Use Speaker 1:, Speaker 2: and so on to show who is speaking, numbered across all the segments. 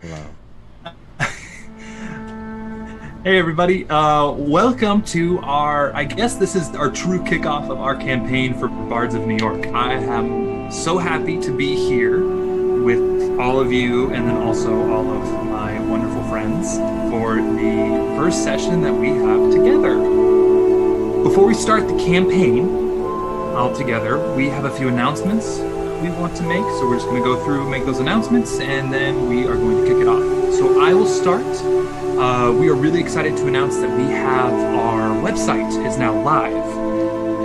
Speaker 1: Hello.
Speaker 2: Hey everybody, welcome to I guess this is our true kickoff of our campaign for Bards of New York. I am so happy to be here with all of you and then also all of my wonderful friends for the first session that we have together. Before we start the campaign all together, we have a few announcements we want to make. So we're just going to go through, make those announcements, and then we are going to kick it off. So I will start. We are really excited to announce that we have our website is now live.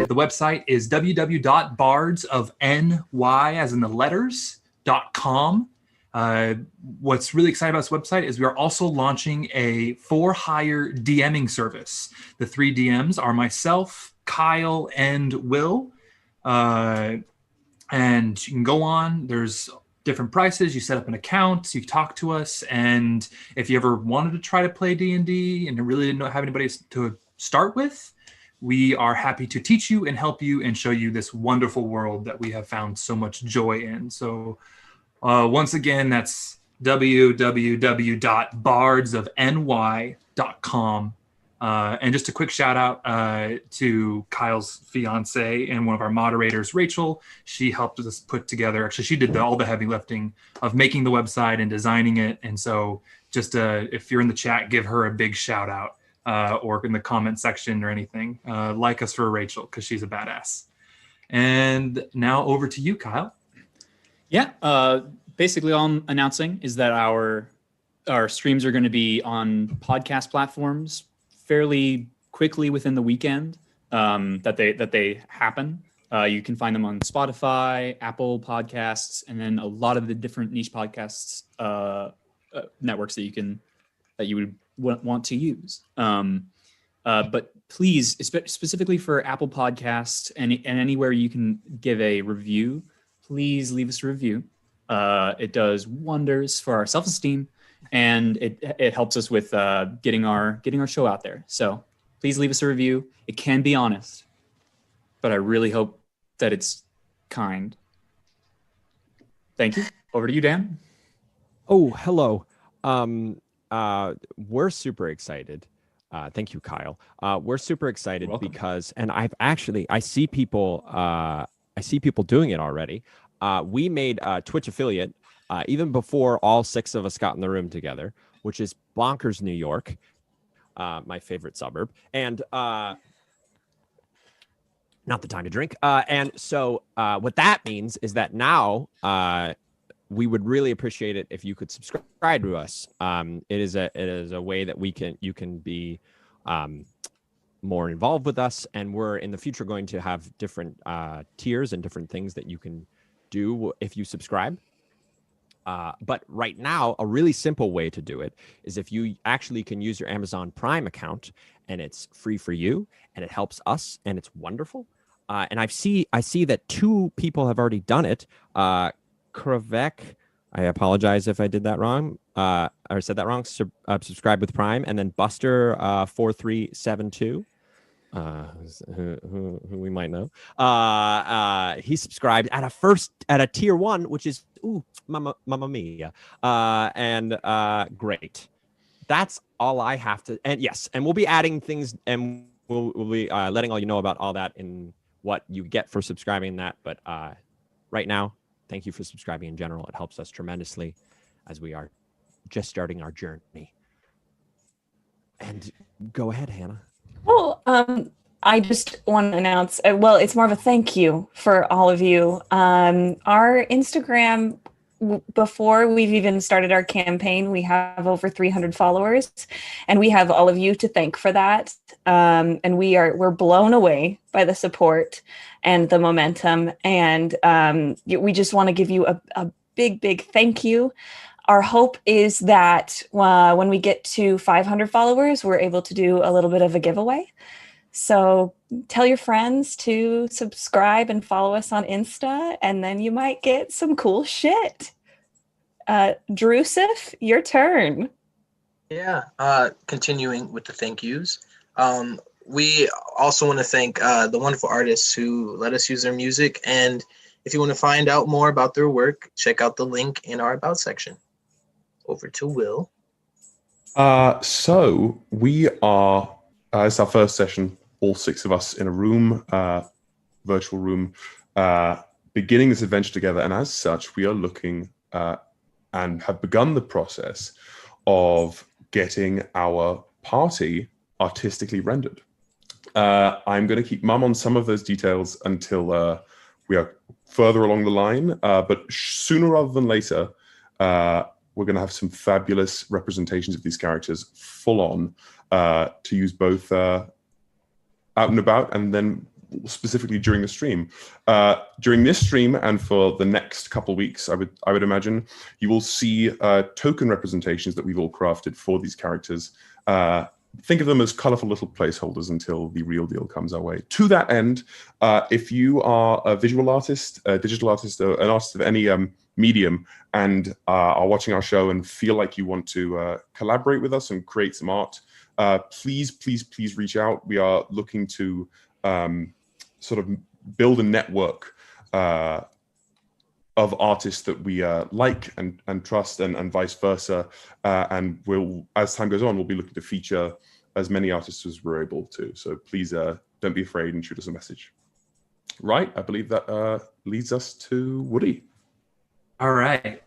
Speaker 2: The website is www.bardsofny, as in the letters.com. What's really exciting about this website is we are also launching a for-hire DMing service. The 3 DMs are myself, Kyle, and Will. And you can go on. There's different prices. You set up an account, you talk to us, and if you ever wanted to try to play D&D and really didn't have anybody to start with, we are happy to teach you and help you and show you this wonderful world that we have found so much joy in. So once again, that's www.bardsofny.com. And just a quick shout out to Kyle's fiance and one of our moderators, Rachel. She helped us put together, actually she did all the heavy lifting of making the website and designing it. And so just if you're in the chat, give her a big shout out or in the comment section or anything. Like us for Rachel, because she's a badass. And now over to you, Kyle.
Speaker 3: Yeah, basically all I'm announcing is that our streams are going to be on podcast platforms fairly quickly within the weekend that they happen. You can find them on Spotify, Apple Podcasts, and then a lot of the different niche podcasts networks that you would want to use. But please, specifically for Apple Podcasts and anywhere you can give a review, please leave us a review. It does wonders for our self-esteem, and it helps us with getting our show out there. So please leave us a review. It can be honest, but I really hope that it's kind. Thank you. Over to you, Dan.
Speaker 1: Oh, hello. We're super excited. Thank you, Kyle. We're super excited because, and I see people doing it already. We made a Twitch affiliate even before all 6 of us got in the room together, which is Bonkers, New York, my favorite suburb, and not the time to drink. And so what that means is that now we would really appreciate it if you could subscribe to us. It is a way that you can be more involved with us, and we're in the future going to have different tiers and different things that you can do if you subscribe. But right now, a really simple way to do it is if you actually can use your Amazon Prime account, and it's free for you, and it helps us, and it's wonderful. And I see that 2 people have already done it. Krew, I apologize if I did that wrong, or said that wrong. Subscribe with Prime, and then Buster 4372. Who we might know. He subscribed at a tier 1, which is mamma mia. And great. That's all I have to. And yes, and we'll be adding things, and we'll be letting all you know about all that in what you get for subscribing that. But right now, thank you for subscribing in general. It helps us tremendously as we are just starting our journey. And go ahead, Hannah.
Speaker 4: Well, I just want to announce, well, it's more of a thank you for all of you. Our Instagram, before we've even started our campaign, we have over 300 followers, and we have all of you to thank for that. And we're blown away by the support and the momentum. And we just want to give you a big thank you. Our hope is that when we get to 500 followers, we're able to do a little bit of a giveaway. So tell your friends to subscribe and follow us on Insta, and then you might get some cool shit. Drusif, your turn.
Speaker 5: Yeah, continuing with the thank yous. We also want to thank the wonderful artists who let us use their music. And If you want to find out more about their work, check out the link in our About section. Over to Will.
Speaker 6: So we are, it's our first session, all 6 of us in a room, virtual room, beginning this adventure together. And as such, we are looking and have begun the process of getting our party artistically rendered. I'm going to keep mum on some of those details until we are further along the line, but sooner rather than later, we're going to have some fabulous representations of these characters full on to use both out and about and then specifically during the stream. During this stream and for the next couple weeks, I would imagine, you will see token representations that we've all crafted for these characters. Think of them as colorful little placeholders until the real deal comes our way. To that end, if you are a visual artist, a digital artist, or an artist of any medium and are watching our show and feel like you want to collaborate with us and create some art, please reach out. We are looking to sort of build a network of artists that we like and trust and vice versa. And we'll, as time goes on, we'll be looking to feature as many artists as we're able to. So please don't be afraid and shoot us a message. Right, I believe that leads us to Woody.
Speaker 2: All right.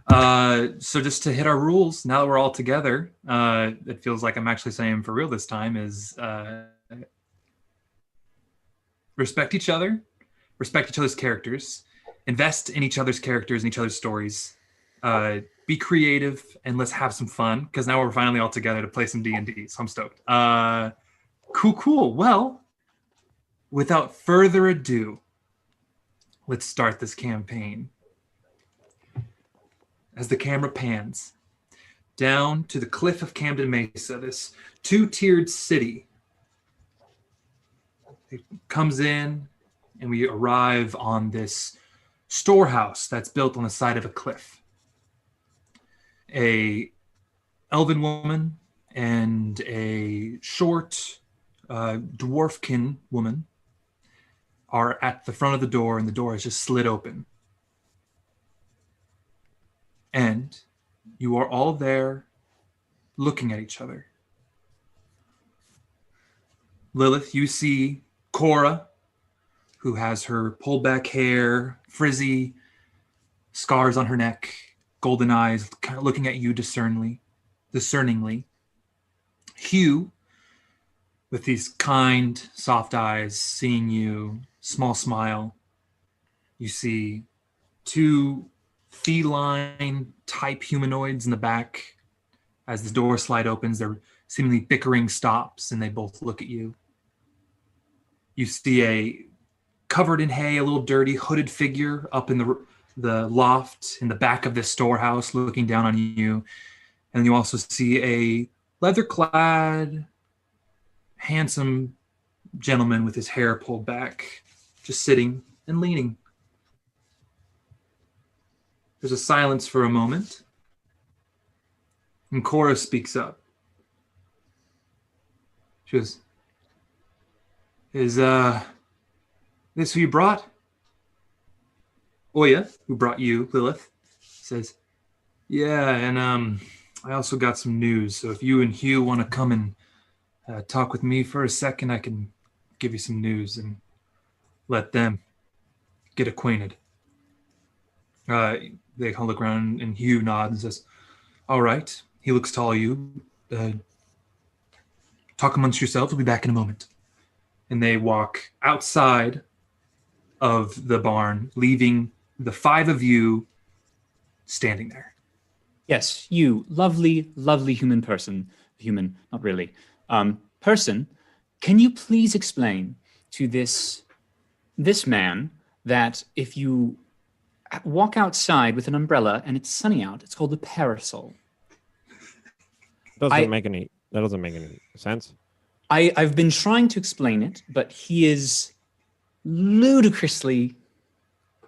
Speaker 2: So just to hit our rules, now that we're all together, it feels like I'm actually saying for real this time, is respect each other, respect each other's characters, invest in each other's characters and each other's stories, be creative, and let's have some fun, because now we're finally all together to play some D&D, so I'm stoked. Cool. Well, without further ado, let's start this campaign. As the camera pans down to the cliff of Camden Mesa, this 2-tiered city, it comes in and we arrive on this storehouse that's built on the side of a cliff. A elven woman and a short dwarfkin woman are at the front of the door, and the door is just slid open. And you are all there looking at each other. Lilith, you see Cora, who has her pulled back hair, frizzy, scars on her neck, golden eyes, kind of looking at you discerningly. Hugh, with these kind, soft eyes, seeing you, small smile. You see 2 feline type humanoids in the back. As the door slide opens, their seemingly bickering stops, and they both look at you. You see a covered in hay, a little dirty, hooded figure up in the loft in the back of this storehouse looking down on you. And you also see a leather-clad, handsome gentleman with his hair pulled back, just sitting and leaning. There's a silence for a moment, and Cora speaks up. She goes, "Is this who you brought?" Oya, who brought you, Lilith, says, "Yeah, and I also got some news. So if you and Hugh want to come and talk with me for a second, I can give you some news and let them get acquainted." They kind of look around, and Hugh nods and says, "All right." He looks to all you. Talk amongst yourselves. We'll be back in a moment. And they walk outside of the barn, leaving the 5 of you standing there.
Speaker 3: Yes, you, lovely, lovely human person. Human, not really. Person, can you please explain to this man that if you walk outside with an umbrella and it's sunny out, it's called a parasol?
Speaker 1: That doesn't make any sense.
Speaker 3: I've been trying to explain it, but he is ludicrously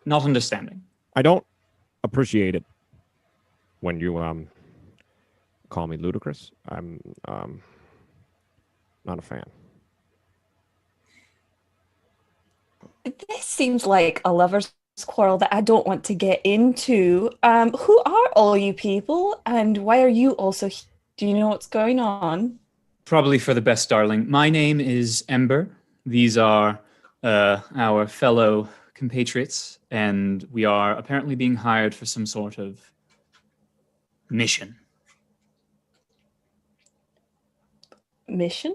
Speaker 3: not understanding.
Speaker 1: I don't appreciate it when you call me ludicrous. I'm not a fan.
Speaker 4: This seems like a lover's quarrel that I don't want to get into. Who are all you people, and why are you also here? Do you know what's going on?
Speaker 3: Probably for the best, darling. My name is Ember. These are our fellow compatriots, and we are apparently being hired for some sort of mission.
Speaker 4: Mission?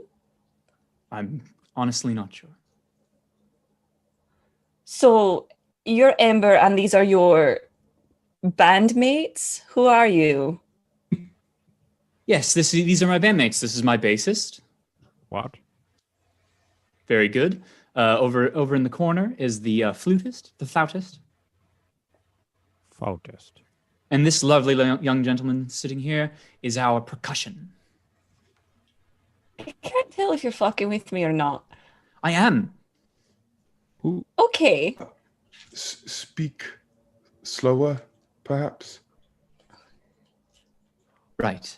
Speaker 3: I'm honestly not sure.
Speaker 4: So you're Ember, and these are your bandmates? Who are you?
Speaker 3: Yes, these are my bandmates. This is my bassist.
Speaker 1: What?
Speaker 3: Very good. Over in the corner is the flautist.
Speaker 1: Focused.
Speaker 3: And this lovely young gentleman sitting here is our percussion.
Speaker 4: I can't tell if you're fucking with me or not.
Speaker 3: I am.
Speaker 1: Who?
Speaker 4: Okay.
Speaker 6: Speak slower, perhaps.
Speaker 3: Right.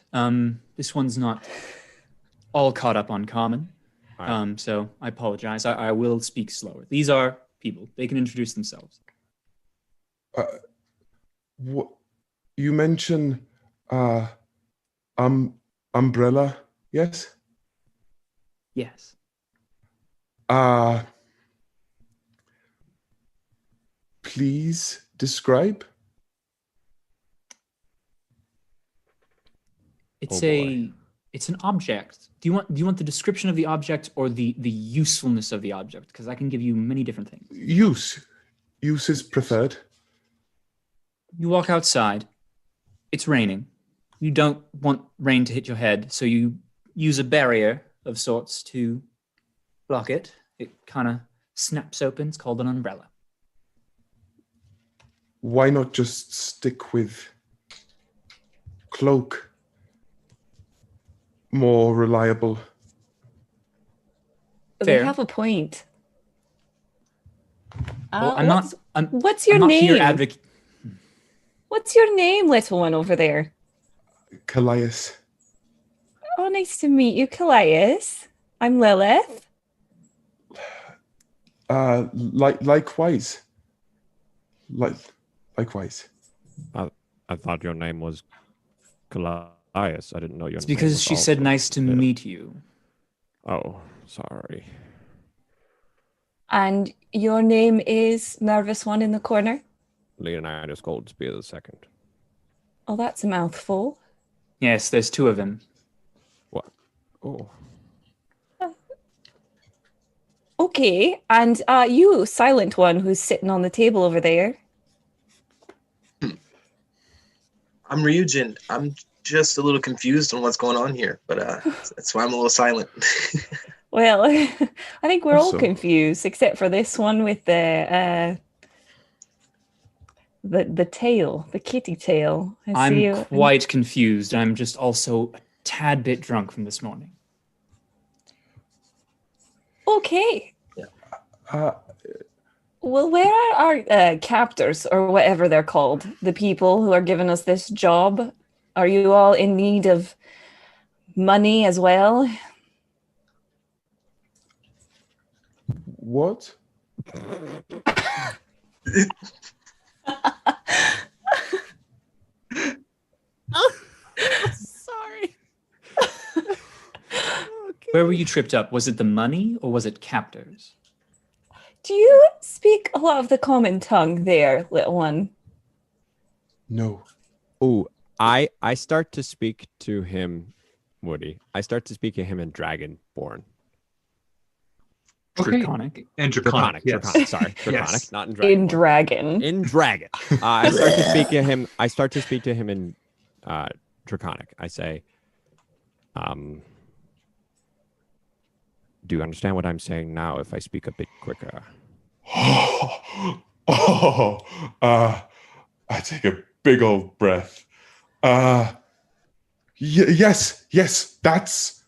Speaker 3: This one's not all caught up on common.
Speaker 1: Right.
Speaker 3: So I apologize. I will speak slower. These are people. They can introduce themselves.
Speaker 6: What you mention? Umbrella. Yes.
Speaker 3: Yes.
Speaker 6: Please describe.
Speaker 3: It's
Speaker 1: boy.
Speaker 3: it's an object. Do you want the description of the object or the usefulness of the object? Because I can give you many different things.
Speaker 6: Use is preferred.
Speaker 3: You walk outside. It's raining. You don't want rain to hit your head, so you use a barrier of sorts to block it. It kind of snaps open. It's called an umbrella.
Speaker 6: Why not just stick with cloak? More reliable.
Speaker 3: Fair.
Speaker 4: They have a point.
Speaker 3: Well,
Speaker 4: What's your
Speaker 3: I'm not
Speaker 4: name?
Speaker 3: here
Speaker 4: What's your name, little one over there?
Speaker 6: Callias.
Speaker 4: Oh, nice to meet you, Callias. I'm Lilith.
Speaker 6: Likewise. Likewise.
Speaker 1: I thought your name was Callias. I didn't know your
Speaker 3: It's
Speaker 1: name.
Speaker 3: because
Speaker 1: was
Speaker 3: she
Speaker 1: also
Speaker 3: said nice to
Speaker 1: Lilith.
Speaker 3: meet you.
Speaker 1: Oh, sorry.
Speaker 4: And your name is Nervous One in the corner?
Speaker 1: Leonidas Goldspear II.
Speaker 4: Oh, that's a mouthful.
Speaker 3: Yes, there's two of them.
Speaker 1: What? Oh.
Speaker 4: Okay, and you, Silent One, who's sitting on the table over there.
Speaker 5: I'm Ryujin. I'm just a little confused on what's going on here, but that's why I'm a little silent.
Speaker 4: Well, I think we're all
Speaker 6: Also-
Speaker 4: confused, except for this one with the tail, the kitty tail. I see
Speaker 3: I'm
Speaker 4: you.
Speaker 3: quite confused. I'm just also a tad bit drunk from this morning.
Speaker 4: Okay.
Speaker 6: Uh,
Speaker 4: Well, where are our captors, or whatever they're called? The people who are giving us this job? Are you all in need of money as well?
Speaker 6: what?
Speaker 1: Sorry.
Speaker 3: Where were you tripped up? Was it the money or was it captors?
Speaker 4: Do you speak a lot of the common tongue there, little one?
Speaker 6: No.
Speaker 1: Oh, I start to speak to him, Woody. I start to speak to him in Dragonborn.
Speaker 2: Okay.
Speaker 3: Draconic.
Speaker 2: And Draconic. Yes.
Speaker 1: Draconic, sorry. Draconic,
Speaker 2: Yes.
Speaker 1: not in Dragonborn.
Speaker 4: In dragon.
Speaker 1: In Dragon. I start to speak to him. I start to speak to him in Draconic. I say, do you understand what I'm saying now if I speak a bit quicker?
Speaker 6: I take a big old breath. Yes, that's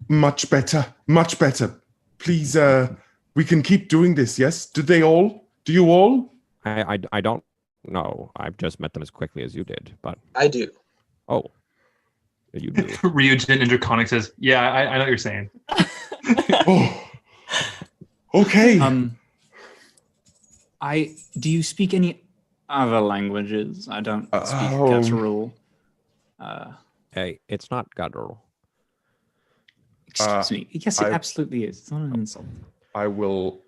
Speaker 6: much better. Much better. Please, we can keep doing this, yes? Do you all?
Speaker 1: I don't know. I've just met them as quickly as you did, but
Speaker 5: I do.
Speaker 1: oh, you do.
Speaker 2: Ryujin and Draconic says, yeah, I know what you're saying.
Speaker 6: Oh, okay.
Speaker 3: Do you speak any other languages? I don't speak guttural.
Speaker 1: Hey, it's not guttural.
Speaker 3: Excuse me. Yes, it absolutely is. It's not an insult.
Speaker 6: I will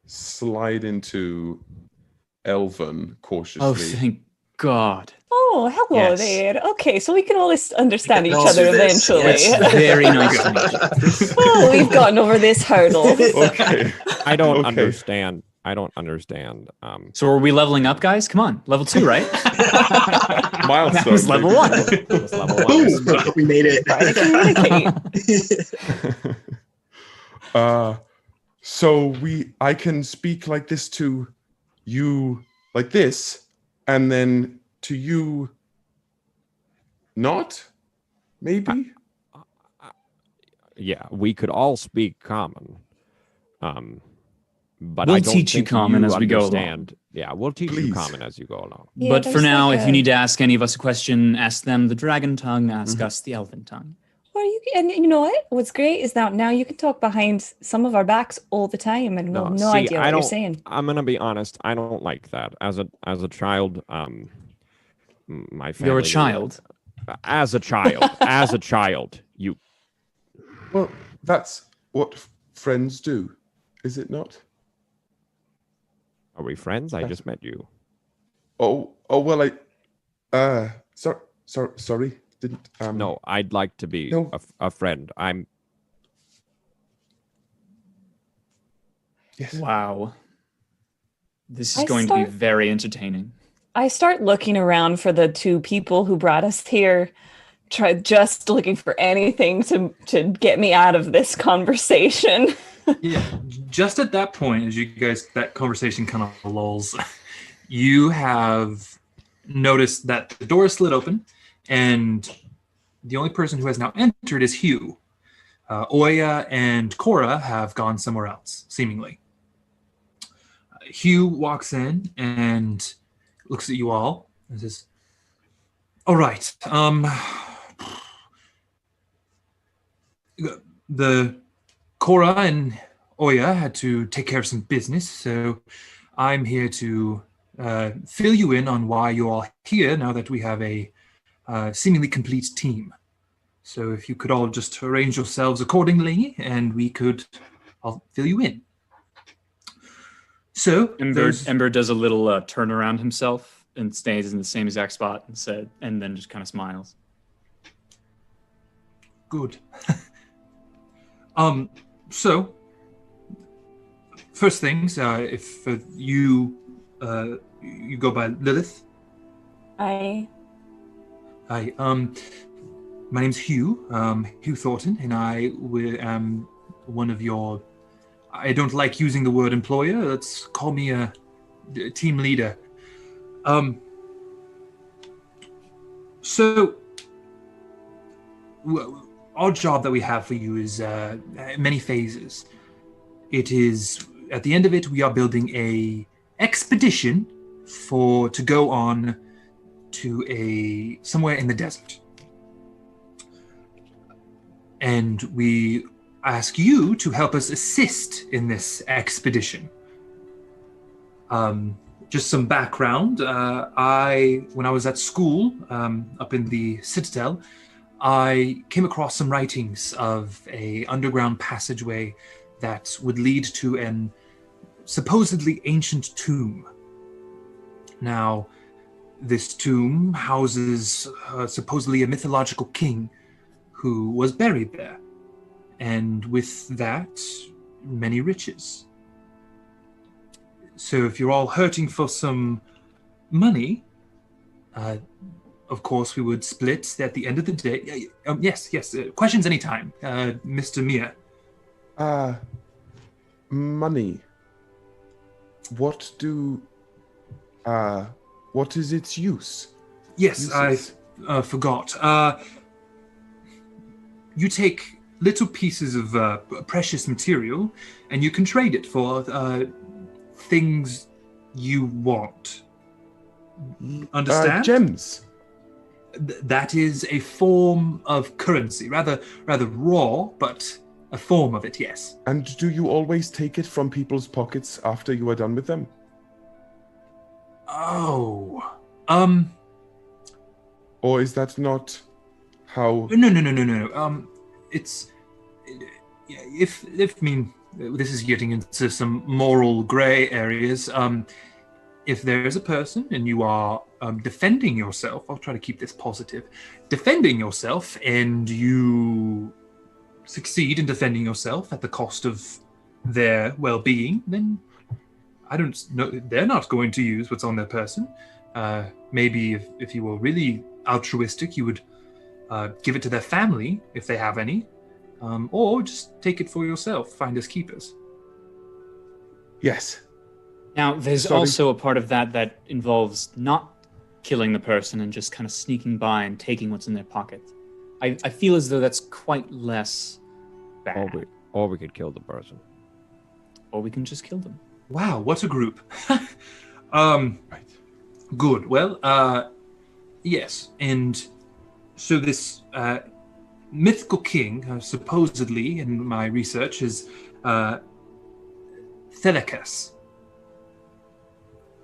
Speaker 6: slide into Elven cautiously.
Speaker 3: Oh, thank God.
Speaker 4: Oh, hello there. Okay, so we can all understand each other eventually.
Speaker 3: It's very nice to meet you.
Speaker 4: Oh, we've gotten over this hurdle.
Speaker 6: Okay.
Speaker 1: I don't understand.
Speaker 3: So are we leveling up, guys? Come on, level 2, right?
Speaker 6: Milestone.
Speaker 3: That was level 1.
Speaker 1: That was level 1.
Speaker 5: Boom! We made it.
Speaker 4: Try to communicate.
Speaker 6: So I can speak like this to you, like this, and then to you, not? Maybe?
Speaker 1: Yeah, we could all speak common. But
Speaker 3: We'll
Speaker 1: I don't
Speaker 3: teach you
Speaker 1: think
Speaker 3: common as we go along.
Speaker 1: understand. Yeah, we'll teach you
Speaker 6: Please.
Speaker 1: common as you go along.
Speaker 4: Yeah,
Speaker 3: But for
Speaker 4: there's
Speaker 3: now,
Speaker 4: like
Speaker 3: if you need to ask any of us a question, ask them the dragon tongue, ask us the elven tongue.
Speaker 4: Or and you know what? What's great is that now you can talk behind some of our backs all the time, and we'll have no idea what you're saying.
Speaker 1: I'm gonna be honest. I don't like that. As a child, my family.
Speaker 3: You're a child.
Speaker 1: As a child, you.
Speaker 6: Well, that's what friends do, is it not?
Speaker 1: Are we friends? I just met you.
Speaker 6: Oh well, sorry, didn't.
Speaker 1: No, I'd like to be a friend.
Speaker 6: Yes.
Speaker 3: Wow. This is going to be very entertaining.
Speaker 4: I start looking around for the two people who brought us here, just looking for anything to get me out of this conversation.
Speaker 2: Yeah, just at that point, as you guys, that conversation kind of lulls, you have noticed that the door is slid open, and the only person who has now entered is Hugh. Oya and Cora have gone somewhere else, seemingly. Hugh walks in and looks at you all and says, all right, the Cora and Oya had to take care of some business, so I'm here to fill you in on why you're all here now that we have a seemingly complete team. So if you could all just arrange yourselves accordingly, and I'll fill you in. So
Speaker 3: Ember does a little turn around himself and stays in the same exact spot and then just kind of smiles.
Speaker 2: Good. So first things, if you go by Lilith.
Speaker 4: Hi.
Speaker 2: Hi. My name's Hugh. Hugh Thornton, and I am one of your. I don't like using the word employer. Let's call me a team leader. So, our job that we have for you is many phases. It is, at the end of it, we are building a expedition to go on to somewhere in the desert. And we ask you to help us assist in this expedition. Just some background. When I was at school up in the Citadel, I came across some writings of a underground passageway that would lead to an supposedly ancient tomb. Now, this tomb houses supposedly a mythological king who was buried there, and with that, many riches. So if you're all hurting for some money, of course we would split at the end of the day. Yes. Questions anytime, Mr. Mia.
Speaker 6: Money. What is its use?
Speaker 2: Yes, I forgot. You take little pieces of precious material, and you can trade it for things you want. Understand?
Speaker 6: Gems.
Speaker 2: That is a form of currency, rather raw, but a form of it, yes.
Speaker 6: And do you always take it from people's pockets after you are done with them?
Speaker 2: Oh.
Speaker 6: Or is that not how?
Speaker 2: No. It's if I mean this is getting into some moral gray areas. If there's a person and you are defending yourself, I'll try to keep this positive. Defending yourself, and you succeed in defending yourself at the cost of their well-being, then I don't know. They're not going to use what's on their person. Maybe if you were really altruistic, you would give it to their family if they have any, or just take it for yourself. Finders keepers.
Speaker 6: Yes.
Speaker 3: Now, there's also a part of that involves not killing the person and just kind of sneaking by and taking what's in their pocket. I feel as though that's quite less bad.
Speaker 1: Or we could kill the person.
Speaker 3: Or we can just kill them.
Speaker 2: Wow, what a group.
Speaker 6: Right.
Speaker 2: Good. Well, yes. And so this mythical king, supposedly, in my research, is Thelikas.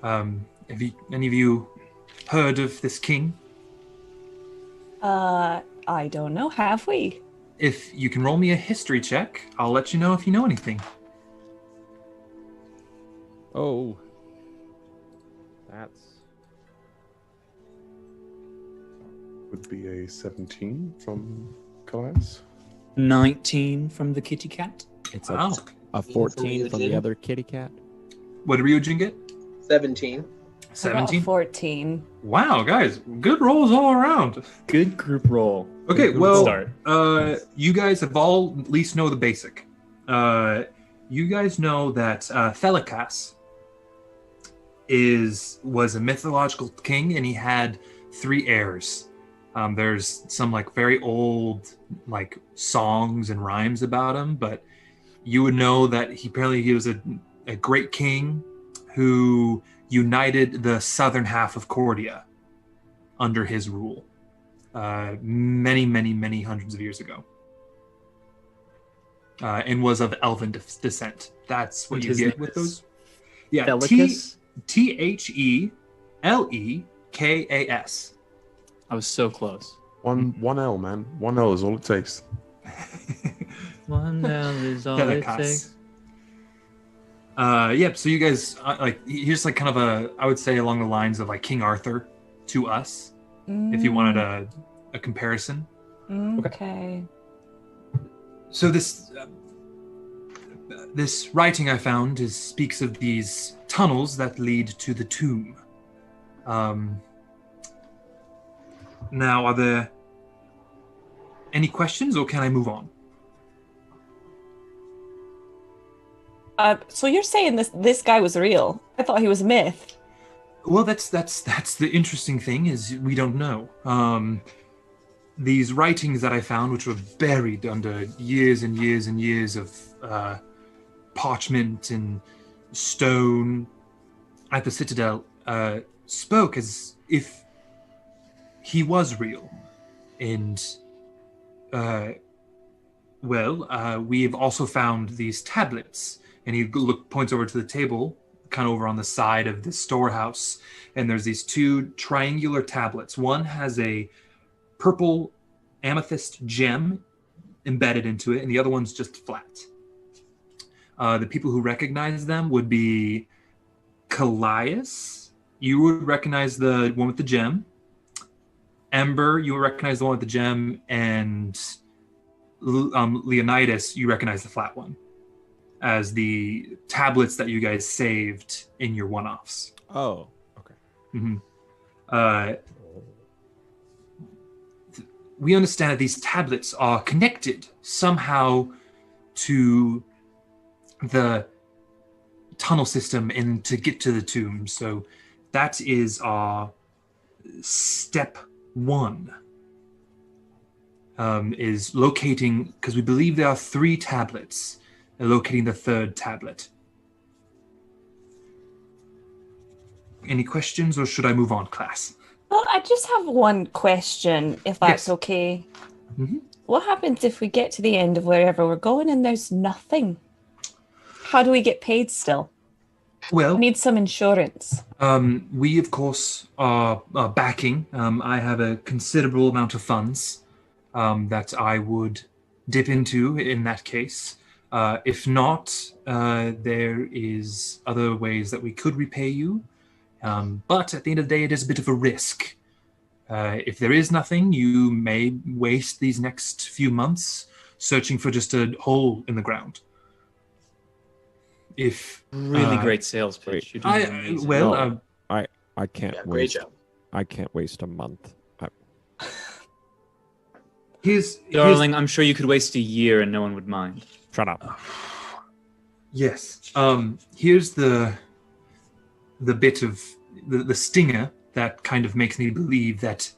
Speaker 2: Have any of you heard of this king?
Speaker 4: I don't know. Have we?
Speaker 2: If you can roll me a history check, I'll let you know if you know anything.
Speaker 1: Oh. That's...
Speaker 6: Would be a 17 from class.
Speaker 3: 19 from the kitty cat.
Speaker 1: It's
Speaker 2: Wow.
Speaker 1: a 14 from the other kitty cat.
Speaker 2: What did Ryujin get?
Speaker 5: 17.
Speaker 4: I got
Speaker 2: 17?
Speaker 4: 14.
Speaker 2: Wow, guys, good rolls all around.
Speaker 3: Good group roll.
Speaker 2: Okay,
Speaker 3: Good
Speaker 2: well,
Speaker 3: start.
Speaker 2: You guys have all at least know the basic. You guys know that Thelikas was a mythological king, and he had 3 heirs. There's some like very old like songs and rhymes about him, but you would know that he was a great king who united the southern half of Cordia under his rule many hundreds of years ago, and was of elven descent. That's what
Speaker 3: And
Speaker 2: you
Speaker 3: his
Speaker 2: get
Speaker 3: name
Speaker 2: with
Speaker 3: is
Speaker 2: those. Yeah,
Speaker 3: Thelikas?
Speaker 2: Thelekas.
Speaker 3: I was so close.
Speaker 6: One L, man. 1 L is all it takes.
Speaker 3: One L is all it takes.
Speaker 2: Yep. So you guys here's like kind of I would say along the lines of like King Arthur to us, if you wanted a comparison.
Speaker 4: Okay.
Speaker 2: So this writing I found speaks of these tunnels that lead to the tomb. Now, are there any questions, or can I move on?
Speaker 4: So you're saying this guy was real? I thought he was a myth.
Speaker 2: Well, that's the interesting thing, is we don't know. These writings that I found, which were buried under years and years and years of parchment and stone at the Citadel, spoke as if he was real. And we have also found these tablets. And he points over to the table, kind of over on the side of the storehouse. And there's these 2 triangular tablets. One has a purple amethyst gem embedded into it, and the other one's just flat. The people who recognize them would be Callias. You would recognize the one with the gem. Ember, you would recognize the one with the gem. And Leonidas, you recognize the flat one as the tablets that you guys saved in your one-offs.
Speaker 1: Oh, okay.
Speaker 2: Mm-hmm. We understand that these tablets are connected somehow to the tunnel system and to get to the tomb. So that is our step 1. Is locating, because we believe there are 3 tablets, and locating the 3rd tablet. Any questions, or should I move on, class?
Speaker 4: Well, I just have one question, if that's
Speaker 2: Yes.
Speaker 4: okay.
Speaker 2: Mm-hmm.
Speaker 4: What happens if we get to the end of wherever we're going and there's nothing? How do we get paid still?
Speaker 2: Well,
Speaker 4: I need some insurance.
Speaker 2: we of course are backing. I have a considerable amount of funds that I would dip into in that case. If not, there is other ways that we could repay you. But at the end of the day, it is a bit of a risk. If there is nothing, you may waste these next few months searching for just a hole in the ground. If
Speaker 3: Really great sales pitch. You're doing amazing.
Speaker 1: No. I can't
Speaker 5: Yeah, great
Speaker 1: waste.
Speaker 5: job.
Speaker 1: I can't waste a month.
Speaker 2: here's
Speaker 3: Darling, I'm sure you could waste a year and no one would mind.
Speaker 1: Shut up.
Speaker 2: Yes. Here's the bit of the stinger that kind of makes me believe that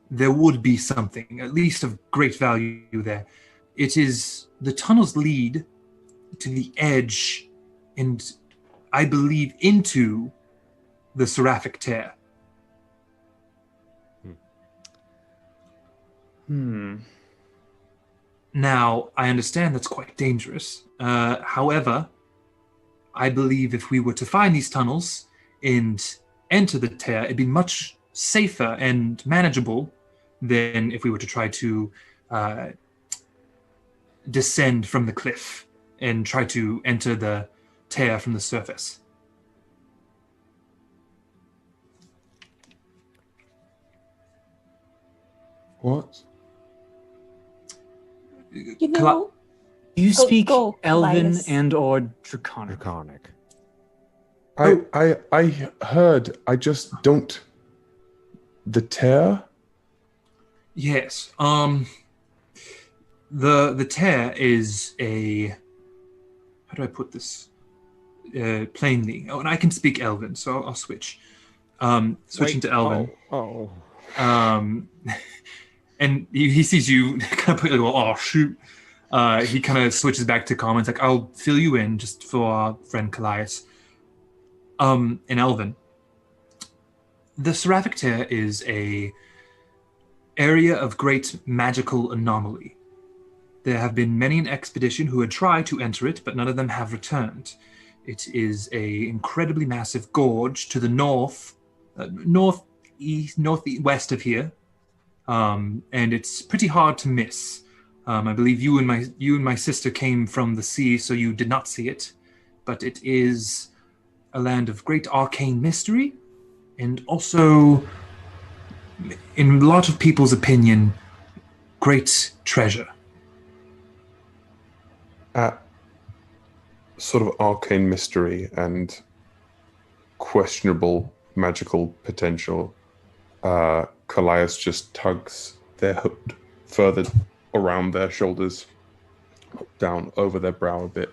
Speaker 2: there would be something, at least of great value there. It is the tunnels lead to the edge, and I believe into the Seraphic Tear. Now, I understand that's quite dangerous. However, I believe if we were to find these tunnels and enter the tear, it'd be much safer and manageable than if we were to try to descend from the cliff and try to enter the tear from the surface.
Speaker 6: What?
Speaker 4: You know,
Speaker 3: Do you speak
Speaker 4: go,
Speaker 3: Elven
Speaker 4: Elias.
Speaker 3: and or Draconic?
Speaker 1: Draconic.
Speaker 6: I heard. I just don't. The tear.
Speaker 2: Yes. The tear is a. How do I put this? Plainly. Oh, and I can speak Elven, so I'll switch. Switching to Elven.
Speaker 1: Oh.
Speaker 2: And he sees you kind of put like, oh shoot. He kind of switches back to comments like, I'll fill you in just for our friend Callias. In Elven, the Seraphic Tear is a area of great magical anomaly. There have been many an expedition who had tried to enter it, but none of them have returned. It is a incredibly massive gorge to the northwest of here, and it's pretty hard to miss. I believe you and my sister came from the sea, so you did not see it, but it is a land of great arcane mystery, and also, in a lot of people's opinion, great treasure.
Speaker 6: Sort of arcane mystery and questionable magical potential. Callias just tugs their hood further around their shoulders, down over their brow a bit,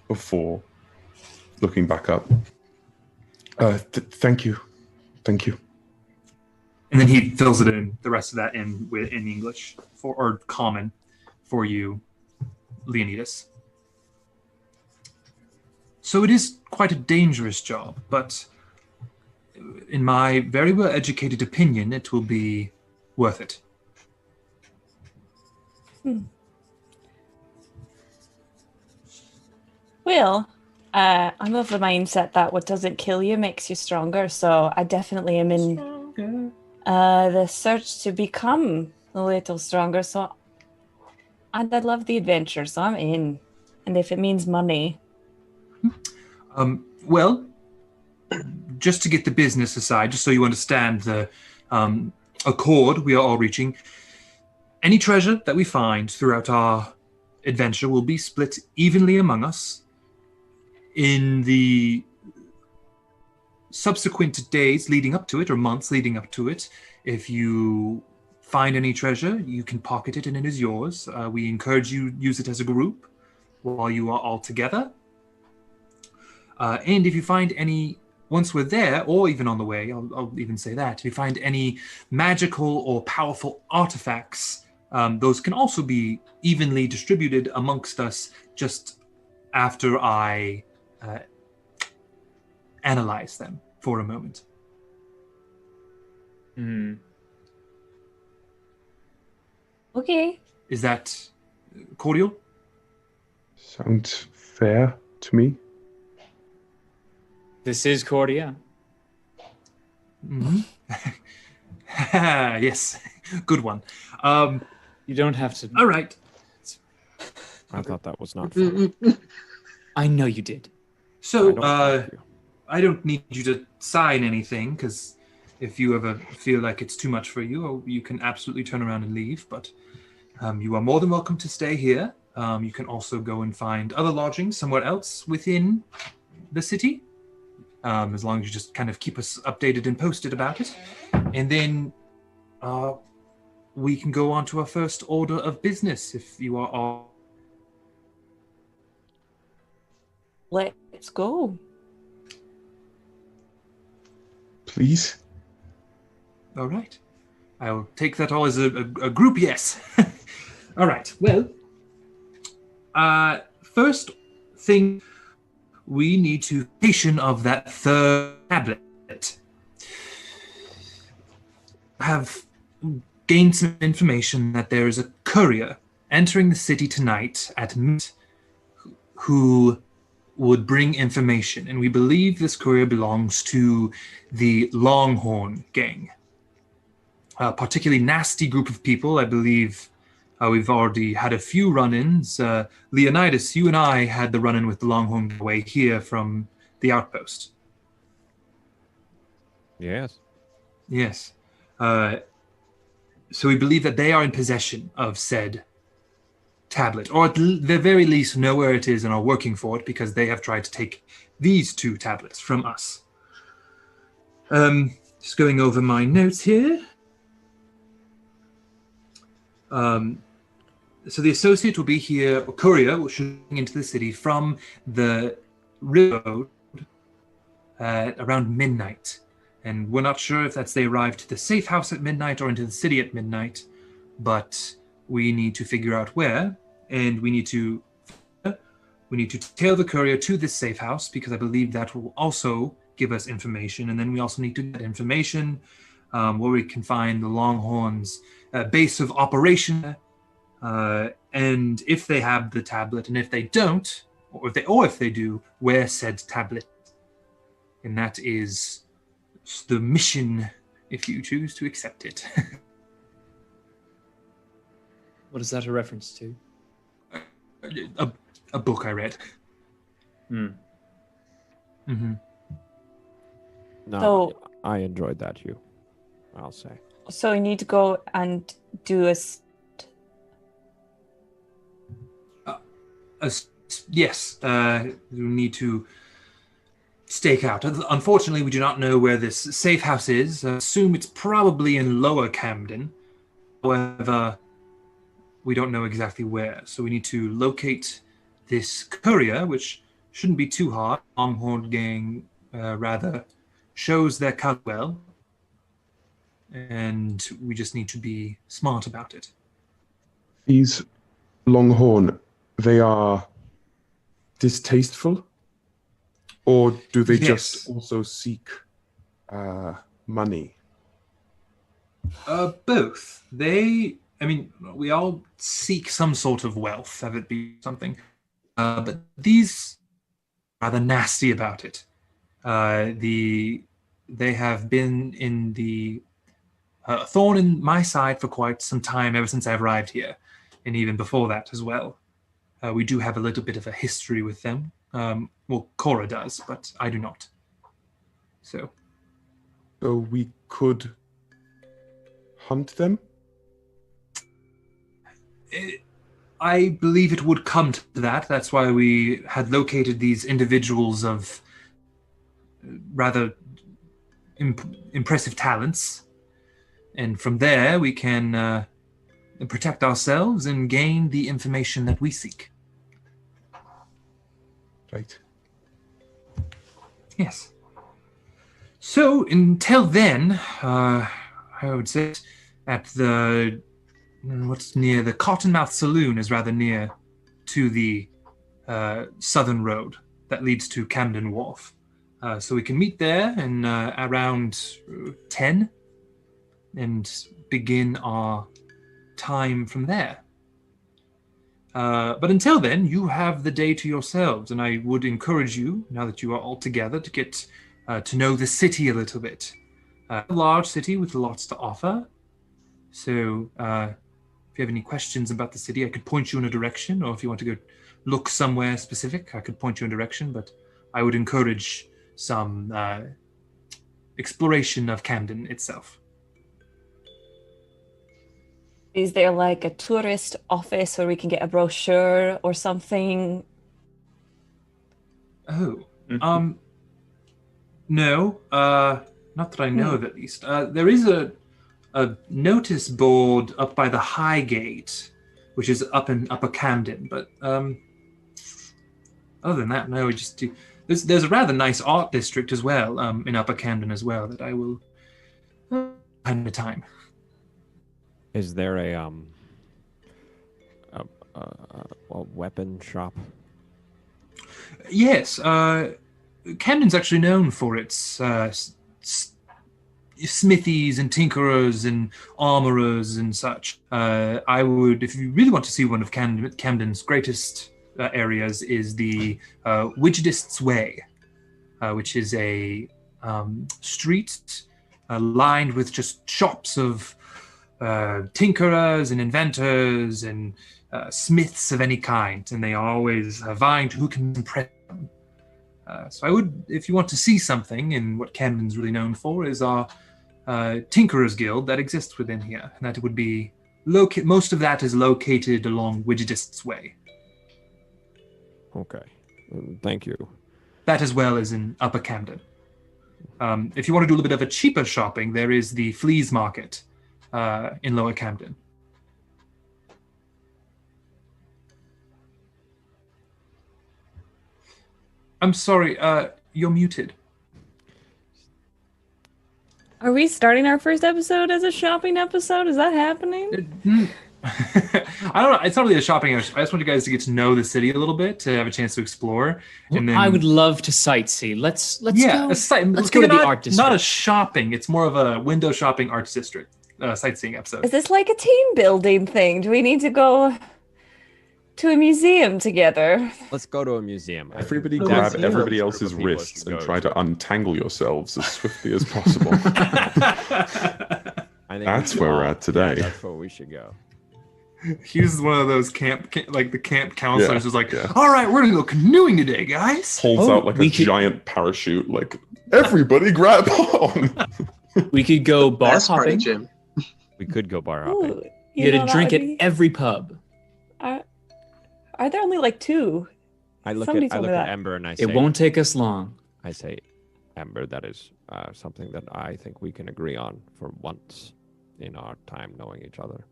Speaker 6: before looking back up. Thank you.
Speaker 2: And then he fills it in, the rest of that in English, or common, for you, Leonidas. So it is quite a dangerous job, but in my very well-educated opinion, it will be worth it.
Speaker 4: Well, I'm of the mindset that what doesn't kill you makes you stronger, so I definitely am in the search to become a little stronger, so I love the adventure, so I'm in. And if it means money.
Speaker 2: Well, just to get the business aside, just so you understand the accord we are all reaching, any treasure that we find throughout our adventure will be split evenly among us. In the subsequent days leading up to it, or months leading up to it, if you find any treasure, you can pocket it and it is yours. We encourage you to use it as a group while you are all together. And if you find any, once we're there, or even on the way, I'll even say that, if you find any magical or powerful artifacts, those can also be evenly distributed amongst us just after I analyze them for a moment.
Speaker 4: Okay.
Speaker 2: Is that cordial?
Speaker 6: Sounds fair to me.
Speaker 3: This is courier.
Speaker 2: Mm-hmm. Yes, good one.
Speaker 3: You don't have to.
Speaker 2: All right.
Speaker 1: I thought that was not funny.
Speaker 3: I know you did.
Speaker 2: So,
Speaker 1: Thank you.
Speaker 2: I don't need you to sign anything, because if you ever feel like it's too much for you, you can absolutely turn around and leave. But you are more than welcome to stay here. You can also go and find other lodging somewhere else within the city, as long as you just kind of keep us updated and posted about it. And then we can go on to our first order of business if you are all...
Speaker 4: Let's go.
Speaker 6: Please.
Speaker 2: All right. I'll take that all as a group yes. All right. Well, first thing, we need to location of that third tablet. Have gained some information that there is a courier entering the city tonight at midnight who would bring information, and we believe this courier belongs to the Longhorn gang. A particularly nasty group of people. I believe we've already had a few run-ins. Leonidas, you and I had the run-in with the Longhorn away here from the outpost.
Speaker 1: Yes.
Speaker 2: Yes. So we believe that they are in possession of said tablet, or at the very least know where it is and are working for it, because they have tried to take these 2 tablets from us. Just going over my notes here. So the associate will be here, or courier will shoot into the city from the road around midnight. And we're not sure if they arrived to the safe house at midnight or into the city at midnight, but we need to figure out where, and we need to tail the courier to this safe house, because I believe that will also give us information. And then we also need to get information where we can find the Longhorns' base of operation, and if they have the tablet, and if they don't, or if they do, where said tablet. And that is the mission, if you choose to accept it.
Speaker 3: What is that a reference to?
Speaker 2: A book I read.
Speaker 1: No,
Speaker 4: So-
Speaker 1: I enjoyed that, Hugh. I'll say.
Speaker 4: So we need to go and do a...
Speaker 2: Yes, we need to stake out. Unfortunately, we do not know where this safe house is. I assume it's probably in Lower Camden. However, we don't know exactly where. So we need to locate this courier, which shouldn't be too hard. Longhorn gang rather shows their color well. And we just need to be smart about it.
Speaker 6: These Longhorn, they are distasteful? Or do they
Speaker 2: Yes.
Speaker 6: just also seek money?
Speaker 2: Both. We all seek some sort of wealth, have it be something. But these are rather nasty about it. They have been in the thorn in my side for quite some time, ever since I arrived here, and even before that as well. We do have a little bit of a history with them. Well, Cora does, but I do not. So
Speaker 6: we could hunt them?
Speaker 2: I believe it would come to that. That's why we had located these individuals of rather impressive talents. And from there, we can protect ourselves and gain the information that we seek.
Speaker 6: Right.
Speaker 2: Yes. So until then, I would say at what's near the Cottonmouth Saloon is rather near to the southern road that leads to Camden Wharf. So we can meet there in around 10 and begin our time from there. But until then, you have the day to yourselves, and I would encourage you, now that you are all together, to get to know the city a little bit. A large city with lots to offer. So if you have any questions about the city, I could point you in a direction, or if you want to go look somewhere specific, I could point you in a direction, but I would encourage some exploration of Camden itself.
Speaker 4: Is there like a tourist office where we can get a brochure or something?
Speaker 2: Oh, no, not that I know of at least. There is a notice board up by the High Gate, which is up in Upper Camden, but other than that, no, we just do. There's a rather nice art district as well in Upper Camden as well that I will find the time.
Speaker 1: Is there a weapon shop?
Speaker 2: Yes, Camden's actually known for its smithies and tinkerers and armorers and such. I would, if you really want to see one of Camden's greatest areas, is the Widgetist's Way, which is a street lined with just shops of tinkerers and inventors and smiths of any kind, and they are always vying to who can impress them. So I would, if you want to see something, and what Camden's really known for is our Tinkerers Guild that exists within here, and that would be most of that is located along Widgetist's Way.
Speaker 1: Okay, thank you.
Speaker 2: That as well as in Upper Camden. If you want to do a little bit of a cheaper shopping, there is the Fleas Market in Lower Camden. I'm sorry, you're muted.
Speaker 4: Are we starting our first episode as a shopping episode? Is that happening?
Speaker 2: I don't know. It's not really a shopping. I just want you guys to get to know the city a little bit, to have a chance to explore. And then
Speaker 3: I would love to sightsee. Let's go.
Speaker 2: Let's
Speaker 3: go to the art district.
Speaker 2: Not a shopping. It's more of a window shopping arts district sightseeing episode.
Speaker 4: Is this like a team building thing? Do we need to go to a museum together?
Speaker 1: Let's go to a museum.
Speaker 6: Everybody grab everybody else's wrists and try to untangle yourselves as swiftly as possible.
Speaker 1: I think
Speaker 6: That's where we're at today.
Speaker 1: That's where we should go.
Speaker 2: He's one of those camp counselors who's like, all right, we're gonna go canoeing today, guys.
Speaker 6: Holds out like a giant parachute, like, everybody grab on.
Speaker 3: We could go bar
Speaker 5: Best part of
Speaker 3: hopping.
Speaker 5: gym.
Speaker 1: We could go bar hopping.
Speaker 4: Ooh,
Speaker 3: You get
Speaker 4: know,
Speaker 3: a
Speaker 4: that
Speaker 3: drink
Speaker 4: would
Speaker 3: at
Speaker 4: be-
Speaker 3: every pub.
Speaker 4: Are there only like two?
Speaker 1: I look
Speaker 4: Somebody
Speaker 1: at
Speaker 4: told me that.
Speaker 1: Ember and I say,
Speaker 3: It won't take us long.
Speaker 1: I say, Ember, that is something that I think we can agree on for once in our time knowing each other.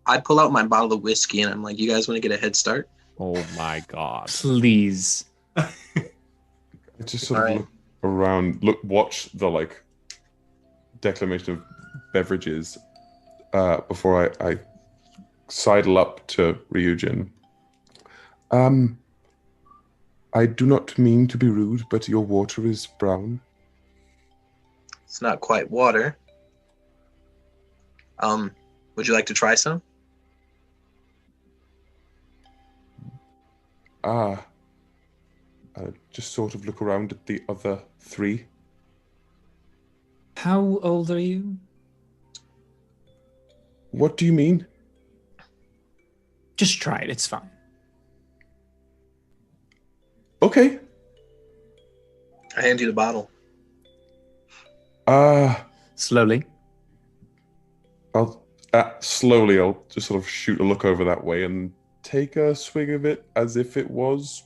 Speaker 5: I pull out my bottle of whiskey and I'm like, you guys want to get a head start?
Speaker 1: Oh my God.
Speaker 3: Please.
Speaker 6: I just sort of
Speaker 5: Alright.
Speaker 6: look around, watch the declamation of beverages before I sidle up to Ryujin. I do not mean to be rude, but your water is brown.
Speaker 5: It's not quite water. Would you like to try some?
Speaker 6: I just sort of look around at the other three.
Speaker 3: How old are you?
Speaker 6: What do you mean?
Speaker 3: Just try it. It's fine.
Speaker 6: Okay.
Speaker 5: I hand you the bottle.
Speaker 3: Slowly.
Speaker 6: I'll slowly. I'll just sort of shoot a look over that way and take a swig of it as if it was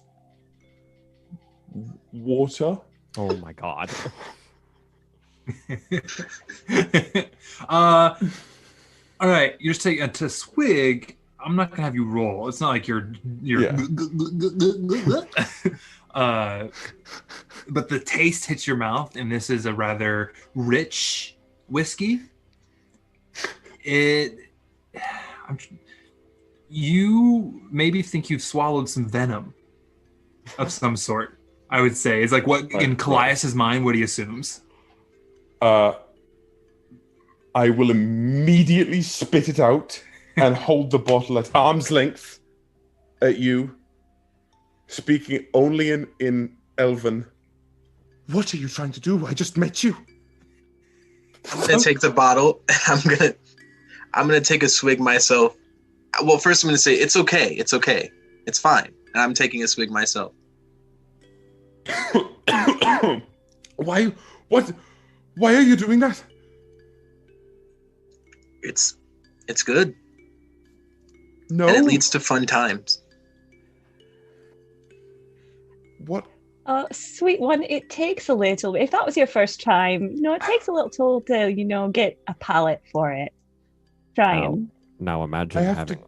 Speaker 6: water.
Speaker 1: Oh my God.
Speaker 2: All right, you're just taking a swig. I'm not gonna have you roll. It's not like you're.
Speaker 6: Yeah.
Speaker 2: But the taste hits your mouth, and this is a rather rich whiskey. You maybe think you've swallowed some venom of some sort. I would say is like what in Callias's mind, what he assumes.
Speaker 6: I will immediately spit it out and hold the bottle at arm's length at you, speaking only in Elven. What are you trying to do? I just met you.
Speaker 5: I'm gonna take the bottle. I'm gonna take a swig myself. Well, first I'm gonna say it's okay. It's okay. It's fine. And I'm taking a swig myself.
Speaker 6: Why? What? Why are you doing that?
Speaker 5: It's good.
Speaker 6: No.
Speaker 5: And it leads to fun times.
Speaker 6: What?
Speaker 4: Sweet one, it takes a little. If that was your first time, it takes a little to, get a palate for it. Try and.
Speaker 1: Now imagine
Speaker 6: I have
Speaker 1: having.
Speaker 6: to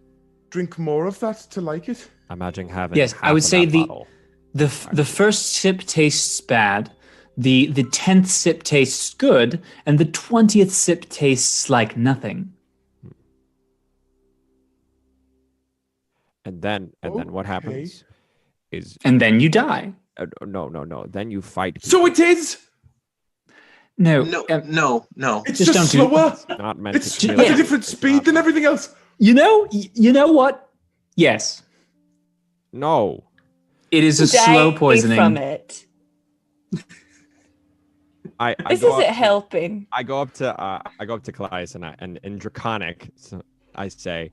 Speaker 6: drink more of that to like it.
Speaker 1: Imagine having.
Speaker 3: Yes, I
Speaker 1: half
Speaker 3: would
Speaker 1: of
Speaker 3: say
Speaker 1: that
Speaker 3: the
Speaker 1: bottle.
Speaker 3: the first sip tastes bad, the 10th sip tastes good, and the 20th sip tastes like nothing.
Speaker 1: And then what
Speaker 6: Okay.
Speaker 1: happens is
Speaker 3: And then you die.
Speaker 1: no. Then you fight.
Speaker 6: So
Speaker 1: people.
Speaker 6: it is.
Speaker 3: No,
Speaker 5: No.
Speaker 6: It's
Speaker 3: Just
Speaker 6: just
Speaker 3: don't do-
Speaker 6: slower.
Speaker 1: It's not meant
Speaker 6: It's
Speaker 1: to
Speaker 6: at
Speaker 1: kill
Speaker 6: a
Speaker 1: you.
Speaker 6: different
Speaker 1: It's
Speaker 6: speed
Speaker 1: not
Speaker 6: than
Speaker 1: meant-
Speaker 6: everything else.
Speaker 3: you know what? Yes,
Speaker 1: No.
Speaker 3: it is a
Speaker 4: Die
Speaker 3: slow poisoning.
Speaker 4: from it.
Speaker 1: I
Speaker 4: This
Speaker 1: go
Speaker 4: isn't
Speaker 1: up to-
Speaker 4: helping.
Speaker 1: I go up to Claudius and in Draconic, so I say,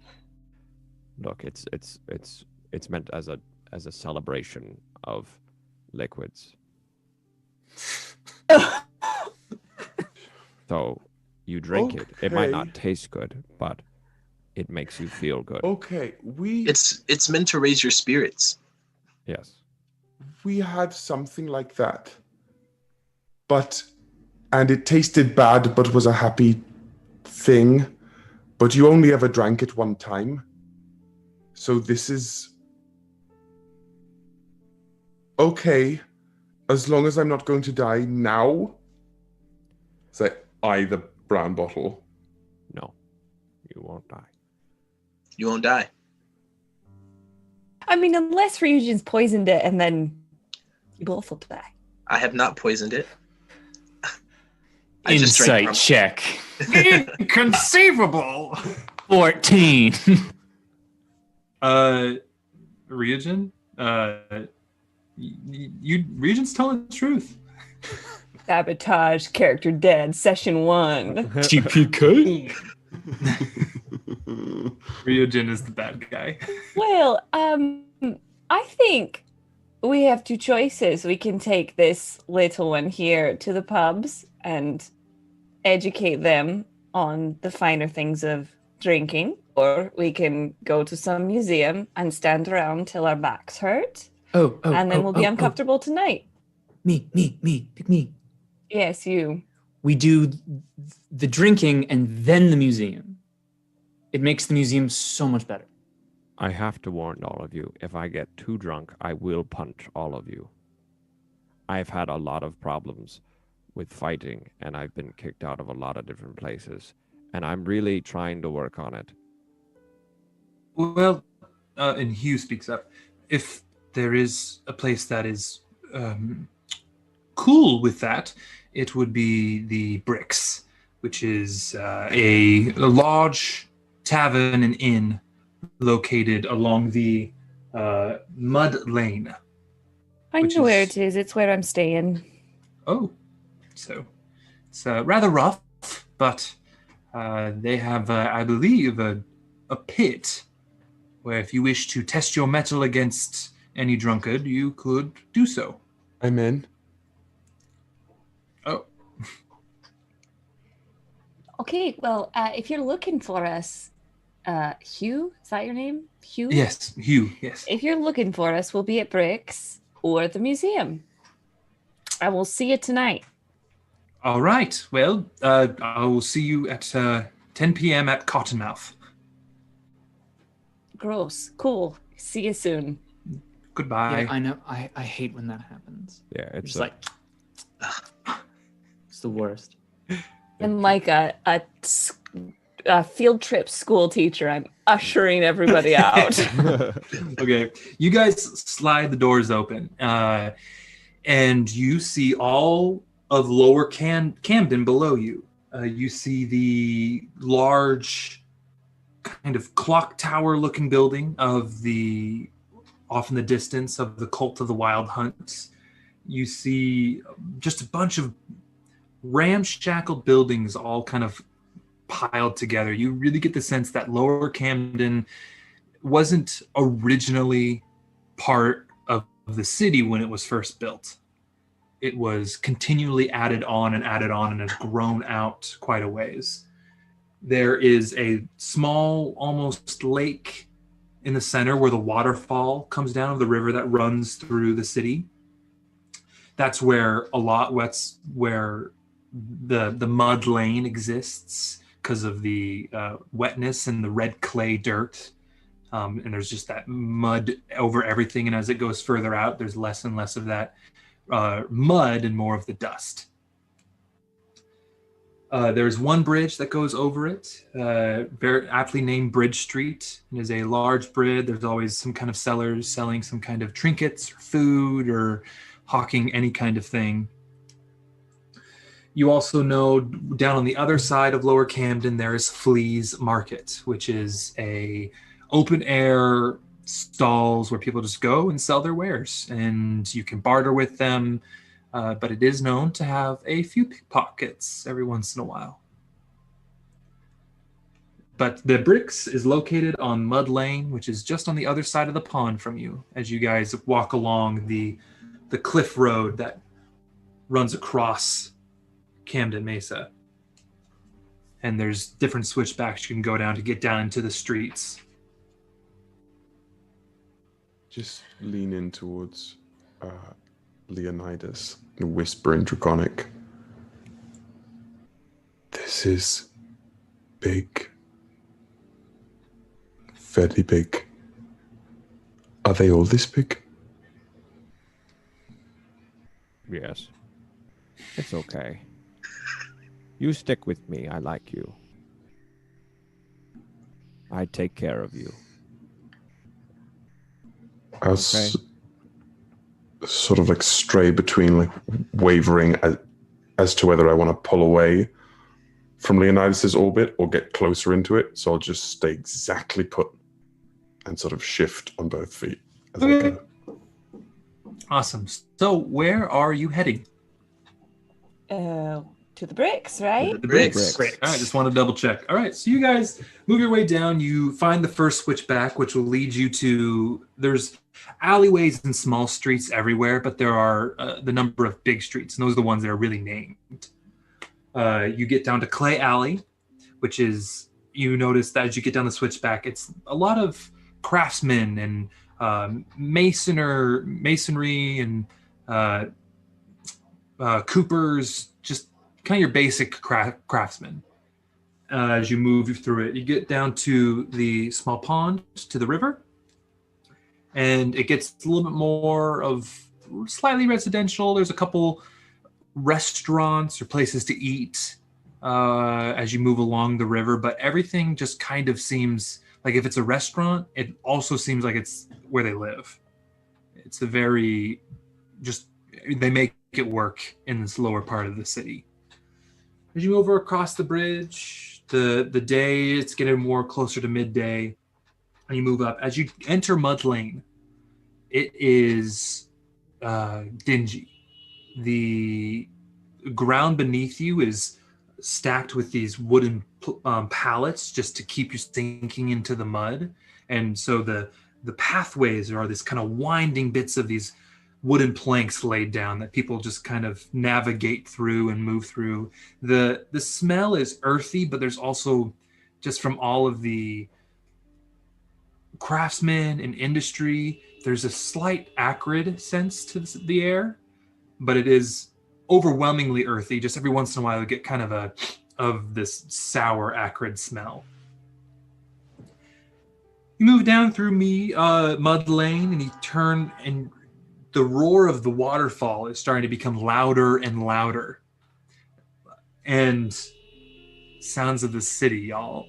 Speaker 1: "Look, it's meant as a celebration of liquids. So you drink it. It might not
Speaker 6: Okay.
Speaker 1: taste good, but it makes you feel good.
Speaker 6: Okay,
Speaker 5: It's meant to raise your spirits.
Speaker 1: Yes.
Speaker 6: we had something like that, and it tasted bad, but was a happy thing. But you only ever drank it one time, so this is okay, as long as I'm not going to die now. Say, the brown bottle.
Speaker 1: No, you won't die.
Speaker 5: You won't die.
Speaker 4: I mean, unless Ryujin's poisoned it and then you both will die.
Speaker 5: I have not poisoned it. I just drank
Speaker 3: Insight
Speaker 5: from-
Speaker 3: check.
Speaker 2: Inconceivable.
Speaker 3: 14.
Speaker 2: Ryujin, Ryujin's telling the truth.
Speaker 4: Sabotage, character dead, session 1.
Speaker 3: TPK.
Speaker 2: Ryujin is the bad guy.
Speaker 4: Well, I think we have two choices. We can take this little one here to the pubs and educate them on the finer things of drinking, or we can go to some museum and stand around till our backs hurt, and then we'll be uncomfortable tonight.
Speaker 3: Me, pick me.
Speaker 4: Yes, you.
Speaker 3: We do the drinking and then the museum. It makes the museum so much better.
Speaker 1: I have to warn all of you, if I get too drunk, I will punch all of you. I've had a lot of problems with fighting, and I've been kicked out of a lot of different places, and I'm really trying to work on it.
Speaker 2: Well, and Hugh speaks up. If there is a place that is cool with that, it would be the Bricks, which is a large tavern and inn located along the Mud Lane.
Speaker 4: I
Speaker 2: Which
Speaker 4: know where
Speaker 2: is-
Speaker 4: it is. It's where I'm staying.
Speaker 2: Oh, so it's rather rough, but they have, I believe, a pit where if you wish to test your mettle against any drunkard, you could do so.
Speaker 6: I'm in.
Speaker 2: Oh,
Speaker 4: Okay, well, if you're looking for us, Hugh, is that your name? Hugh?
Speaker 2: yes, Hugh, yes.
Speaker 4: If you're looking for us, we'll be at Bricks or the museum. I will see you tonight.
Speaker 2: All right, well, I will see you at 10 p.m. at Cottonmouth.
Speaker 4: Gross. Cool. See you soon.
Speaker 2: Goodbye.
Speaker 3: Yeah, I know. I hate when that happens.
Speaker 1: Yeah, it's
Speaker 3: It's like it's the worst.
Speaker 4: And like a field trip school teacher, I'm ushering everybody out.
Speaker 2: Okay, you guys slide the doors open, and you see all of lower Camden below you. You see the large kind of clock tower looking building of the off in the distance of the Cult of the Wild Hunt, you see just a bunch of ramshackle buildings all kind of piled together. You really get the sense that Lower Camden wasn't originally part of the city when it was first built. It was continually added on and has grown out quite a ways. There is a small, almost lake in the center where the waterfall comes down of the river that runs through the city. That's where the mud lane exists because of the wetness and the red clay dirt. And there's just that mud over everything. And as it goes further out, there's less and less of that mud and more of the dust. There's one bridge that goes over it, very aptly named Bridge Street. It is a large bridge. There's always some kind of sellers selling some kind of trinkets or food or hawking any kind of thing. You also know down on the other side of Lower Camden, there is Flea's Market, which is a open air stalls where people just go and sell their wares, and you can barter with them. But it is known to have a few pickpockets every once in a while. But the Bricks is located on Mud Lane, which is just on the other side of the pond from you, as you guys walk along the cliff road that runs across Camden Mesa. And there's different switchbacks you can go down to get down into the streets.
Speaker 6: Just lean in towards Leonidas and whisper in Draconic. This is big. Fairly big. Are they all this big?
Speaker 1: Yes. It's okay. You stick with me. I like you. I take care of you.
Speaker 6: I was sort of like stray between like wavering as to whether I want to pull away from Leonidas's orbit or get closer into it. So I'll just stay exactly put and sort of shift on both feet as I go.
Speaker 2: Awesome. So where are you heading?
Speaker 4: To the Bricks, right?
Speaker 2: The Bricks. Great. All right, just want to double check. All right, so you guys move your way down. You find the first switchback, which will lead you to, there's alleyways and small streets everywhere, but there are the number of big streets, and those are the ones that are really named. You get down to Clay Alley, which is, you notice that as you get down the switchback, it's a lot of craftsmen and masonry and coopers, just kind of your basic craftsmen. As you move through it, you get down to the small pond, to the river, and it gets a little bit more of slightly residential. There's a couple restaurants or places to eat as you move along the river, but everything just kind of seems like, if it's a restaurant, it also seems like it's where they live. It's a very, just, they make it work in this lower part of the city. As you move over across the bridge, the day, it's getting more closer to midday, and you move up. As you enter Mud Lane, it is dingy. The ground beneath you is stacked with these wooden pallets just to keep you sinking into the mud. And so the pathways are this kind of winding bits of these wooden planks laid down that people just kind of navigate through and move through. The smell is earthy, but there's also, just from all of the craftsmen and industry, there's a slight acrid sense to the air, but it is overwhelmingly earthy. Just every once in a while you get kind of this sour, acrid smell. You move down through Mud Lane, and you turn, and the roar of the waterfall is starting to become louder and louder. And sounds of the city, y'all.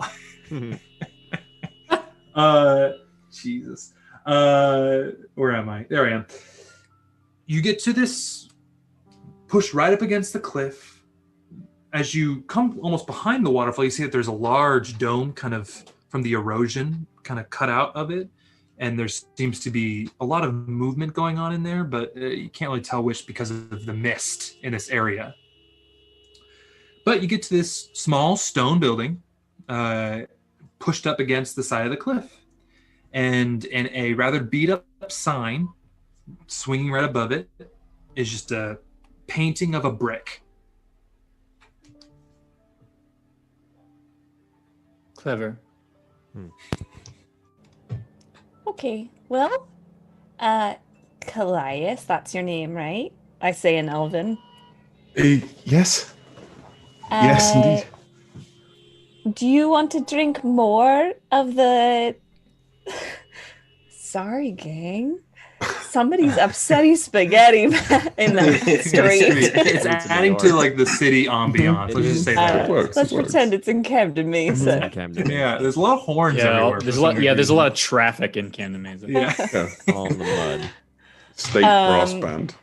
Speaker 2: Jesus. Where am I? There I am. You get to this, push right up against the cliff. As you come almost behind the waterfall, you see that there's a large dome kind of from the erosion kind of cut out of it. and there seems to be a lot of movement going on in there, but you can't really tell which because of the mist in this area. But you get to this small stone building pushed up against the side of the cliff, and a rather beat up sign swinging right above it is just a painting of a brick.
Speaker 3: Clever.
Speaker 4: Okay, well, Callias, that's your name, right? I say in Elven.
Speaker 6: Yes. Yes, indeed.
Speaker 4: Do you want to drink more of the... Sorry, gang. Somebody's upsetting spaghetti in the street.
Speaker 2: It's adding to like the city ambiance. Let's just say that.
Speaker 4: Let's pretend it's in Camden, Mesa.
Speaker 1: Camden.
Speaker 2: Yeah, there's a lot of horns everywhere.
Speaker 3: There's a lot of traffic in Camden, Mesa.
Speaker 2: Yeah.
Speaker 1: All in the mud.
Speaker 6: State brass band.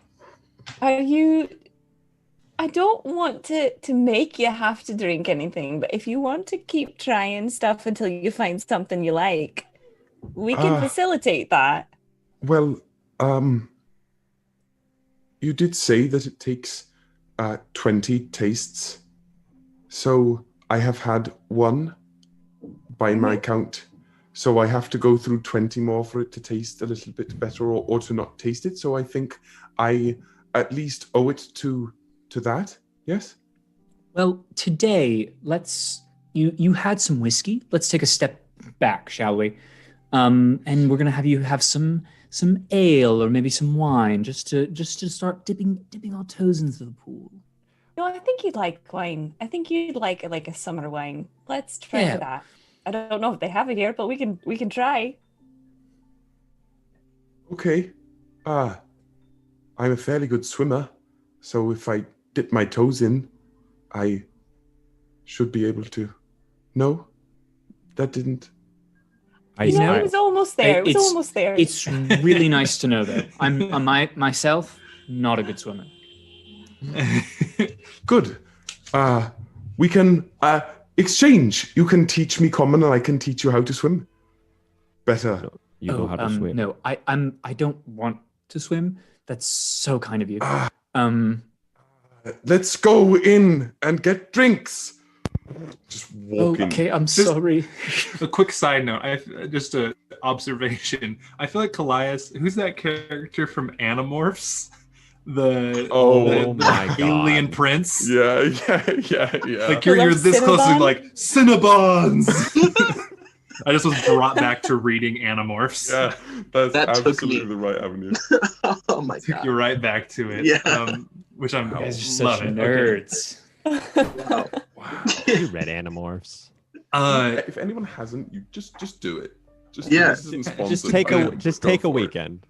Speaker 4: I don't want to make you have to drink anything, but if you want to keep trying stuff until you find something you like, we can facilitate that.
Speaker 6: Well, you did say that it takes 20 tastes. So I have had one by my count. So I have to go through 20 more for it to taste a little bit better or to not taste it. So I think I at least owe it to that. Yes?
Speaker 3: Well, today, you had some whiskey. Let's take a step back, shall we? And we're gonna have you have some ale or maybe some wine just to start dipping our toes into the pool.
Speaker 4: No, I think you'd like wine. I think you'd like a summer wine. Let's try that. I don't know if they have it here, but we can try.
Speaker 6: Okay. I'm a fairly good swimmer, so if I dip my toes in, I should be able to. No, that didn't.
Speaker 4: It was almost there. It was almost there.
Speaker 3: It's really nice to know that. I'm myself not a good swimmer.
Speaker 6: Good. We can exchange. You can teach me common, and I can teach you how to swim better.
Speaker 1: You know how to swim.
Speaker 3: No, I don't want to swim. That's so kind of you.
Speaker 6: Let's go in and get drinks. Just walk in.
Speaker 3: Okay, I'm sorry.
Speaker 2: A quick side note, just an observation. I feel like Callias, who's that character from Animorphs? The alien prince.
Speaker 6: Yeah.
Speaker 2: Like you're this close to like Cinnabons. I just was brought back to reading Animorphs.
Speaker 6: Yeah, that's absolutely the right avenue.
Speaker 5: Oh my god!
Speaker 2: Took you right back to it.
Speaker 5: Yeah.
Speaker 2: Which I'm
Speaker 3: You guys are
Speaker 2: love
Speaker 3: such
Speaker 2: it.
Speaker 3: nerds.
Speaker 5: Wow.
Speaker 1: You read Animorphs.
Speaker 6: If anyone hasn't, you just do it. This isn't sponsored,
Speaker 1: Just take a weekend.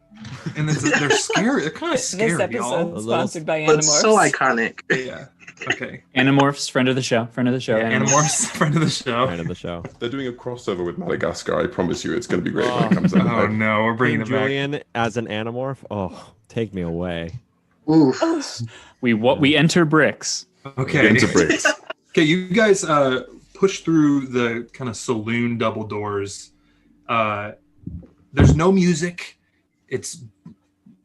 Speaker 2: And they're scary. They're kind of scary,
Speaker 4: This episode
Speaker 2: y'all.
Speaker 4: is sponsored by
Speaker 5: But
Speaker 4: Animorphs.
Speaker 5: so iconic.
Speaker 2: Yeah. Okay.
Speaker 3: Animorphs, friend of the show.
Speaker 2: Yeah, Animorphs, friend of the show.
Speaker 1: Friend of the show.
Speaker 6: They're doing a crossover with Madagascar. I promise you, it's going to be great when it comes out.
Speaker 2: Oh no, we're bringing
Speaker 1: King
Speaker 2: it back.
Speaker 1: Julian as an Animorph. Oh, take me away.
Speaker 5: Oof.
Speaker 3: We enter bricks.
Speaker 2: Okay.
Speaker 6: Into bricks.
Speaker 2: Okay, you guys push through the kind of saloon double doors. There's no music.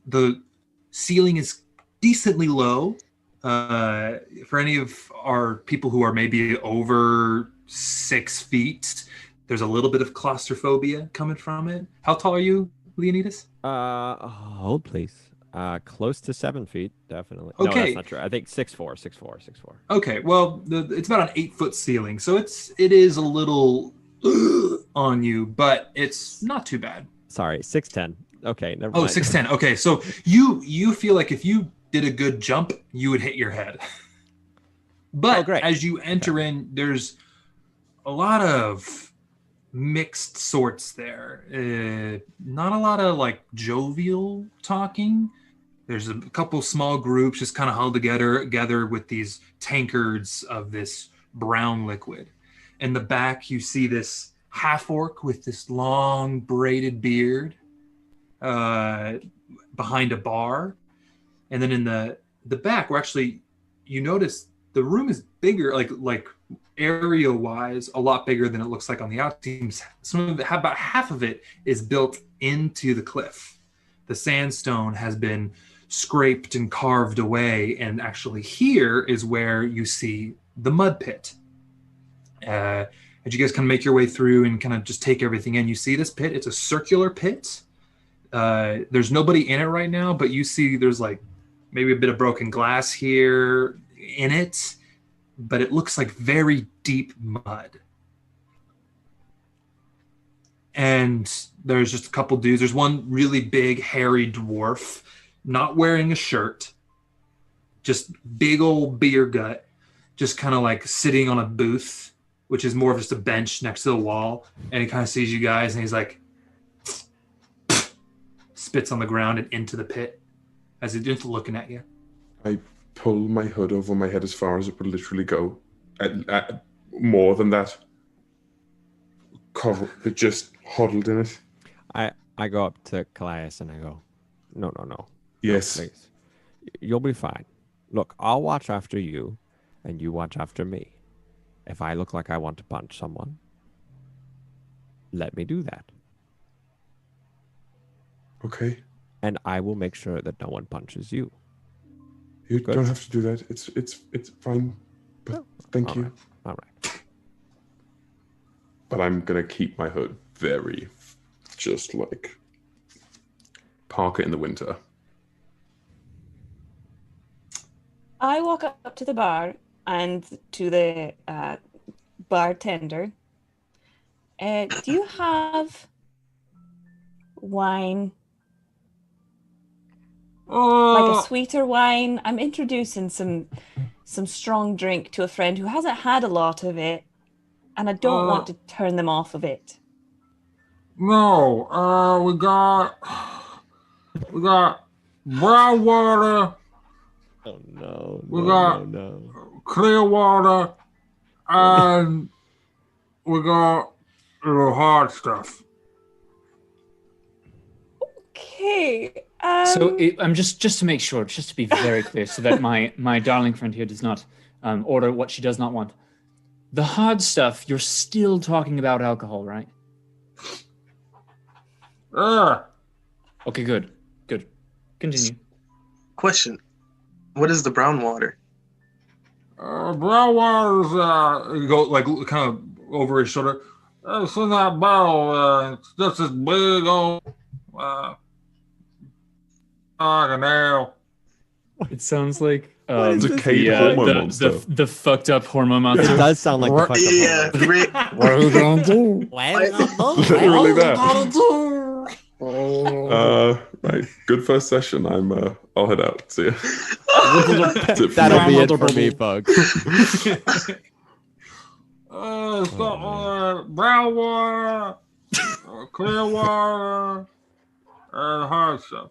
Speaker 2: The ceiling is decently low. For any of our people who are maybe over 6 feet, there's a little bit of claustrophobia coming from it. How tall are you, Leonidas?
Speaker 1: Hold please. Close to 7 feet, definitely.
Speaker 2: Okay.
Speaker 1: No, that's not true. I think 6'4".
Speaker 2: Okay, well, it's about an 8-foot ceiling, so it is a little on you, but it's not too bad.
Speaker 1: Sorry, 6'10". Okay, never
Speaker 2: Oh,
Speaker 1: mind.
Speaker 2: 6'10". Okay, so you feel like if you did a good jump, you would hit your head. But
Speaker 1: great.
Speaker 2: as you enter in, there's a lot of mixed sorts there. Not a lot of like jovial talking. There's a couple small groups just kind of held together with these tankards of this brown liquid. In the back, you see this half-orc with this long braided beard behind a bar. And then in the back, you notice the room is bigger, like area wise, a lot bigger than it looks like on the outside. Some of it, about half of it is built into the cliff. The sandstone has been scraped and carved away, and actually here is where you see the mud pit. As you guys kind of make your way through and kind of just take everything in, you see this pit. It's a circular pit. There's nobody in it right now, but you see there's like maybe a bit of broken glass here in it, but it looks like very deep mud. And there's just a couple dudes. There's one really big, hairy dwarf, not wearing a shirt, just big old beer gut, just kind of like sitting on a booth, which is more of just a bench next to the wall. And he kind of sees you guys, and he's like, spits on the ground and into the pit as he's just looking at you.
Speaker 6: I pull my hood over my head as far as it would literally go. More than that. It just huddled in it.
Speaker 1: I go up to Callias and I go, no.
Speaker 6: Yes.
Speaker 1: No, please. You'll be fine. Look, I'll watch after you, and you watch after me. If I look like I want to punch someone, let me do that.
Speaker 6: Okay.
Speaker 1: And I will make sure that no one punches you.
Speaker 6: You
Speaker 1: Good.
Speaker 6: don't have to do that. It's fine. But thank you.
Speaker 1: All right.
Speaker 6: But I'm gonna keep my hood very, just like park it in the winter.
Speaker 4: I walk up to the bar and to the bartender. Do you have wine? Like a sweeter wine? I'm introducing some strong drink to a friend who hasn't had a lot of it, and I don't want to turn them off of it.
Speaker 7: No, we got brown water.
Speaker 1: Oh no!
Speaker 7: We got clear water, and we got the hard stuff.
Speaker 4: Okay.
Speaker 3: So I'm just to make sure, just to be very clear, so that my darling friend here does not order what she does not want. The hard stuff, you're still talking about alcohol, right? Okay, good. Continue.
Speaker 5: Question: what is the brown water?
Speaker 7: Brown water is
Speaker 2: You go like kind of over his shoulder.
Speaker 7: it's in that barrel. It's just this big old like an ale.
Speaker 3: It sounds like
Speaker 1: is
Speaker 6: this? Decayed hormone monster.
Speaker 3: the fucked up hormone
Speaker 1: It
Speaker 3: monster.
Speaker 1: does sound like the fuck up
Speaker 5: Yeah,
Speaker 1: hormone.
Speaker 5: great.
Speaker 7: What are you gonna do?
Speaker 6: Literally that.
Speaker 7: do?
Speaker 6: Right. Good first session. I'll head out. See ya.
Speaker 1: That'll be it for me, folks.
Speaker 7: It's got brown water, clear water, and hard stuff.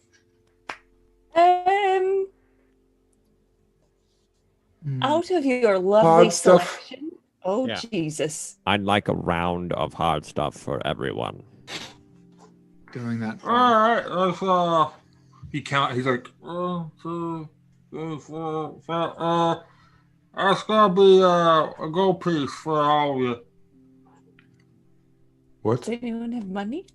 Speaker 4: Out of your lovely
Speaker 6: Hard stuff.
Speaker 4: selection. Oh,
Speaker 1: Yeah.
Speaker 4: Jesus.
Speaker 1: I'd like a round of hard stuff for everyone.
Speaker 3: Going that
Speaker 7: All
Speaker 3: far.
Speaker 7: right, let's
Speaker 2: He's like,
Speaker 7: 1, 2, 3, 4, 5. That's gonna be a gold piece for all of you.
Speaker 6: What?
Speaker 4: Does anyone have money?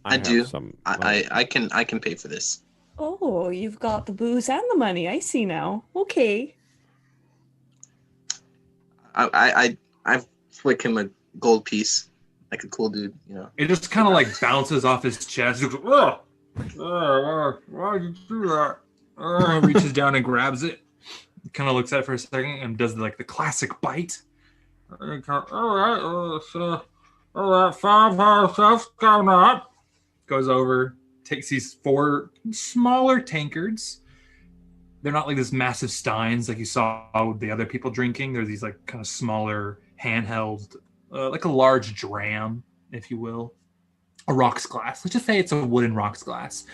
Speaker 5: I
Speaker 1: have
Speaker 5: do.
Speaker 1: some
Speaker 5: I can pay for this.
Speaker 4: Oh, you've got the booze and the money. I see now. Okay.
Speaker 5: I flick him a gold piece, like a cool dude, you know.
Speaker 2: it just kind of like bounces off his chest. He goes,
Speaker 7: Why'd you do that?
Speaker 2: he reaches down and grabs it. Kind of looks at it for a second and does like the classic bite.
Speaker 7: All right, 5 hard stuff coming up.
Speaker 2: Goes over, takes these 4 smaller tankards. They're not like this massive steins like you saw with the other people drinking. They're these like kind of smaller handheld, like a large dram, if you will. A rocks glass. Let's just say it's a wooden rocks glass.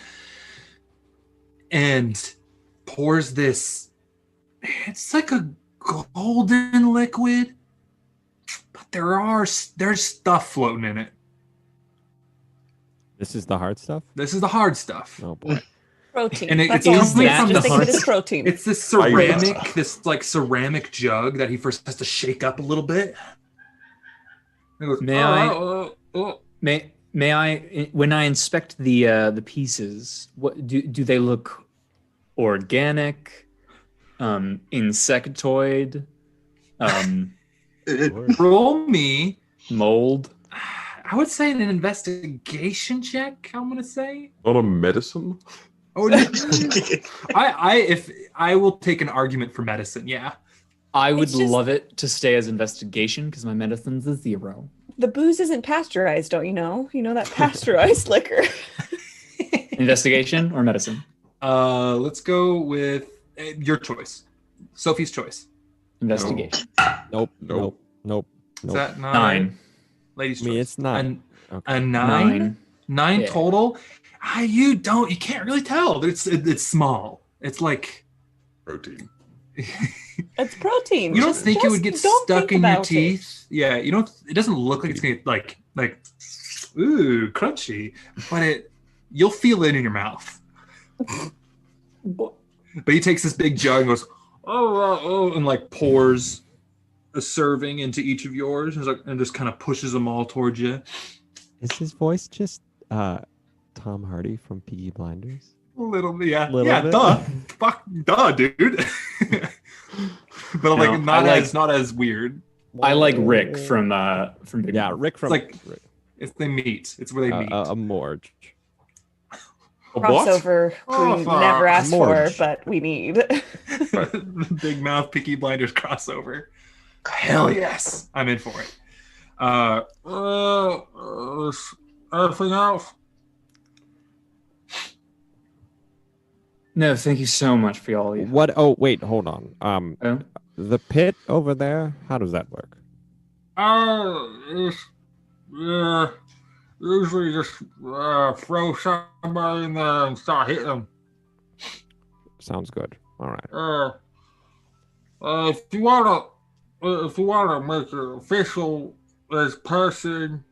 Speaker 2: And pours this. It's like a golden liquid, but there's stuff floating in it.
Speaker 1: This is the hard stuff?
Speaker 2: This is the hard stuff.
Speaker 1: Oh boy.
Speaker 4: Protein.
Speaker 2: And
Speaker 4: That's
Speaker 2: it's
Speaker 4: all.
Speaker 2: coming from
Speaker 4: Just
Speaker 2: the
Speaker 4: think of it
Speaker 2: hunt.
Speaker 4: as protein.
Speaker 2: It's this ceramic jug that he first has to shake up a little bit. And he goes,
Speaker 3: May I, when I inspect the pieces, what do they look organic, insectoid,
Speaker 2: roll me,
Speaker 3: mold?
Speaker 2: I would say an investigation check. I'm gonna say.
Speaker 6: Not a medicine.
Speaker 2: Oh, no. I will take an argument for medicine. Yeah.
Speaker 3: I would
Speaker 4: It's just-
Speaker 3: love it to stay as investigation because my medicine's a 0.
Speaker 4: The booze isn't pasteurized, don't you know? You know that pasteurized liquor.
Speaker 3: Investigation or medicine?
Speaker 2: Let's go with your choice, Sophie's choice.
Speaker 3: Investigation.
Speaker 1: Nope.
Speaker 6: Nope.
Speaker 1: Nope.
Speaker 2: Is that
Speaker 3: 9.
Speaker 2: Ladies'
Speaker 1: I mean,
Speaker 2: choice.
Speaker 1: it's not.
Speaker 2: A 9? 9
Speaker 3: Yeah.
Speaker 2: total? You can't really tell. It's small. It's like
Speaker 6: Protein.
Speaker 4: It's protein.
Speaker 2: you don't
Speaker 4: Just-
Speaker 2: think it would get
Speaker 4: just don't
Speaker 2: stuck
Speaker 4: think
Speaker 2: in your
Speaker 4: about it.
Speaker 2: teeth. Yeah, you don't. It doesn't look like it's gonna like ooh crunchy, but you'll feel it in your mouth. But he takes this big jug and goes and like pours a serving into each of yours and just kind of pushes them all towards you.
Speaker 1: Is his voice just Tom Hardy from Peaky Blinders?
Speaker 2: A little bit, yeah.
Speaker 1: Little
Speaker 2: Yeah,
Speaker 1: bit.
Speaker 2: duh, dude. But like
Speaker 3: No,
Speaker 2: not as weird.
Speaker 3: I like Rick from Big
Speaker 1: Yeah,
Speaker 3: Mouth.
Speaker 1: Rick from
Speaker 2: Like- It's they meet. It's where they meet.
Speaker 1: a Morge.
Speaker 4: Crossover
Speaker 2: Oh,
Speaker 4: we
Speaker 2: fuck.
Speaker 4: never asked
Speaker 1: Morge.
Speaker 4: for, but we need.
Speaker 2: The Big Mouth Peaky Blinders crossover. Hell yes, I'm in for it.
Speaker 7: Anything else?
Speaker 3: No, thank you so much for all you.
Speaker 1: What? Oh, wait, hold on.
Speaker 3: Oh?
Speaker 1: The pit over there. How does that work?
Speaker 7: Usually just throw somebody in there and start hitting them.
Speaker 1: Sounds good. All right.
Speaker 7: If you wanna make it official, there's a person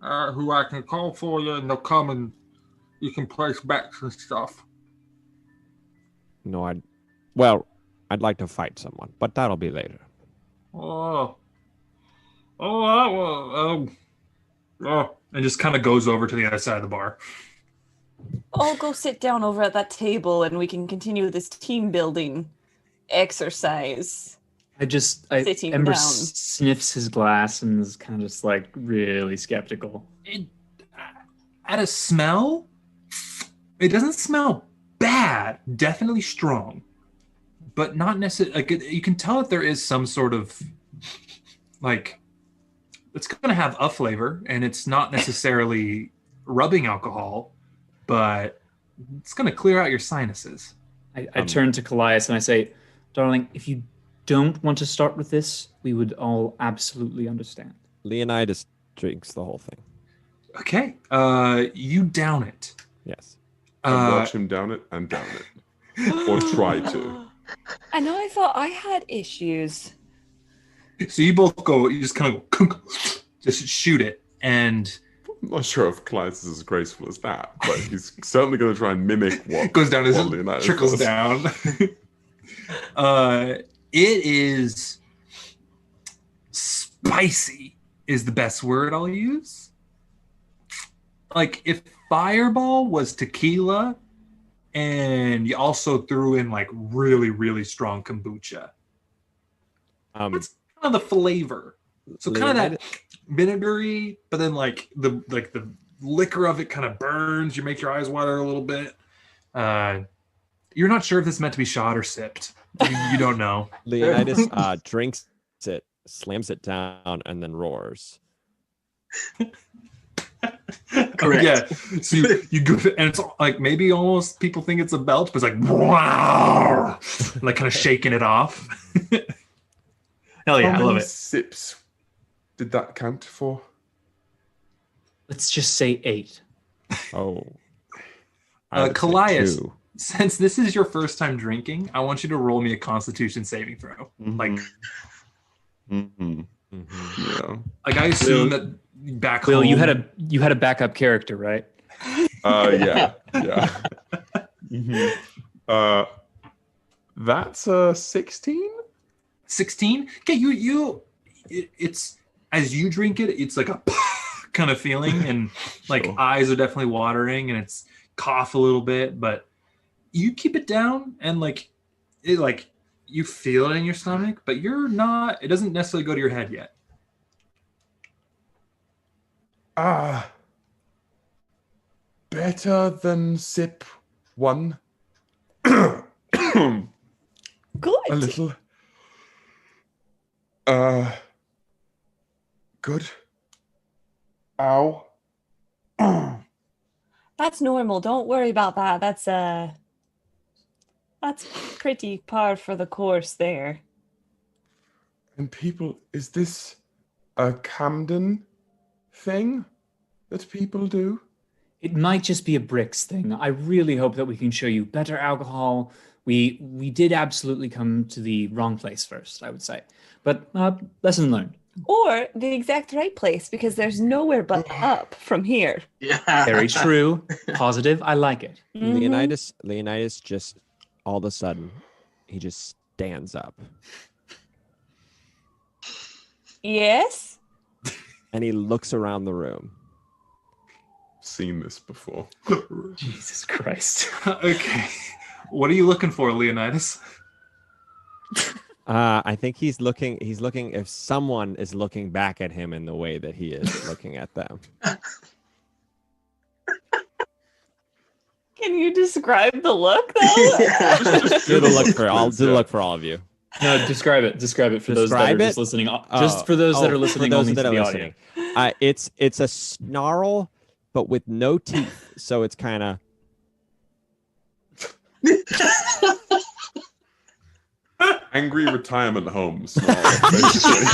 Speaker 7: who I can call for you, and they'll come and you can place bets and stuff.
Speaker 1: No, I'd like to fight someone, but that'll be later.
Speaker 2: And just kind of goes over to the other side of the bar.
Speaker 4: I'll go sit down over at that table and we can continue this team building exercise.
Speaker 3: Ember
Speaker 4: down.
Speaker 3: sniffs his glass and is kind of just like really skeptical.
Speaker 2: At a smell, it doesn't smell bad. Definitely strong, but not necessarily. Like you can tell that there is some sort of like it's going to have a flavor, and it's not necessarily rubbing alcohol, but it's going to clear out your sinuses.
Speaker 3: I turn to Callias and I say, "Darling, if you don't want to start with this, we would all absolutely understand."
Speaker 1: Leonidas drinks the whole thing.
Speaker 2: Okay, you down it.
Speaker 1: Yes.
Speaker 6: And watch him down it and down it. Or try to.
Speaker 4: I know I thought I had issues.
Speaker 2: So you both go. You just kind of just shoot it, and
Speaker 6: I'm not sure if Clyde is as graceful as that, but he's certainly going to try and mimic what
Speaker 2: it goes down as
Speaker 6: what
Speaker 2: it
Speaker 6: Leonidas
Speaker 2: trickles
Speaker 6: does.
Speaker 2: down. It is spicy is the best word I'll use. Like if Fireball was tequila and you also threw in like really, really strong kombucha. That's kind of the flavor. So kind of that vinegary, but then like the liquor of it kind of burns. You make your eyes water a little bit. You're not sure if this is meant to be shot or sipped. You don't know.
Speaker 1: Leonidas drinks it, slams it down, and then roars.
Speaker 5: Correct.
Speaker 2: Yeah. So you go, and it's like maybe almost people think it's a belt, but it's like wow, like kind of shaking it off. Hell yeah,
Speaker 6: How
Speaker 2: I love
Speaker 6: many
Speaker 2: it.
Speaker 6: sips did that count for?
Speaker 3: Let's just say 8.
Speaker 1: Oh. I would say
Speaker 2: Callias,
Speaker 1: 2.
Speaker 2: since this is your first time drinking, I want you to roll me a Constitution saving throw. Like
Speaker 6: Yeah.
Speaker 2: Like I assume that back
Speaker 3: Will,
Speaker 2: home.
Speaker 3: you had a backup character, right?
Speaker 6: Yeah. That's a 16.
Speaker 2: 16. Okay, it's as you drink it, it's like a kind of feeling, and like
Speaker 6: Sure.
Speaker 2: eyes are definitely watering, and it's cough a little bit, but you keep it down, and like it, like you feel it in your stomach, but you're not. It doesn't necessarily go to your head yet.
Speaker 6: Better than sip one.
Speaker 4: Good.
Speaker 6: A little. Good. Ow.
Speaker 4: That's normal. Don't worry about that. That's pretty par for the course there.
Speaker 6: And people, is this a Camden thing that people do?
Speaker 3: It might just be a bricks thing. I really hope that we can show you better alcohol. We did absolutely come to the wrong place first, I would say. But lesson learned.
Speaker 4: Or the exact right place, because there's nowhere but up from here.
Speaker 5: Yeah.
Speaker 3: Very true. Positive. I like it.
Speaker 4: Mhm.
Speaker 1: Leonidas just all of a sudden, he just stands up
Speaker 4: Yes.
Speaker 1: and he looks around the room.
Speaker 6: Seen this before.
Speaker 3: Jesus Christ.
Speaker 2: Okay, what are you looking for, Leonidas?
Speaker 1: I think he's looking if someone is looking back at him in the way that he is looking at them.
Speaker 4: Can you describe the look though?
Speaker 1: Do the look for I'll do the look for all of you.
Speaker 3: No, describe it. Describe it for those that
Speaker 1: Describe
Speaker 3: are just
Speaker 1: it?
Speaker 3: listening. Just for those that are listening
Speaker 1: for those
Speaker 3: only
Speaker 1: that
Speaker 3: to
Speaker 1: are
Speaker 3: the
Speaker 1: listening.
Speaker 3: audio.
Speaker 1: It's a snarl, but with no teeth, so it's kind of
Speaker 6: Angry retirement home snarl, basically.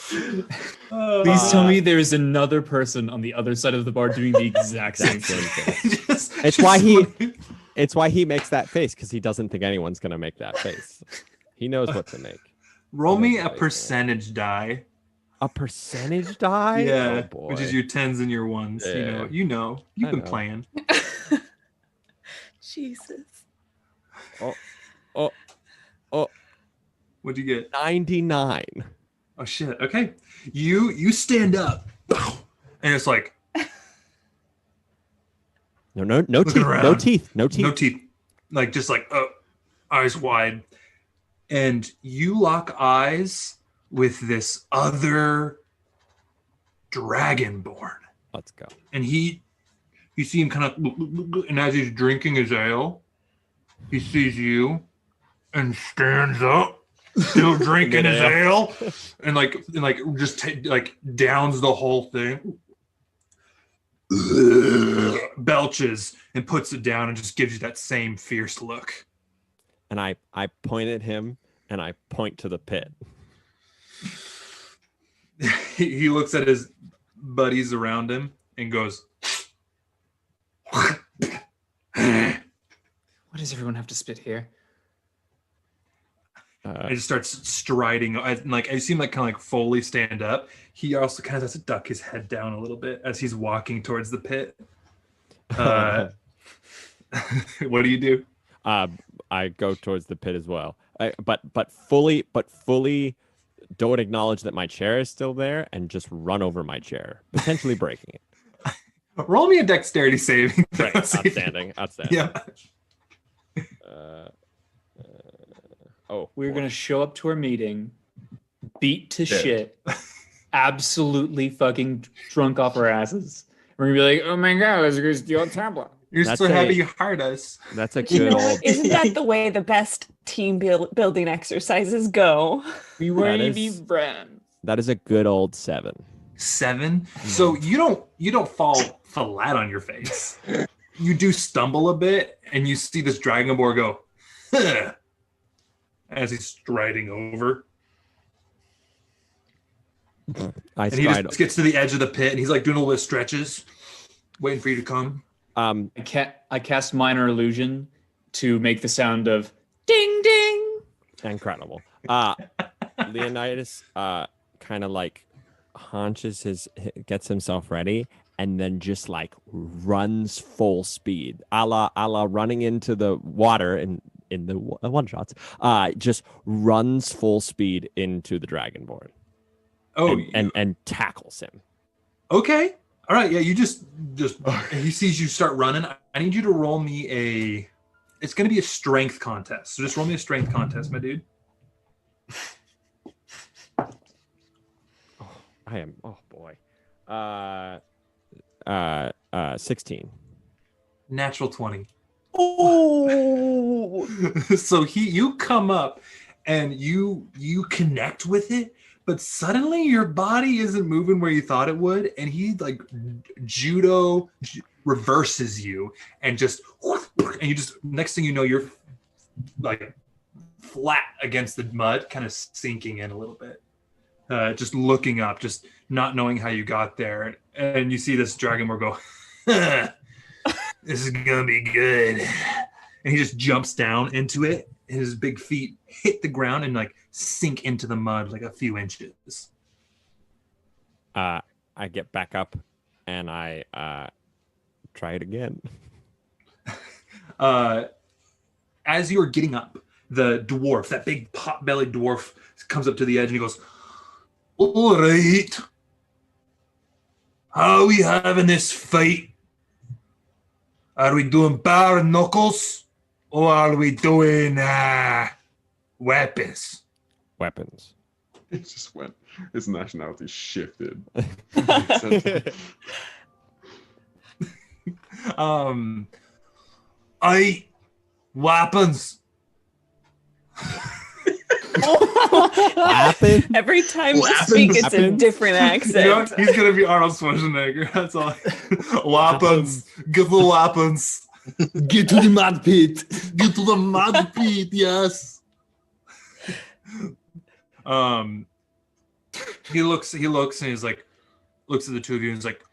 Speaker 3: Please tell me there is another person on the other side of the bar doing the exact same thing.
Speaker 1: It's why he makes that face, because he doesn't think anyone's gonna make that face. He knows what to make.
Speaker 2: Roll me a percentage die.
Speaker 1: A percentage die?
Speaker 2: Yeah,
Speaker 1: Oh, boy.
Speaker 2: which is your 10s and your 1s.
Speaker 1: Yeah.
Speaker 2: You've
Speaker 1: I
Speaker 2: been
Speaker 1: know.
Speaker 2: playing.
Speaker 4: Jesus.
Speaker 1: Oh,
Speaker 2: What'd you get?
Speaker 1: 99.
Speaker 2: Oh shit. Okay. You stand up, and it's like
Speaker 1: No
Speaker 2: Looking
Speaker 1: teeth. No
Speaker 2: around.
Speaker 1: teeth. No teeth.
Speaker 2: no teeth, like just like eyes wide, and you lock eyes with this other dragonborn,
Speaker 1: Let's go.
Speaker 2: and you see him kind of, and as he's drinking his ale, he sees you and stands up, still drinking his ale, and just downs the whole thing, belches and puts it down and just gives you that same fierce look.
Speaker 1: And I point at him and I point to the pit.
Speaker 2: He looks at his buddies around him and goes,
Speaker 3: Why does everyone have to spit here?
Speaker 2: and just starts striding. Like I see him kind of Foley stand up. He also kind of has to duck his head down a little bit as he's walking towards the pit. What do you do?
Speaker 1: I go towards the pit as well. But fully don't acknowledge that my chair is still there and just run over my chair, potentially breaking it.
Speaker 2: Roll me a dexterity saving.
Speaker 1: Right. Outstanding.
Speaker 2: Yeah.
Speaker 3: We're going to show up to our meeting, beat to
Speaker 6: Yeah.
Speaker 3: shit, absolutely fucking drunk off our asses. We're going to be like, oh my God, let's go steal a tablet.
Speaker 2: You're
Speaker 1: That's
Speaker 2: so happy
Speaker 1: a-
Speaker 2: you hired us.
Speaker 1: That's a
Speaker 4: You
Speaker 1: good
Speaker 4: know
Speaker 1: old.
Speaker 4: what? Isn't that the way the best team building exercises go?
Speaker 3: We
Speaker 1: That
Speaker 3: want to
Speaker 1: is-
Speaker 3: be friends.
Speaker 1: That is a good old 7.
Speaker 2: 7. So you don't fall flat on your face. You do stumble a bit, and you see this dragonborn go, huh, as he's striding over.
Speaker 1: I
Speaker 2: And he
Speaker 1: stride.
Speaker 2: just gets to the edge of the pit, and he's like doing a little bit of stretches, waiting for you to come.
Speaker 3: I cast Minor Illusion to make the sound of ding ding.
Speaker 1: Incredible. Leonidas kind of like gets himself ready, and then just like runs full speed, a la running into the water in the one shots. Just runs full speed into the Dragonborn.
Speaker 2: Oh,
Speaker 1: and tackles him.
Speaker 2: Okay. All right. Yeah, you just he sees you start running. I need you to roll me it's going to be a strength contest. So just roll me a strength contest, my dude.
Speaker 1: Oh boy. 16.
Speaker 2: Natural 20.
Speaker 4: Oh.
Speaker 2: So you come up and you connect with it, but suddenly your body isn't moving where you thought it would, and he like judo reverses you and you just next thing you know you're like flat against the mud, kind of sinking in a little bit. Just looking up, just not knowing how you got there, and you see this Dragonborn go, "This is gonna be good," and he just jumps down into it. His big feet hit the ground and like sink into the mud like a few inches.
Speaker 1: I get back up and I try it again.
Speaker 2: As you're getting up, the dwarf, that big pot-bellied dwarf, comes up to the edge and he goes, "All right, how are we having this fight? Are we doing bare knuckles or are we doing weapons?"
Speaker 1: Weapons.
Speaker 6: It just went. His nationality shifted.
Speaker 2: Weapons.
Speaker 1: Weapon?
Speaker 4: Every time you speak, it's a different accent.
Speaker 2: You know, he's gonna be Arnold Schwarzenegger. That's all. Weapons. Get the weapons.
Speaker 8: Get to the mud pit.
Speaker 2: Get to the mud pit. Yes. He looks, and he's like, looks at the two of you, and he's like,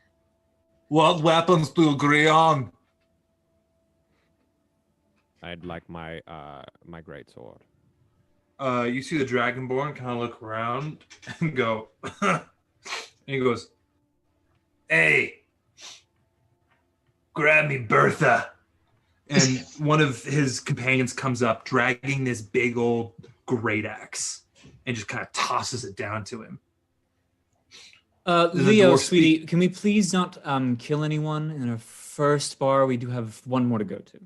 Speaker 2: "What weapons do you agree on?"
Speaker 1: I'd like my my greatsword.
Speaker 2: You see the Dragonborn kind of look around and go, and he goes, "Hey, grab me Bertha." And one of his companions comes up, dragging this big old great axe, and just kind of tosses it down to him.
Speaker 3: Leo, sweetie, can we please not kill anyone in our first bar? We do have one more to go to.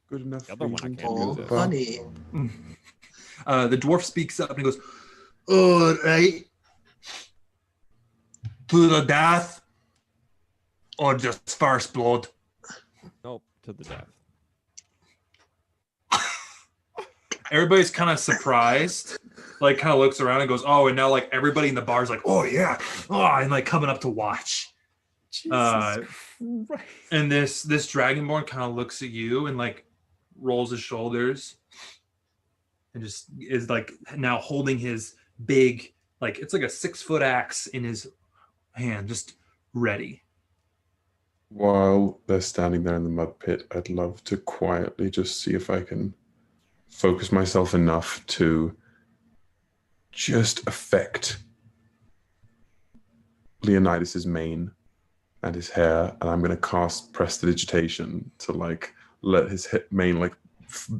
Speaker 6: Good enough.
Speaker 1: The other one I can't
Speaker 5: Oh,
Speaker 1: do this.
Speaker 5: funny.
Speaker 2: The dwarf speaks up and he goes, "All right, to the death or just first blood?"
Speaker 1: Nope, to the death.
Speaker 2: Everybody's kind of surprised, like kind of looks around and goes, "Oh," and now like everybody in the bar is like, "Oh yeah," and like coming up to watch.
Speaker 3: Jesus Christ.
Speaker 2: And this Dragonborn kind of looks at you and like rolls his shoulders and just is like now holding his big, like it's like a 6-foot axe in his hand, just ready.
Speaker 6: While they're standing there in the mud pit, I'd love to quietly just see if I can focus myself enough to just affect Leonidas's mane and his hair, and I'm going to cast prestidigitation to like let his mane like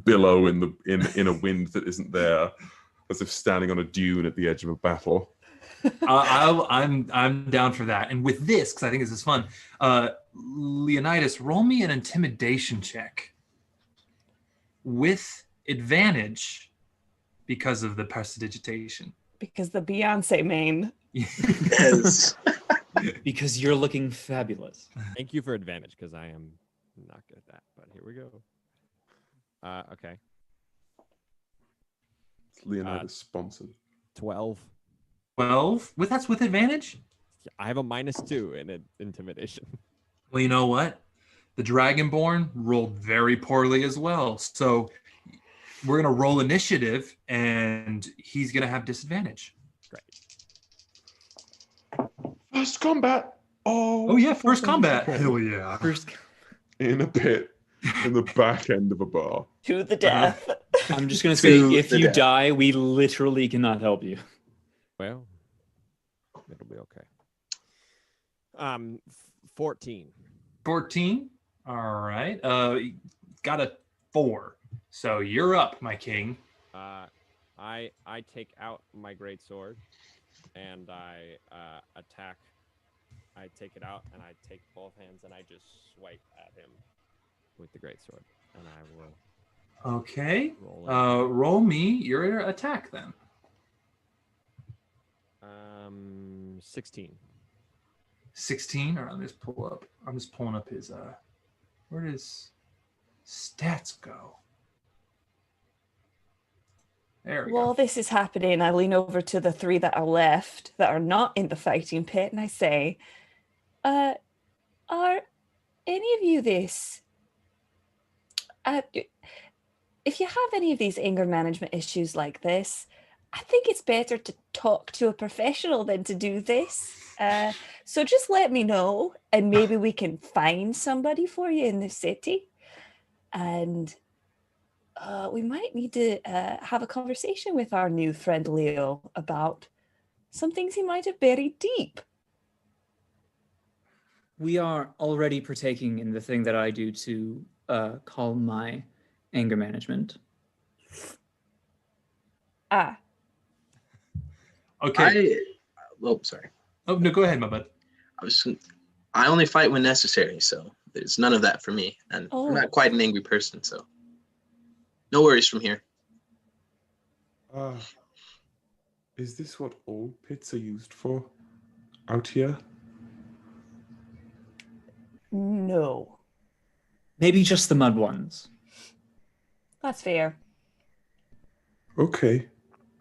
Speaker 6: billow in a wind that isn't there, as if standing on a dune at the edge of a battle.
Speaker 2: I'm down for that. And with this, because I think this is fun, Leonidas, roll me an intimidation check with advantage because of the prestidigitation.
Speaker 4: Because the Beyonce mane.
Speaker 5: Yes.
Speaker 3: Because you're looking fabulous.
Speaker 1: Thank you for advantage, because I am not good at that. But here we go. Okay.
Speaker 6: It's Leonidas sponsored.
Speaker 1: 12.
Speaker 2: 12? That's with advantage?
Speaker 1: I have a -2 in intimidation.
Speaker 2: Well, you know what? The Dragonborn rolled very poorly as well. So we're going to roll initiative, and he's going to have disadvantage.
Speaker 1: Great.
Speaker 6: First combat.
Speaker 2: Oh yeah, first combat. Hell yeah.
Speaker 3: First,
Speaker 6: In a pit, in the back end of a bar.
Speaker 4: To the death.
Speaker 3: I'm just going to say,
Speaker 5: To
Speaker 3: if
Speaker 5: the
Speaker 3: you
Speaker 5: death.
Speaker 3: die, we literally cannot help you.
Speaker 1: Well, it'll be okay. 14.
Speaker 2: 14. All right. Got a 4. So you're up, my king.
Speaker 1: I take out my great sword and I attack. I take it out and I take both hands and I just swipe at him with the great sword, and I will.
Speaker 2: Okay. Roll me your attack then.
Speaker 1: 16.
Speaker 2: 16. All right. Let me just pull up. I'm just pulling up his. Where does stats go? There we go.
Speaker 4: While this is happening, I lean over to the 3 that are left that are not in the fighting pit, and I say, are any of you this? If you have any of these anger management issues like this, I think it's better to talk to a professional than to do this. So just let me know, and maybe we can find somebody for you in the city. And we might need to have a conversation with our new friend Leo about some things he might have buried deep.
Speaker 3: We are already partaking in the thing that I do to calm my anger management.
Speaker 2: Okay.
Speaker 5: Sorry.
Speaker 2: Oh no, go ahead, my bud.
Speaker 5: I only fight when necessary, so there's none of that for me, and I'm not quite an angry person, so no worries from here.
Speaker 6: Is this what all pits are used for out here?
Speaker 4: No.
Speaker 3: Maybe just the mud ones.
Speaker 4: That's fair.
Speaker 6: Okay.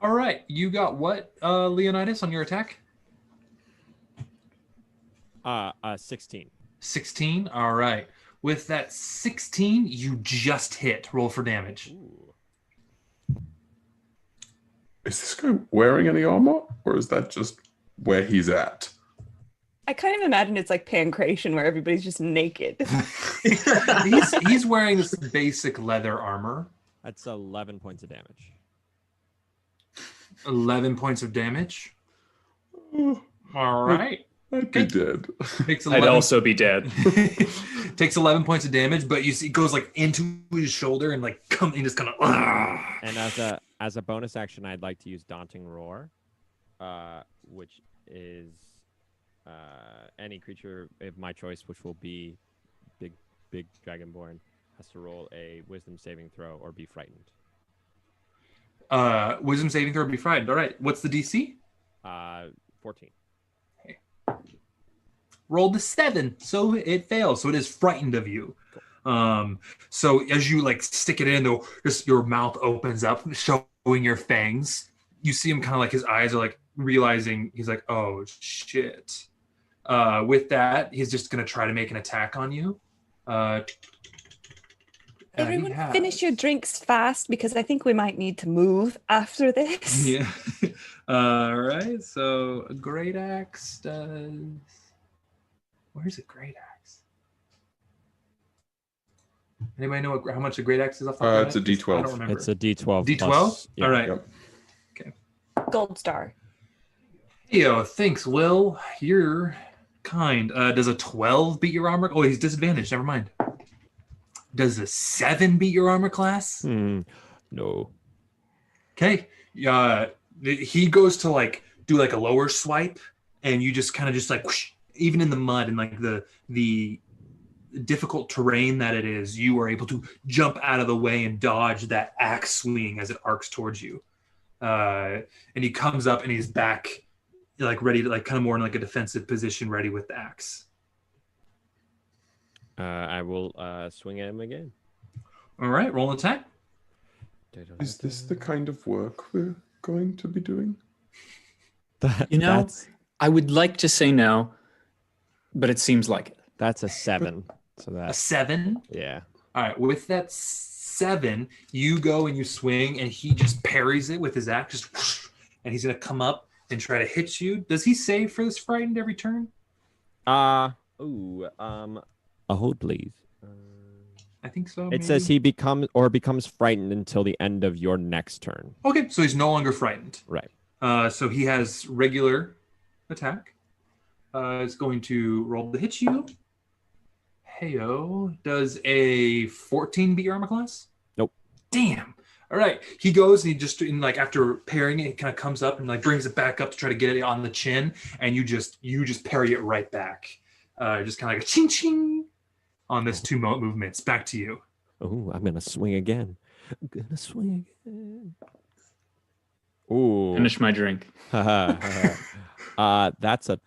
Speaker 2: All right. You got what, Leonidas, on your attack?
Speaker 1: 16.
Speaker 2: 16. All right. With that 16, you just hit. Roll for damage.
Speaker 1: Ooh.
Speaker 6: Is this guy wearing any armor, or is that just where he's at?
Speaker 4: I kind of imagine it's like Pancration where everybody's just naked.
Speaker 2: he's wearing this basic leather armor.
Speaker 1: That's 11 points of damage.
Speaker 2: 11 points of damage. All right.
Speaker 6: I'd be dead.
Speaker 3: I'd also be dead.
Speaker 2: Takes 11 points of damage, but you see it goes like into his shoulder and like just kind of.
Speaker 1: And as a bonus action, I'd like to use Daunting Roar, which is any creature of my choice, which will be big dragonborn, has to roll a Wisdom saving throw or be frightened.
Speaker 2: Wisdom saving throw or be frightened. All right. What's the DC?
Speaker 1: 14.
Speaker 2: Okay. Rolled a 7, so it fails. So it is frightened of you. So as you like stick it in, though, just your mouth opens up, showing your fangs. You see him kind of like his eyes are like realizing he's like, oh shit. With that, he's just gonna try to make an attack on you.
Speaker 4: Everyone finish your drinks fast because I think we might need to move after this.
Speaker 2: Yeah. All right. So a great axe does. Where's a great axe? Anybody know how much a great axe is off the top
Speaker 6: It's a D12.
Speaker 2: I don't remember.
Speaker 1: It's a D12.
Speaker 2: D12?
Speaker 1: Plus, yeah.
Speaker 2: All right.
Speaker 6: Yep.
Speaker 2: Okay.
Speaker 4: Gold star.
Speaker 2: Yo, thanks, Will. You're kind. Does a 12 beat your armor? Oh, he's disadvantaged. Never mind. Does a 7 beat your armor class?
Speaker 1: No.
Speaker 2: Okay. He goes to like do like a lower swipe, and you just kind of just like whoosh, even in the mud and like the difficult terrain that it is, you are able to jump out of the way and dodge that axe swing as it arcs towards you. And he comes up and he's back, like ready to like kind of more in like a defensive position, ready with the axe.
Speaker 1: I will swing at him again.
Speaker 2: All right, roll an attack.
Speaker 6: Is this the kind of work we're going to be doing?
Speaker 3: I would like to say no, but it seems like it.
Speaker 1: That's a 7. So
Speaker 2: A
Speaker 1: that's
Speaker 2: 7?
Speaker 1: yeah.
Speaker 2: All right, with that 7, you go and you swing, and he just parries it with his axe, just whoosh, and he's gonna come up and try to hit you. Does he save for this frightened every turn?
Speaker 1: A hold, please.
Speaker 2: I think so.
Speaker 1: It says he becomes frightened until the end of your next turn.
Speaker 2: Okay, so he's no longer frightened.
Speaker 1: Right.
Speaker 2: So he has regular attack. is going to roll to hit you. Heyo. Does a 14 beat your armor class?
Speaker 1: Nope.
Speaker 2: Damn. All right. He goes and he just after parrying it, he kind of comes up and brings it back up to try to get it on the chin, and you just parry it right back. Just kind of like a ching ching on this 2 movements. Back to you.
Speaker 1: Oh, I'm gonna swing again. Ooh.
Speaker 3: Finish my drink.
Speaker 1: That's a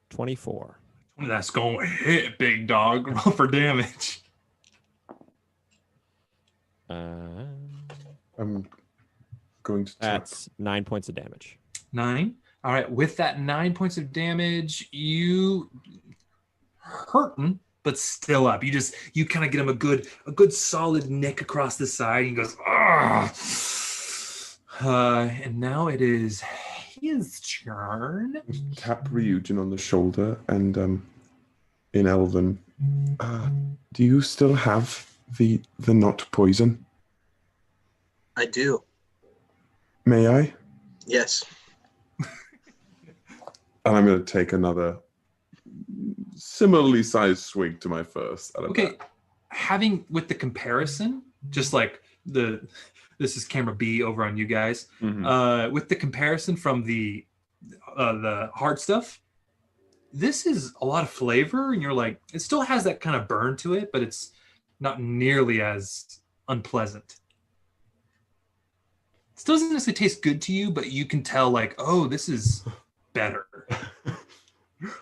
Speaker 1: 24.
Speaker 2: That's going to hit, big dog. Roll for damage.
Speaker 6: I'm going to.
Speaker 1: That's 9 points of damage.
Speaker 2: 9. All right. With that 9 points of damage, you hurting, but still up. You kind of get him a good solid nick across the side. He goes, ah. And now it is his turn.
Speaker 6: Tap Ryujin on the shoulder and in Elven, do you still have the not poison?
Speaker 5: I do.
Speaker 6: May I?
Speaker 5: Yes.
Speaker 6: And I'm going to take another similarly sized swig to my first.
Speaker 2: Okay. Having with the comparison, just like this is camera B over on you guys.
Speaker 6: Mm-hmm.
Speaker 2: With the comparison from the hard stuff, this is a lot of flavor, and you're like, it still has that kind of burn to it, but it's not nearly as unpleasant. It still doesn't necessarily taste good to you, but you can tell like, oh, this is better.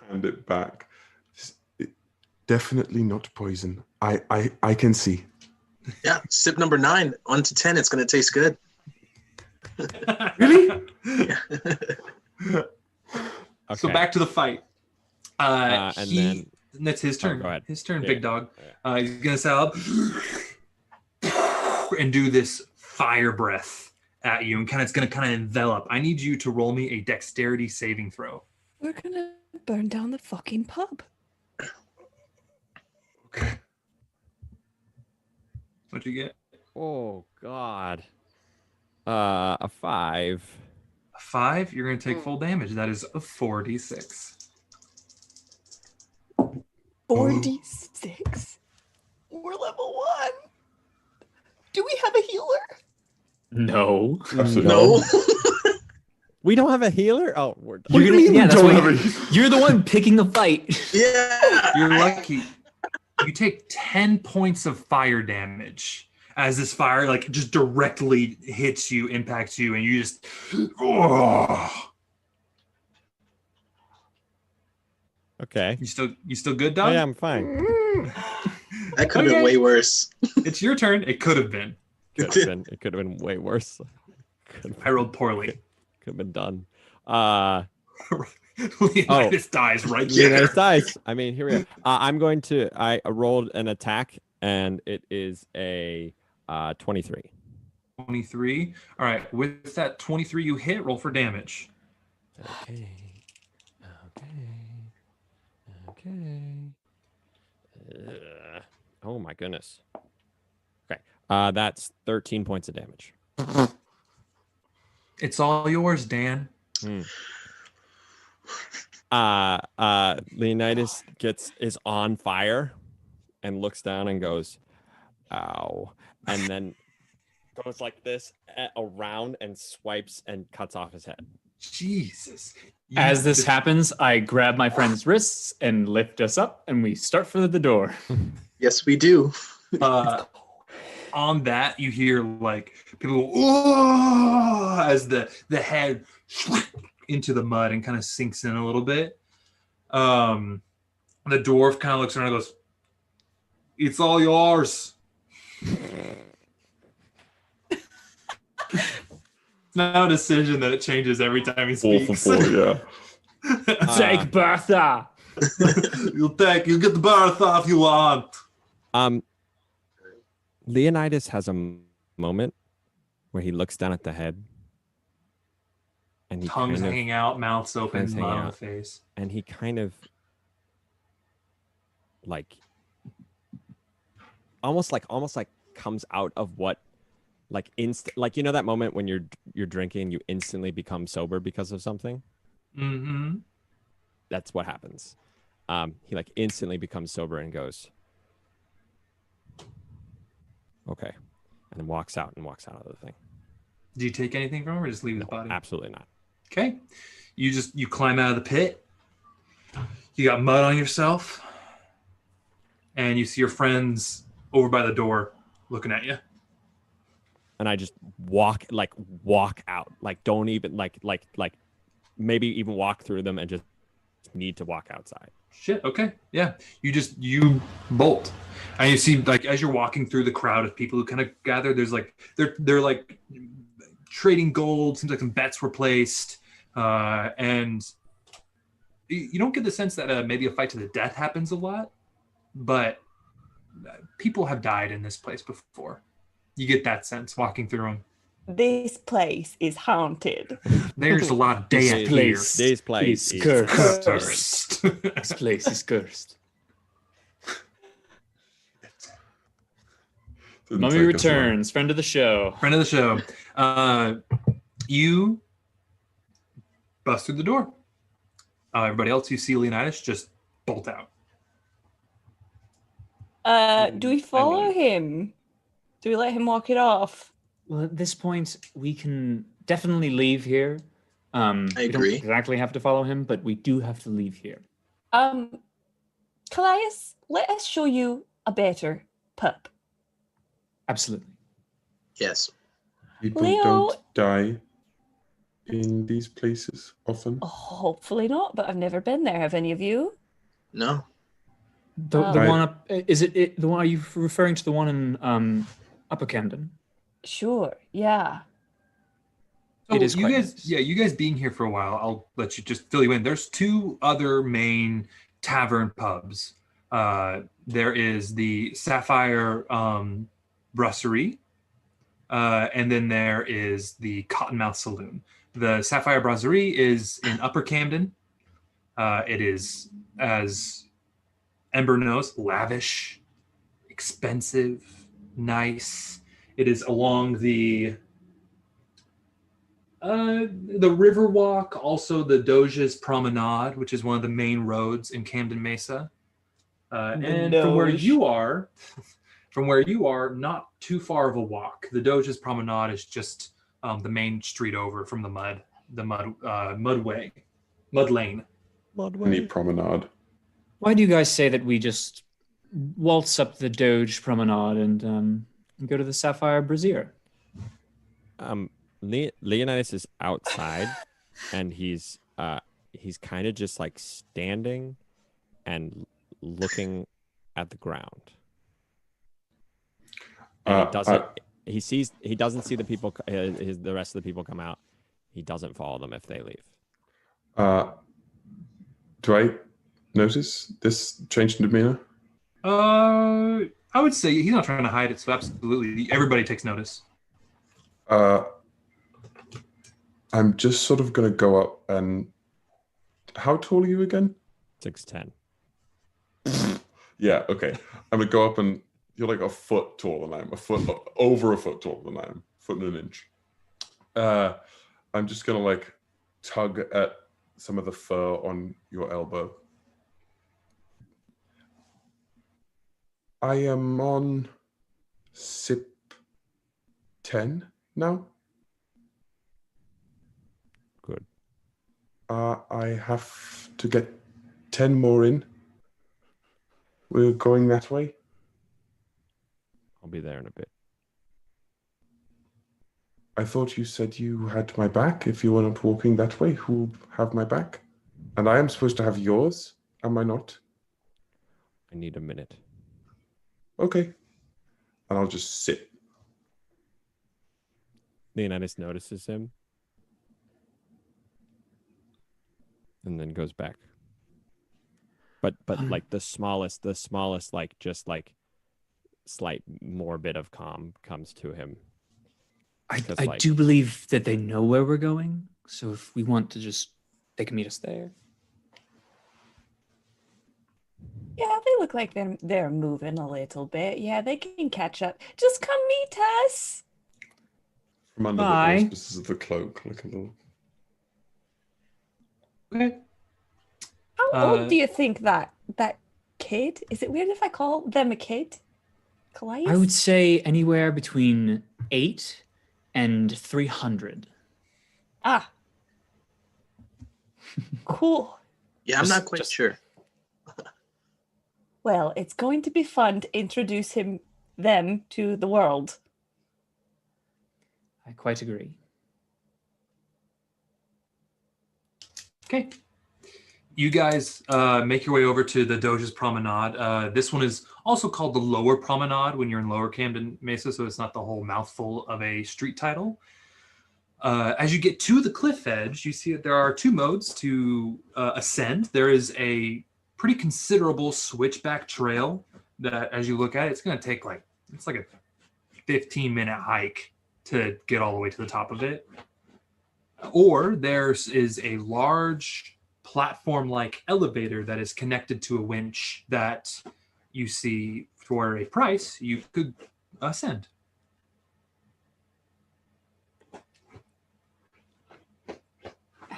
Speaker 6: Hand it back. Definitely not poison. I can see.
Speaker 5: Yeah, sip number 9. 1 to 10, it's going to taste good.
Speaker 6: Really?
Speaker 5: Yeah.
Speaker 1: Okay.
Speaker 2: So back to the fight.
Speaker 1: And then
Speaker 2: that's his turn.
Speaker 1: go ahead.
Speaker 2: His turn,
Speaker 1: Yeah.
Speaker 2: big dog. He's going to set up and do this fire breath at you, and it's going to envelop. I need you to roll me a dexterity saving throw.
Speaker 4: We're gonna burn down the fucking pub.
Speaker 6: Okay.
Speaker 2: What'd you get?
Speaker 1: Oh God. A 5.
Speaker 2: A 5. You're going to take full damage. That is a 4d6.
Speaker 4: 4d6. We're level 1. Do we have a healer?
Speaker 3: No.
Speaker 6: Absolutely.
Speaker 5: No.
Speaker 1: We don't have a healer. Oh, we're done.
Speaker 3: You're gonna, yeah, that's
Speaker 6: don't
Speaker 3: why
Speaker 6: have a-
Speaker 3: you're the one picking the fight.
Speaker 5: Yeah.
Speaker 2: You're lucky. You take 10 points of fire damage as this fire just directly hits you, impacts you, and you just
Speaker 1: Okay.
Speaker 2: You still good,
Speaker 1: Oh,
Speaker 2: dog?
Speaker 1: yeah, I'm fine.
Speaker 5: That could have been way worse.
Speaker 2: It's your turn. It could have been.
Speaker 1: It could have been way worse.
Speaker 2: I rolled poorly.
Speaker 1: Could have been done.
Speaker 2: Leonidas dies right
Speaker 1: Yeah,
Speaker 2: there.
Speaker 1: nice dice. I mean, here we are. I rolled an attack, and it is a 23.
Speaker 2: 23. All right. With that 23 you hit, roll for damage.
Speaker 1: Okay. Oh my goodness. Okay. That's 13 points of damage.
Speaker 2: It's all yours, Dan.
Speaker 1: Leonidas is on fire and looks down and goes, ow. And then goes like this around and swipes and cuts off his head.
Speaker 2: Jesus.
Speaker 3: As this happens, I grab my friend's wrists and lift us up, and we start for the door.
Speaker 5: Yes, we do.
Speaker 2: On that, you hear people go, "Oh!" as the head into the mud and kind of sinks in a little bit. The dwarf kind of looks around and goes, "It's all yours." It's now a decision that it changes every time he speaks.
Speaker 6: 4 for 4, yeah.
Speaker 3: Take Bertha.
Speaker 2: You get the Bertha if you want.
Speaker 1: Leonidas has a moment where he looks down at the head, and he
Speaker 2: Tongue's hanging out, mouth's open,
Speaker 1: Tongue's
Speaker 2: mud
Speaker 1: hanging
Speaker 2: on the
Speaker 1: out.
Speaker 2: face.
Speaker 1: and he kind of almost like comes out of what that moment when you're drinking, you instantly become sober because of something.
Speaker 2: Mm-hmm.
Speaker 1: That's what happens. He like instantly becomes sober and goes, okay, and then walks out of the thing.
Speaker 2: Do you take anything from him or just leave his body?
Speaker 1: Absolutely not.
Speaker 2: Okay. You climb out of the pit. You got mud on yourself. And you see your friends over by the door looking at you.
Speaker 1: And I just walk out. Like don't even like maybe even walk through them and just need to walk outside.
Speaker 2: Shit, okay. Yeah. You bolt. And you see like as you're walking through the crowd of people who kind of gather, there's like they're like trading gold, seems like some bets were placed. And you don't get the sense that maybe a fight to the death happens a lot, but people have died in this place before. You get that sense walking through them.
Speaker 4: This place is haunted.
Speaker 2: There's a lot of death here.
Speaker 1: This place is
Speaker 3: cursed. This place is cursed. Mummy returns, friend of the show.
Speaker 2: Friend of the show. You bust through the door. Everybody else, you see Leonidas just bolt out.
Speaker 4: Do we follow him? Do we let him walk it off?
Speaker 3: Well, at this point, we can definitely leave here.
Speaker 5: I
Speaker 3: we
Speaker 5: agree.
Speaker 3: don't exactly have to follow him, but we do have to leave here.
Speaker 4: Callias, let us show you a better pup.
Speaker 3: Absolutely.
Speaker 5: Yes.
Speaker 6: People
Speaker 4: Leo-
Speaker 6: don't die in these places often.
Speaker 4: Hopefully not, but I've never been there. Have any of you?
Speaker 5: No.
Speaker 3: The one up, is it the one? Are you referring to the one in Upper Camden?
Speaker 4: Sure, yeah.
Speaker 2: So
Speaker 3: It is
Speaker 2: you
Speaker 3: quite
Speaker 2: guys,
Speaker 3: nice.
Speaker 2: yeah, you guys being here for a while, I'll let you just fill you in. There's two other main tavern pubs. There is the Sapphire Brasserie, and then there is the Cottonmouth Saloon. The Sapphire Brasserie is in Upper Camden. It is, as Ember knows, lavish, expensive, nice. It is along the Riverwalk, also the Doge's Promenade, which is one of the main roads in Camden Mesa. And from where you are, not too far of a walk. The Doge's Promenade is just the main street over from the mud lane.
Speaker 6: Any promenade.
Speaker 3: Why do you guys say that we just waltz up the Doge Promenade and go to the Sapphire Brazier?
Speaker 1: Leonidas is outside, and he's kind of just like standing and looking at the ground. And he doesn't see the people. The rest of the people come out. He doesn't follow them if they leave.
Speaker 6: Do I notice this change in demeanor?
Speaker 2: I would say he's not trying to hide it, so absolutely everybody takes notice.
Speaker 6: I'm just sort of going to go up and... How tall are you again?
Speaker 1: 6'10".
Speaker 6: Yeah, okay. I'm going to go up and... You're like a foot taller than I am. Over a foot taller than I am. Foot and an inch. I'm just going to like tug at some of the fur on your elbow. I am on sip 10 now.
Speaker 1: Good.
Speaker 6: I have to get 10 more in. We're going that way.
Speaker 1: I'll be there in a bit.
Speaker 6: I thought you said you had my back. If you weren't walking that way, who'll have my back? And I am supposed to have yours, am I not?
Speaker 1: I need a minute.
Speaker 6: Okay. And I'll just sit.
Speaker 1: Leonidas notices him and then goes back. But like the smallest, like just like slight more bit of calm comes to him.
Speaker 3: I do believe that they know where we're going. So if we want to they can meet us there.
Speaker 4: Yeah, they look like they're moving a little bit. Yeah, they can catch up. Just come meet us.
Speaker 6: From under
Speaker 3: Bye.
Speaker 6: the auspices of the cloak, like a little...
Speaker 2: Okay.
Speaker 4: How old do you think that kid? Is it weird if I call them a kid? Callias?
Speaker 3: I would say anywhere between 8 and 300.
Speaker 4: Ah. Cool.
Speaker 5: Yeah, I'm not quite sure.
Speaker 4: Well, it's going to be fun to introduce them to the world.
Speaker 3: I quite agree.
Speaker 2: Okay. You guys make your way over to the Doge's Promenade. This one is also called the Lower Promenade when you're in Lower Camden, Mesa, so it's not the whole mouthful of a street title. As you get to the cliff edge, you see that there are 2 modes to ascend. There is a pretty considerable switchback trail that, as you look at it, it's going to take it's like a 15-minute hike to get all the way to the top of it. Or there is a large platform-like elevator that is connected to a winch that you see for a price you could ascend.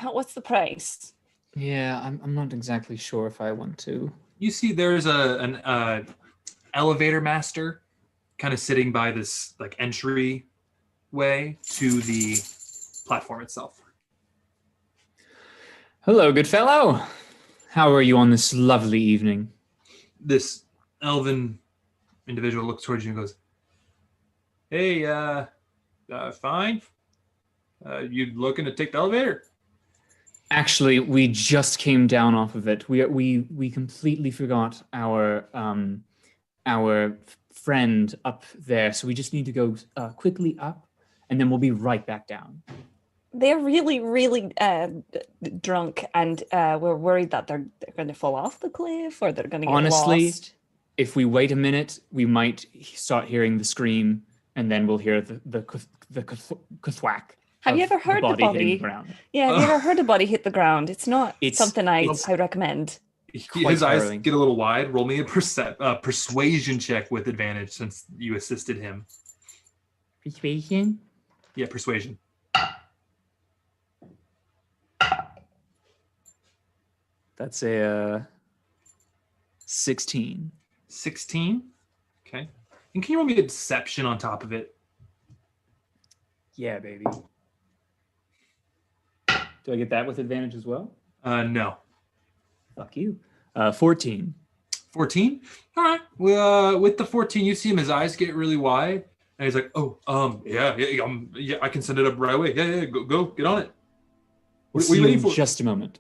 Speaker 4: What's the price?
Speaker 3: Yeah, I'm not exactly sure if I want to.
Speaker 2: You see there's an elevator master kind of sitting by this entry way to the platform itself.
Speaker 3: Hello, good fellow. How are you on this lovely evening?
Speaker 2: This elven individual looks towards you and goes, "Hey, fine. You looking to take the elevator?"
Speaker 3: Actually, we just came down off of it. We completely forgot our friend up there, so we just need to go quickly up, and then we'll be right back down.
Speaker 4: They're really, really drunk, and we're worried that they're going to fall off the cliff or they're going to get
Speaker 3: Honestly,
Speaker 4: lost.
Speaker 3: If we wait a minute, we might start hearing the scream, and then we'll hear the thwack.
Speaker 4: Have you ever heard the body? Yeah, have you ever heard a body hit the ground? It's not something I recommend.
Speaker 2: His eyes get a little wide. Roll me a persuasion check with advantage since you assisted him.
Speaker 3: Persuasion?
Speaker 2: Yeah, persuasion.
Speaker 3: That's a 16.
Speaker 2: 16? Okay. And can you roll me a deception on top of it?
Speaker 3: Yeah, baby. Do I get that with advantage as well?
Speaker 2: No.
Speaker 3: Fuck you. 14.
Speaker 2: 14? All right. Well, with the 14, you see him, his eyes get really wide. And he's like, yeah, I can send it up right away. Yeah, go, get on it.
Speaker 3: What are you waiting for? Just a moment.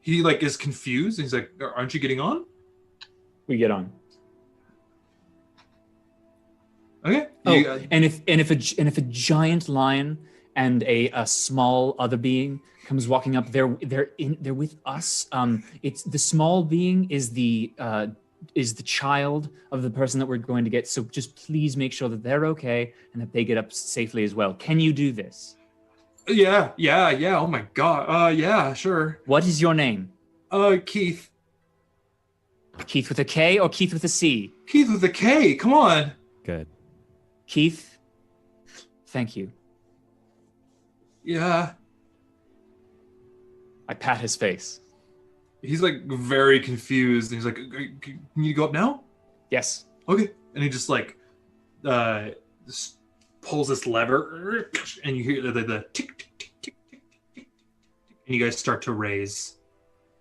Speaker 2: He is confused. And he's like, aren't you getting on?
Speaker 3: We get on.
Speaker 2: Okay.
Speaker 3: And if a giant lion and a small other being comes walking up, they're with us. It's the small being is the child of the person that we're going to get. So just please make sure that they're okay and that they get up safely as well. Can you do this?
Speaker 2: Yeah. Oh my God. Yeah, sure.
Speaker 3: What is your name?
Speaker 2: Keith.
Speaker 3: Keith with a K or Keith with a C?
Speaker 2: Keith with a K. Come on.
Speaker 1: Good.
Speaker 3: Keith, thank you.
Speaker 2: Yeah.
Speaker 3: I pat his face.
Speaker 2: He's very confused. And he's like, can you go up now?
Speaker 3: Yes.
Speaker 2: Okay. And he just just pulls this lever and you hear the tick, tick, tick, tick, tick, tick, and you guys start to raise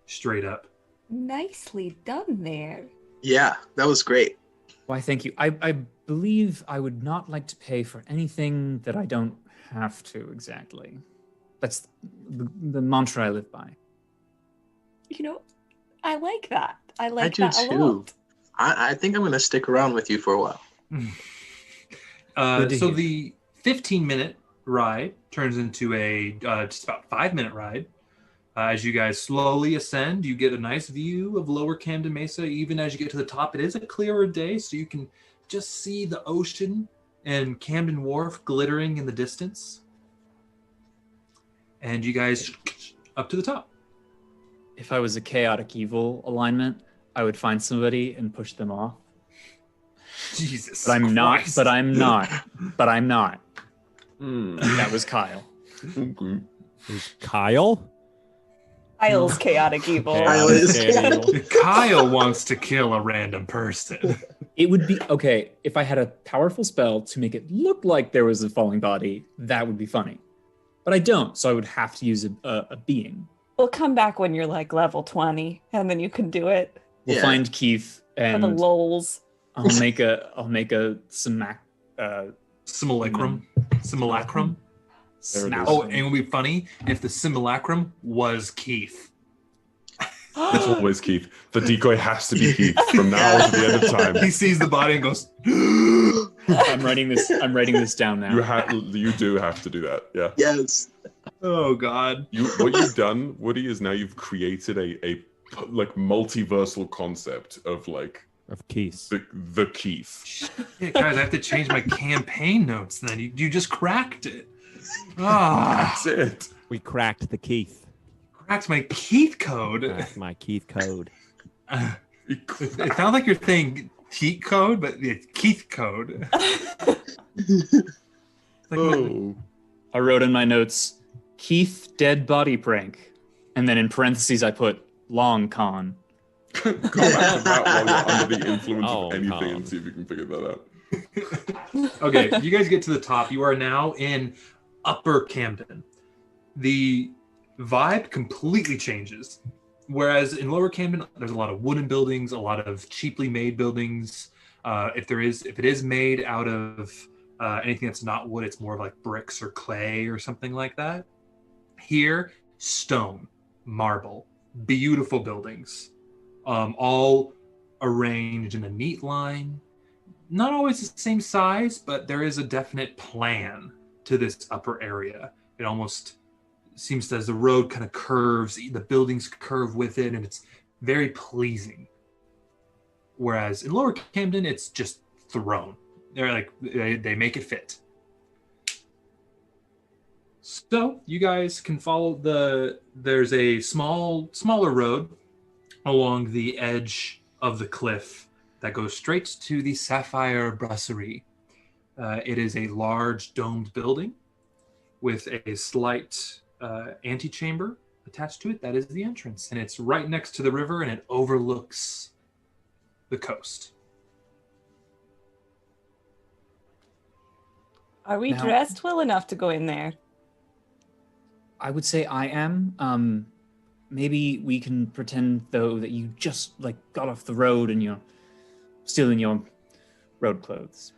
Speaker 2: straight up.
Speaker 4: Nicely done there.
Speaker 5: Yeah, that was great.
Speaker 3: Why, thank you. I believe I would not like to pay for anything that I don't have to exactly. That's the mantra I live by.
Speaker 4: I like that. I
Speaker 5: do
Speaker 4: that
Speaker 5: too.
Speaker 4: a lot.
Speaker 5: I think I'm going to stick around with you for a while.
Speaker 2: So the 15-minute ride turns into a just about 5-minute ride. As you guys slowly ascend, you get a nice view of Lower Camden Mesa. Even as you get to the top, it is a clearer day, so you can just see the ocean and Camden Wharf glittering in the distance. And you guys up to the top.
Speaker 3: If I was a chaotic evil alignment, I would find somebody and push them off.
Speaker 2: Jesus
Speaker 3: But I'm
Speaker 2: Christ.
Speaker 3: not. But I'm not. But I'm not. That was Kyle.
Speaker 1: Kyle?
Speaker 4: Kyle's chaotic evil.
Speaker 5: Kyle is-
Speaker 2: Kyle wants to kill a random person.
Speaker 3: It would be okay if I had a powerful spell to make it look like there was a falling body. That would be funny, but I don't. So I would have to use a being.
Speaker 4: We'll come back when you're like level 20, and then you can do it
Speaker 3: We'll find Keith
Speaker 4: for
Speaker 3: and
Speaker 4: the lols.
Speaker 3: I'll make a
Speaker 2: Simulacrum. Simulacrum.
Speaker 6: There it is.
Speaker 2: Oh, and it would be funny if the simulacrum was Keith.
Speaker 6: It's always Keith. The decoy has to be Keith from now to the end of time.
Speaker 2: He sees the body and goes,
Speaker 3: I'm writing this down now.
Speaker 6: You do have to do that. Yeah.
Speaker 5: Yes.
Speaker 2: oh God.
Speaker 6: What you've done, Woody, is now you've created a like multiversal concept of like
Speaker 1: Of Keith.
Speaker 6: the Keith.
Speaker 2: Yeah, guys, I have to change my campaign notes then. You just cracked it. Ah,
Speaker 6: That's it.
Speaker 1: We cracked the Keith.
Speaker 2: cracked my Keith code.
Speaker 1: That's my Keith code.
Speaker 2: It sounds like you're saying cheat code, but it's Keith code. Like,
Speaker 6: Oh.
Speaker 3: I wrote in my notes, Keith dead body prank, and then in parentheses I put long con.
Speaker 6: Go back to that while you're under the influence
Speaker 1: Oh,
Speaker 6: of anything
Speaker 1: no.
Speaker 6: and see if you can figure that out.
Speaker 2: Okay, you guys get to the top. You are now in Upper Camden. The vibe completely changes. Whereas in Lower Camden, there's a lot of wooden buildings, a lot of cheaply made buildings. If it is made out of anything that's not wood, it's more like bricks or clay or something like that. Here, stone, marble, beautiful buildings, all arranged in a neat line. Not always the same size, but there is a definite plan to this upper area. It almost seems as the road kind of curves, the buildings curve with it, and it's very pleasing. Whereas in Lower Camden, it's just thrown. They're like, they make it fit. So you guys can follow there's a smaller road along the edge of the cliff that goes straight to the Sapphire Brasserie. It is a large domed building with a slight antechamber attached to it. That is the entrance, and it's right next to the river, and it overlooks the coast.
Speaker 4: Are we
Speaker 3: Now-
Speaker 4: dressed well enough to go in there?
Speaker 3: I would say I am. Maybe we can pretend though that you just like got off the road and you're still in your road clothes.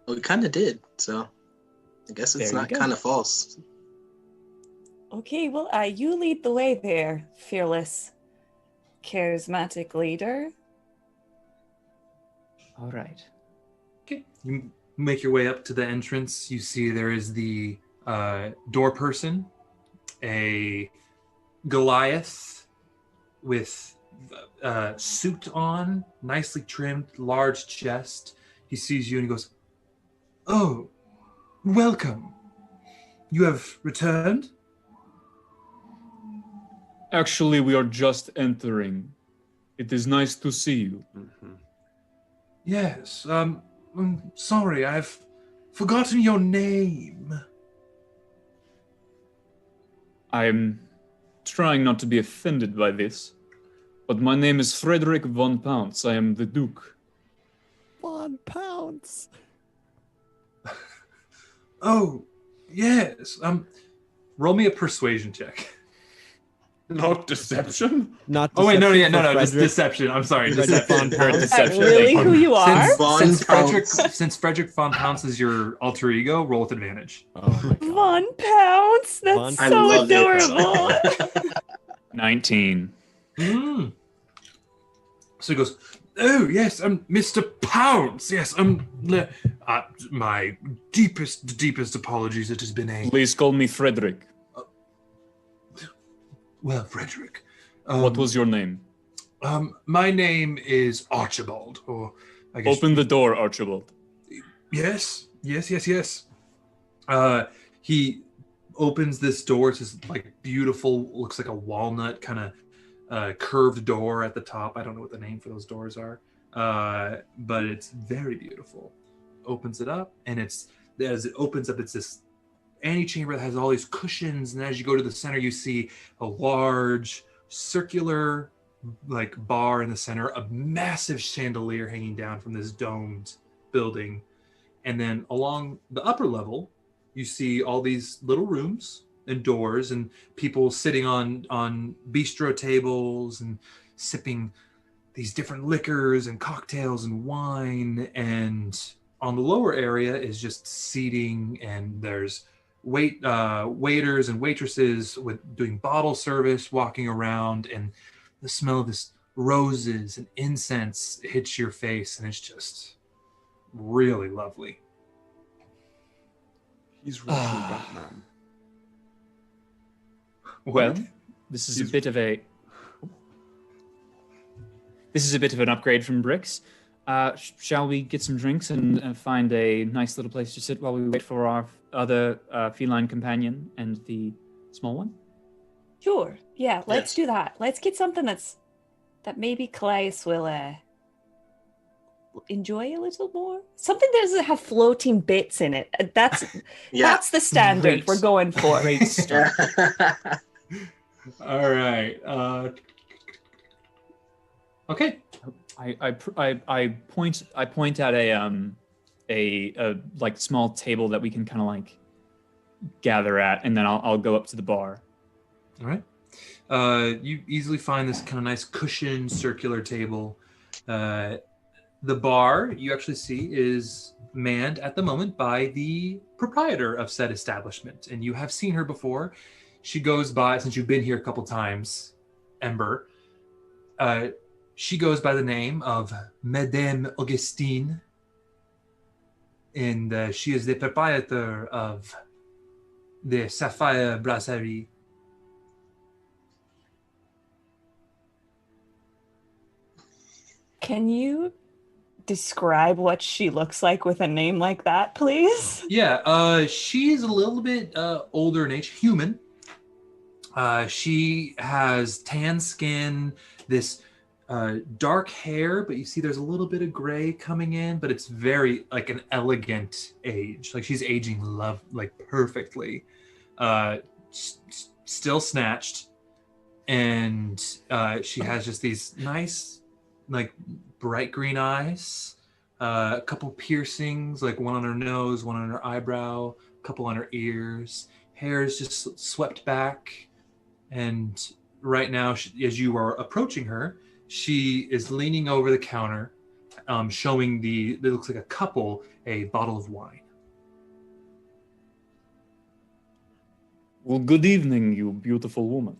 Speaker 5: Well, we kind of did, so I guess it's
Speaker 3: There you
Speaker 5: not
Speaker 3: go.
Speaker 5: kind of false.
Speaker 4: Okay, well, you lead the way there, fearless, charismatic leader.
Speaker 3: All right.
Speaker 2: Okay. You make your way up to the entrance. You see there is the door person, a Goliath with suit on, nicely trimmed, large chest. He sees you and he goes, "Oh, welcome. You have returned?"
Speaker 3: Actually, we are just entering. It is nice to see you.
Speaker 2: Yes. I'm sorry, I've forgotten your name.
Speaker 3: I'm trying not to be offended by this, but my name is Frederick von Pounce. I am the Duke.
Speaker 1: £1.
Speaker 2: Oh, yes. Roll me a persuasion check.
Speaker 6: Not deception?
Speaker 1: Not
Speaker 2: Oh wait, no,
Speaker 1: deception
Speaker 2: no,
Speaker 1: for
Speaker 2: just
Speaker 1: Frederick.
Speaker 2: deception. I'm sorry,
Speaker 1: Frederick
Speaker 2: deception.
Speaker 1: von Pounce.
Speaker 3: Deception.
Speaker 4: Really,
Speaker 3: Thank
Speaker 4: who you are?
Speaker 2: Since Frederick von Pounce is your alter ego, roll with advantage.
Speaker 1: Oh my God.
Speaker 4: £1. That's
Speaker 1: Von
Speaker 5: I
Speaker 4: so
Speaker 5: love it.
Speaker 4: adorable.
Speaker 3: 19.
Speaker 2: Mm. So he goes, "Oh yes, Mr. Pounce. Yes, my deepest apologies. It has been a
Speaker 3: Please call me Frederick.
Speaker 2: well, Frederick.
Speaker 3: What was your name?
Speaker 2: My name is Archibald, or I guess.
Speaker 3: Open the door, Archibald.
Speaker 2: Yes. He opens this door. It's this like beautiful, looks like a walnut kind of curved door at the top. I don't know what the name for those doors are, but it's very beautiful. Opens it up, and as it opens up, it's this antechamber that has all these cushions, and as you go to the center, you see a large circular like bar in the center, a massive chandelier hanging down from this domed building. And then along the upper level, you see all these little rooms and doors and people sitting on bistro tables and sipping these different liquors and cocktails and wine. And on the lower area is just seating, and there's waiters and waitresses doing bottle service walking around, and the smell of this roses and incense hits your face, and it's just really lovely.
Speaker 6: He's Russian Batman.
Speaker 3: Well, this is a bit of an upgrade from Bricks. Shall we get some drinks and find a nice little place to sit while we wait for our other feline companion and the small one?
Speaker 4: Sure. Yeah, let's do that. Let's get something that maybe Calais will enjoy a little more. Something that doesn't have floating bits in it. That's the standard we're going for.
Speaker 3: Great start.
Speaker 2: All right. Okay.
Speaker 3: I point at a like small table that we can kind of like gather at, and then I'll go up to the bar.
Speaker 2: All right. You easily find this kind of nice cushioned circular table. The bar you actually see is manned at the moment by the proprietor of said establishment, and you have seen her before. She goes by, since you've been here a couple times, Ember. She goes by the name of Madame Augustine, and she is the proprietor of the Sapphire Brasserie.
Speaker 4: Can you describe what she looks like with a name like that, please?
Speaker 2: Yeah, she's a little bit older in age, human. She has tan skin, this dark hair, but you see there's a little bit of gray coming in, but it's very like an elegant age. Like she's aging perfectly. Still snatched, and she has just these nice, like bright green eyes, a couple piercings, like one on her nose, one on her eyebrow, a couple on her ears. Hair is just swept back, and right now, as you are approaching her, she is leaning over the counter, showing it looks like a couple, a bottle of wine.
Speaker 3: Well, good evening, you beautiful woman.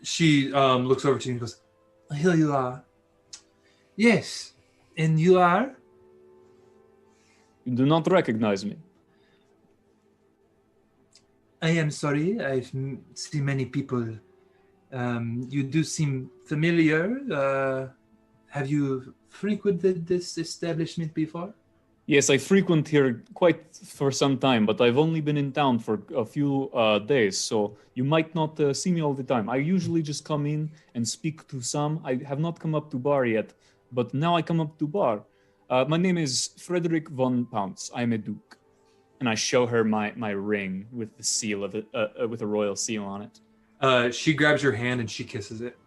Speaker 2: She looks over to you and goes, "Here you are." "Yes, and you are?"
Speaker 3: You do not recognize me.
Speaker 2: "I am sorry, I've seen many people. You do seem familiar. Have you frequented this establishment before?"
Speaker 3: Yes, I frequent here quite for some time, but I've only been in town for a few days, so you might not see me all the time. I usually just come in and speak to some. I have not come up to bar yet, but now I come up to bar. My name is Frederick von Pounce. I'm a duke. And I show her my ring with the seal of it, with a royal seal on it.
Speaker 2: She grabs your hand and she kisses it.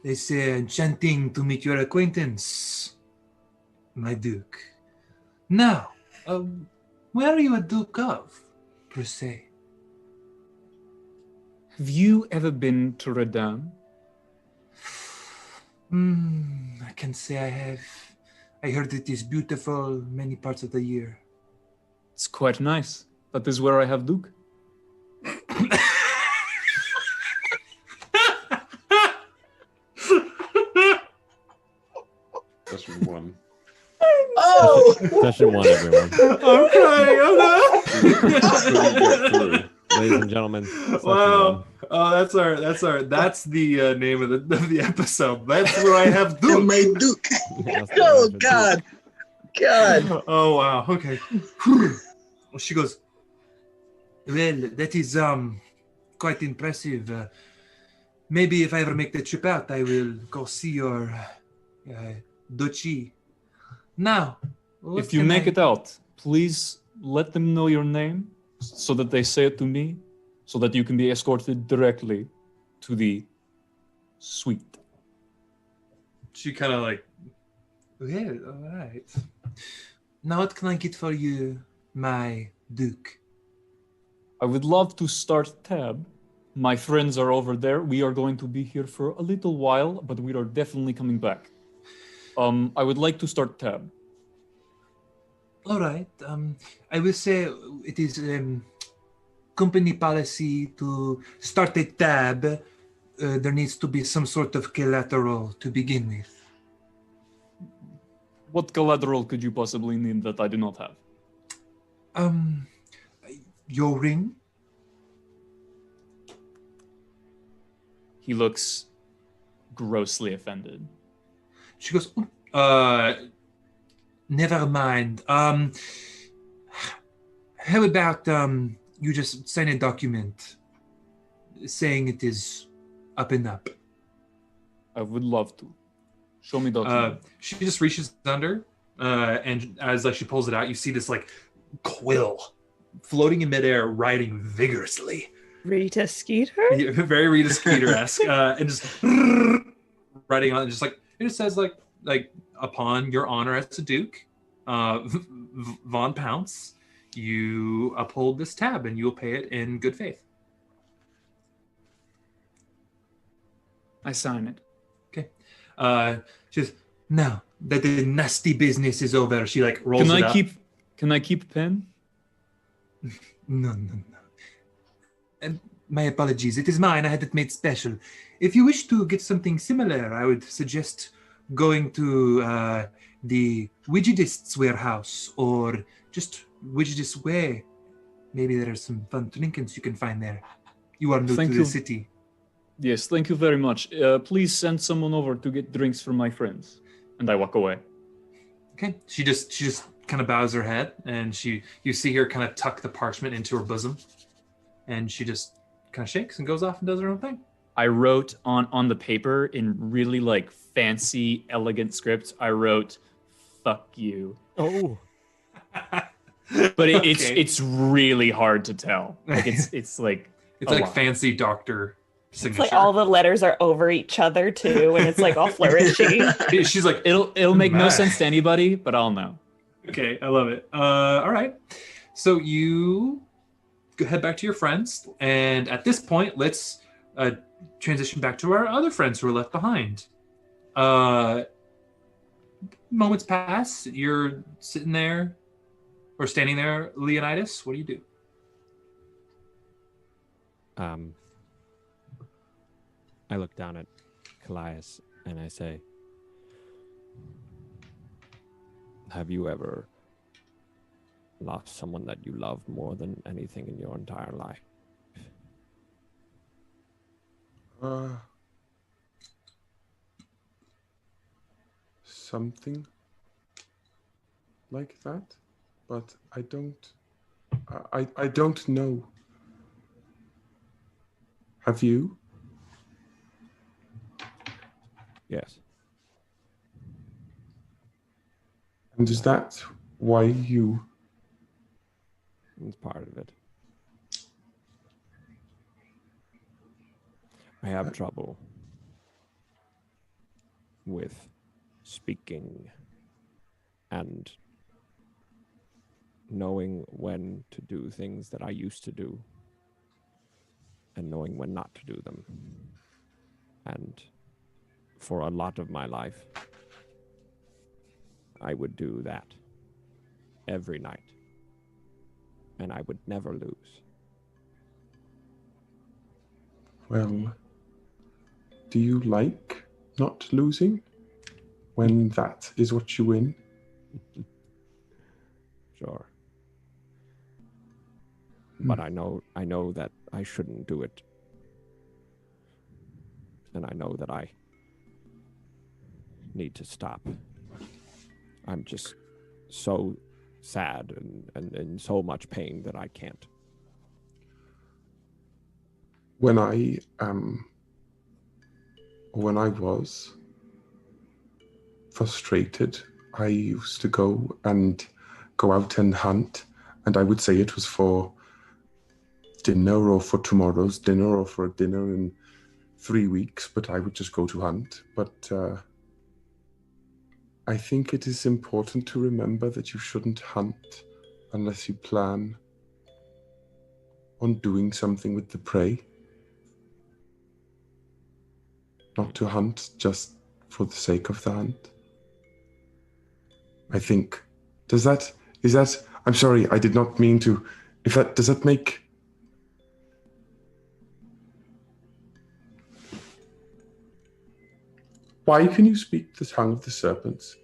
Speaker 2: "They say enchanting to meet your acquaintance, my duke. Now, where are you a duke of, per se?"
Speaker 3: Have you ever been to Redon?
Speaker 2: I can say I have. I heard it is beautiful many parts of the year.
Speaker 3: It's quite nice. That is where I have duke.
Speaker 6: Session 1.
Speaker 5: Oh!
Speaker 1: Session 1, everyone.
Speaker 2: I'm crying. I'm
Speaker 1: Ladies and gentlemen. Session
Speaker 2: Wow.
Speaker 1: 1.
Speaker 2: Oh, that's the name of the episode. That's where I have
Speaker 5: Oh,
Speaker 2: Duke.
Speaker 5: my Duke.
Speaker 1: That's the
Speaker 5: Oh,
Speaker 1: episode.
Speaker 5: God. God.
Speaker 2: Oh, wow. Okay. Well, she goes, "Well, that is quite impressive. Maybe if I ever make the trip out, I will go see your duchy. Now,
Speaker 3: If you make it out, please let them know your name so that they say it to me, so that you can be escorted directly to the suite.
Speaker 2: She kind of like, okay, all right. Now what can I get for you, my Duke?
Speaker 3: I would love to start tab. My friends are over there. We are going to be here for a little while, but we are definitely coming back. I would like to start tab.
Speaker 2: All right. I will say it is company policy to start a tab. There needs to be some sort of collateral to begin with.
Speaker 3: What collateral could you possibly need that I do not have?
Speaker 2: Your ring?
Speaker 3: He looks grossly offended.
Speaker 2: She goes, never mind. How about you just sign a document saying it is up and up?
Speaker 3: I would love to. Show me document.
Speaker 2: She just reaches under, and as she pulls it out, you see this quill floating in midair, writing vigorously.
Speaker 4: Rita Skeeter?
Speaker 2: Yeah, very Rita Skeeter-esque, and just writing on it, just it just says upon your honor as a Duke, Von Pounce, you uphold this tab and you will pay it in good faith.
Speaker 3: I sign it.
Speaker 2: Okay. She says, now that the nasty business is over, she rolls it up.
Speaker 3: Can I keep a pen?
Speaker 2: No. And my apologies. It is mine. I had it made special. If you wish to get something similar, I would suggest going to the Widgetist's warehouse or just Widgetist's Way. Maybe there are some fun trinkets you can find there. You are new to the city.
Speaker 3: Yes, thank you very much. Please send someone over to get drinks for my friends. And I walk away.
Speaker 2: Okay. She just kind of bows her head, and you see her kind of tuck the parchment into her bosom, and she just kind of shakes and goes off and does her own thing.
Speaker 3: I wrote on the paper in really fancy, elegant script. I wrote, "Fuck you."
Speaker 1: Oh.
Speaker 3: But it's really hard to tell. It's like
Speaker 2: fancy doctor signature.
Speaker 4: It's all the letters are over each other too, and it's all flourishy.
Speaker 2: She's like,
Speaker 3: it'll make no sense to anybody, but I'll know.
Speaker 2: Okay, I love it. All right, so you head back to your friends, and at this point, let's transition back to our other friends who are left behind. Moments pass. You're sitting there or standing there, Leonidas. What do you do?
Speaker 1: I look down at Callias and I say, have you ever lost someone that you love more than anything in your entire life?
Speaker 6: Something like that, but I don't know. Have you?
Speaker 1: Yes.
Speaker 6: And is that why you?
Speaker 1: It's part of it. I have trouble with speaking and knowing when to do things that I used to do and knowing when not to do them. And for a lot of my life, I would do that every night, and I would never lose.
Speaker 6: Well, do you like not losing when that is what you win?
Speaker 1: Sure. But I know that I shouldn't do it. And I know that I need to stop. I'm just so sad and in so much pain that I can't.
Speaker 6: When I was frustrated, I used to go out and hunt and I would say it was for dinner or for tomorrow's dinner or for a dinner in 3 weeks, but I would just go to hunt. But I think it is important to remember that you shouldn't hunt unless you plan on doing something with the prey. Not to hunt just for the sake of the hunt. I think, I'm sorry, I did not mean to, does that make... Why can you speak the tongue of the serpents?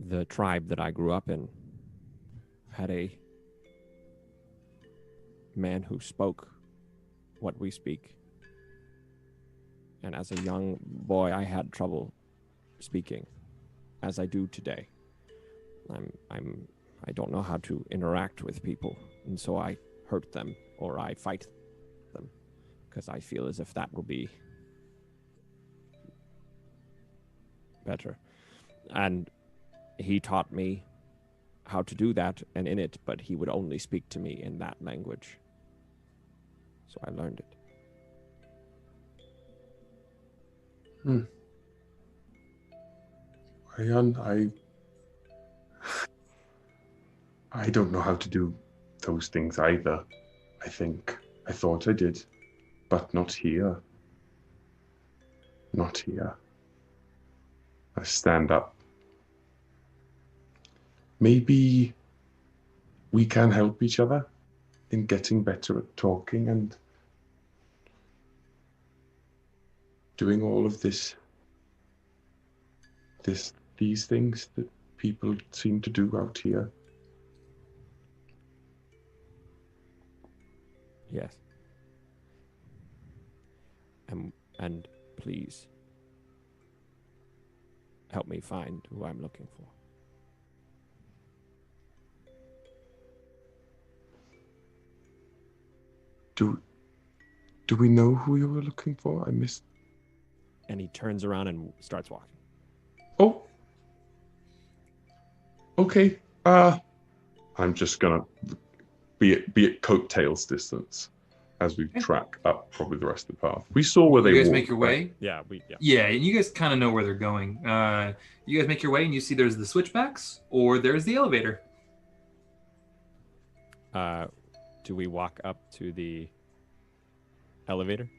Speaker 1: The tribe that I grew up in had a man who spoke what we speak. And as a young boy, I had trouble speaking, as I do today. I don't know how to interact with people, and so I hurt them or I fight them because I feel as if that will be better. And he taught me how to do that and in it, but he would only speak to me in that language. So I learned it.
Speaker 6: I don't know how to do those things either. I thought I did, but not here. Not here. I stand up. Maybe we can help each other in getting better at talking and doing all of these things that people seem to do out here.
Speaker 1: Yes. And please help me find who I'm looking for.
Speaker 6: Do we know who you were looking for? I missed.
Speaker 1: And he turns around and starts walking.
Speaker 6: Oh. Okay. I'm just gonna be at coattails distance as we track up probably the rest of the path. We saw where they
Speaker 2: You guys
Speaker 6: walked,
Speaker 2: make your way?
Speaker 1: Yeah,
Speaker 2: Yeah, and you guys kind of know where they're going. You guys make your way and you see there's the switchbacks or there's the elevator.
Speaker 1: Do we walk up to the elevator?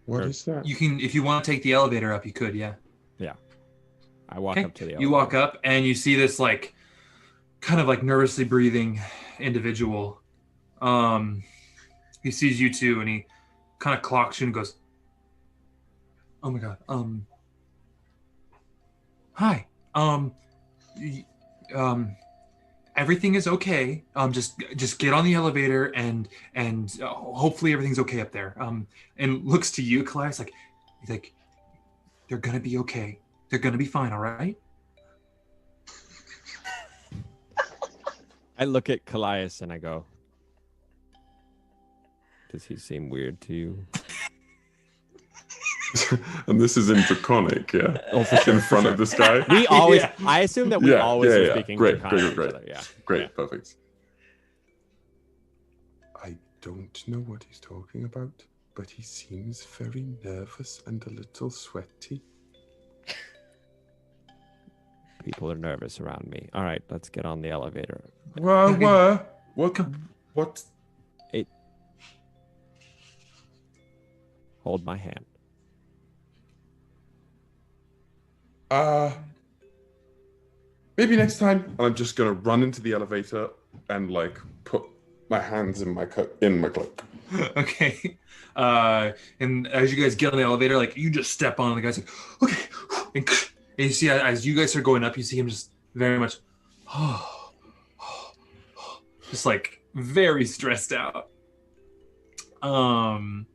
Speaker 6: What is that?
Speaker 2: You can, if you want to take the elevator up, you could, yeah.
Speaker 1: Yeah. I walk up to the elevator.
Speaker 2: You walk up and you see this like kind of like nervously breathing individual. He sees you two and he kind of clocks you and goes, "Oh my god. Hi. Everything is okay. Just get on the elevator and hopefully everything's okay up there." And looks to you, Claire's like, "They're gonna be okay. They're gonna be fine, all right?"
Speaker 1: I look at Callias and I go, "Does he seem weird to you?"
Speaker 6: And this is in Draconic, yeah.
Speaker 1: Oh, for sure,
Speaker 6: in front of this guy.
Speaker 1: We always, I assume that we always are speaking
Speaker 6: Great,
Speaker 1: Draconic
Speaker 6: great.
Speaker 1: to each other. Yeah.
Speaker 6: Great,
Speaker 1: Yeah.
Speaker 6: perfect. I don't know what he's talking about, but he seems very nervous and a little sweaty.
Speaker 1: People are nervous around me. All right, let's get on the elevator.
Speaker 6: What?
Speaker 1: Hold my hand.
Speaker 6: Maybe next time. And I'm just gonna run into the elevator and like put my hands in my cloak.
Speaker 2: Okay. And as you guys get on the elevator, like you just step on, and the guy's like, "Okay." And you see as you guys start going up, you see him just very much, just like very stressed out. And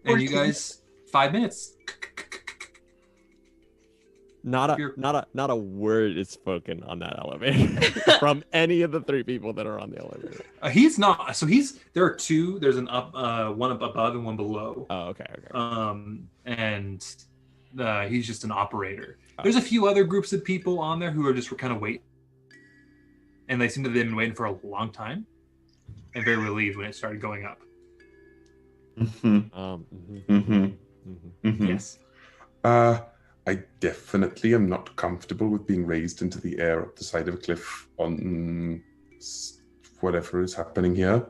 Speaker 2: you guys, 5 minutes.
Speaker 1: Not a word is spoken on that elevator from any of the three people that are on the elevator.
Speaker 2: He's not. So there are two. There's an one up above and one below.
Speaker 1: Oh, okay.
Speaker 2: And he's just an operator. There's a few other groups of people on there who are just kind of waiting, and they seem to have been waiting for a long time, and very relieved when it started going up. Yes.
Speaker 6: I definitely am not comfortable with being raised into the air up the side of a cliff on whatever is happening here.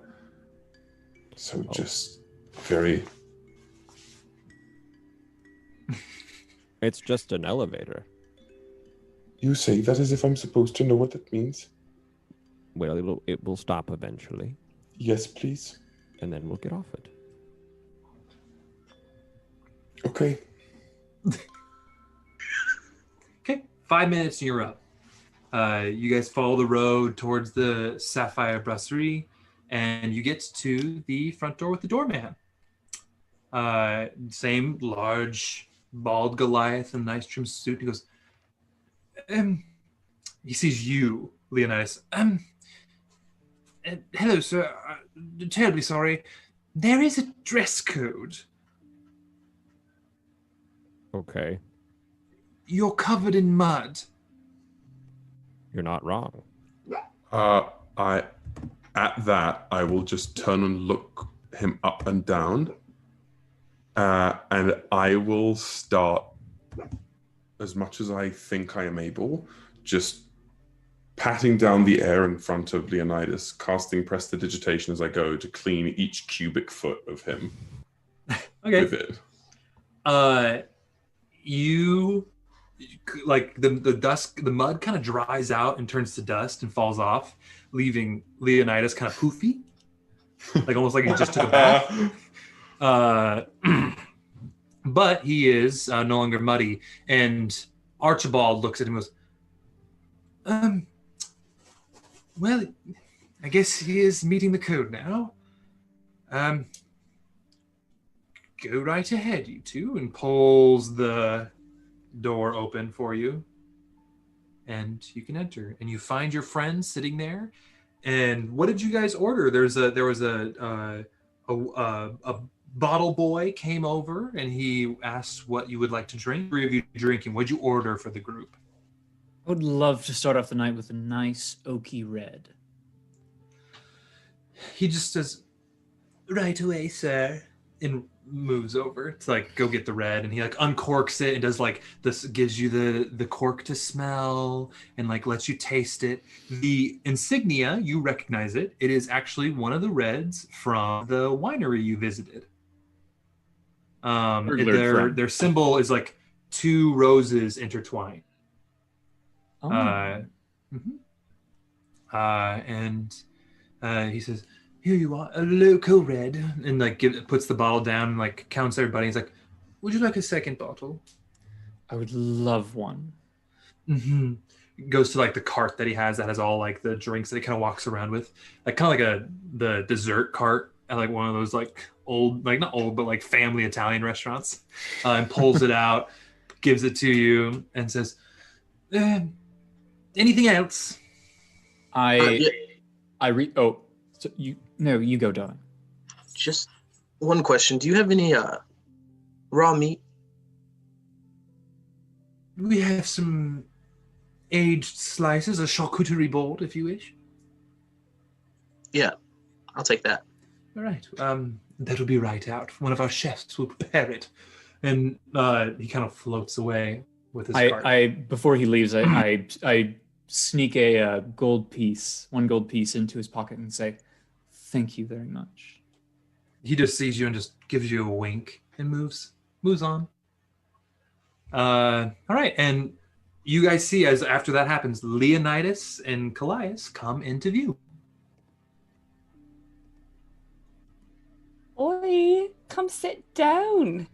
Speaker 6: So just very...
Speaker 1: It's just an elevator.
Speaker 6: You say that as if I'm supposed to know what that means.
Speaker 1: Well, it will stop eventually.
Speaker 6: Yes, please.
Speaker 1: And then we'll get off it.
Speaker 6: Okay.
Speaker 2: Okay, 5 minutes and you're up. You guys follow the road towards the Sapphire Brasserie, and you get to the front door with the doorman. Same large, bald Goliath in a nice trim suit. He goes, he sees you, Leonidas. Hello, sir. Terribly sorry. There is a dress code.
Speaker 1: Okay.
Speaker 2: You're covered in mud.
Speaker 1: You're not wrong.
Speaker 6: I will just turn and look him up and down. And I will start, as much as I think I am able, just patting down the air in front of Leonidas, casting prestidigitation as I go to clean each cubic foot of him.
Speaker 2: Okay.
Speaker 6: With it.
Speaker 2: You like the dust, the mud kind of dries out and turns to dust and falls off, leaving Leonidas kind of poofy, like almost like he just took a bath. But he is no longer muddy, and Archibald looks at him and goes, well, I guess he is meeting the code now. Go right ahead, you two, and pulls the door open for you. And you can enter. And you find your friend sitting there. And what did you guys order? There was a bottle boy came over, and he asked what you would like to drink. 3 of you drinking. What'd you order for the group?
Speaker 3: I would love to start off the night with a nice oaky red.
Speaker 2: He just says, right away, sir. And moves over to like go get the red, and he like uncorks it and does like this, gives you the cork to smell and like lets you taste it. The insignia, you recognize it. It is actually one of the reds from the winery you visited. Their symbol is like 2 roses intertwined. And he says, here you are, a local red, and like puts the bottle down and like counts everybody. He's like, would you like a second bottle?
Speaker 3: I would love one.
Speaker 2: Goes to like the cart that he has that has all like the drinks that he kind of walks around with, like kind of like the dessert cart at like one of those like old, like not old, but like family Italian restaurants, and pulls it out, gives it to you, and says, anything else?
Speaker 3: You go, darling.
Speaker 5: Just one question. Do you have any raw meat?
Speaker 2: We have some aged slices, a charcuterie board, if you wish.
Speaker 5: Yeah, I'll take that.
Speaker 2: All right. That'll be right out. One of our chefs will prepare it. And he kind of floats away with his cart.
Speaker 3: Before he leaves, I sneak one gold piece into his pocket and say, thank you very much.
Speaker 2: He just sees you and just gives you a wink and moves on. All right, and you guys see as after that happens, Leonidas and Callias come into view.
Speaker 4: Oi, come sit down.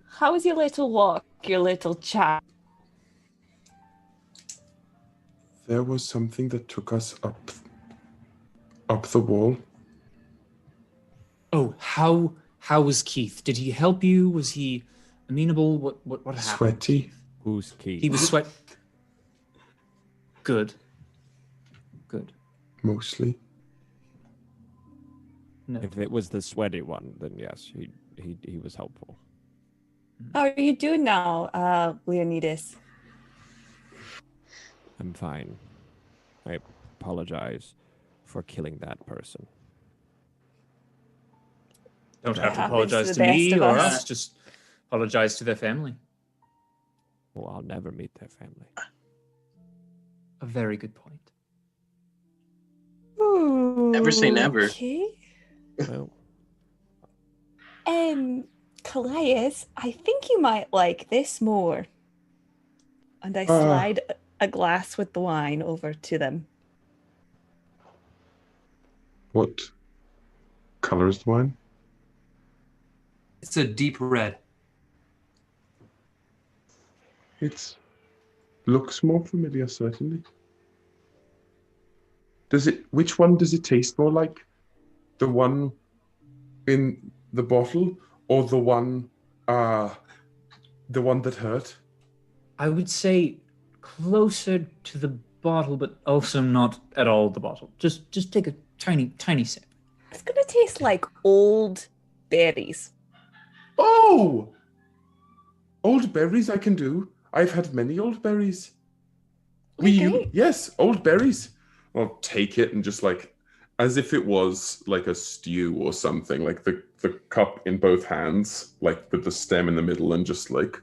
Speaker 4: How was your little walk, your little chat?
Speaker 6: There was something that took us up the wall.
Speaker 3: Oh, how was Keith? Did he help you? Was he amenable? What happened?
Speaker 6: Sweaty.
Speaker 1: Who's key?
Speaker 3: He was sweat. Good.
Speaker 6: Mostly.
Speaker 3: No.
Speaker 1: If it was the sweaty one, then yes, he was helpful.
Speaker 4: How are you doing now, Leonidas?
Speaker 1: I'm fine. I apologize for killing that person.
Speaker 3: Don't have to
Speaker 4: happens
Speaker 3: apologize
Speaker 4: to
Speaker 3: to
Speaker 4: the best
Speaker 3: me
Speaker 4: of
Speaker 3: or
Speaker 4: us.
Speaker 3: us. Just apologize to their family.
Speaker 1: Well, I'll never meet their family.
Speaker 3: A very good point.
Speaker 4: Ooh,
Speaker 5: Never say never.
Speaker 4: Okay.
Speaker 1: Well,
Speaker 4: Callias, I think you might like this more. And I slide a glass with the wine over to them.
Speaker 6: What color is the wine?
Speaker 2: It's a deep red.
Speaker 6: It looks more familiar, certainly. Which one does it taste more like? The one in the bottle or the one that hurt?
Speaker 3: I would say closer to the bottle, but also not at all the bottle. Just take a tiny sip.
Speaker 4: It's gonna taste like old berries.
Speaker 6: Oh! Old berries I can do. I've had many old berries.
Speaker 4: Okay.
Speaker 6: Yes, old berries. I'll take it and just like, as if it was like a stew or something, like the cup in both hands, like with the stem in the middle, and just like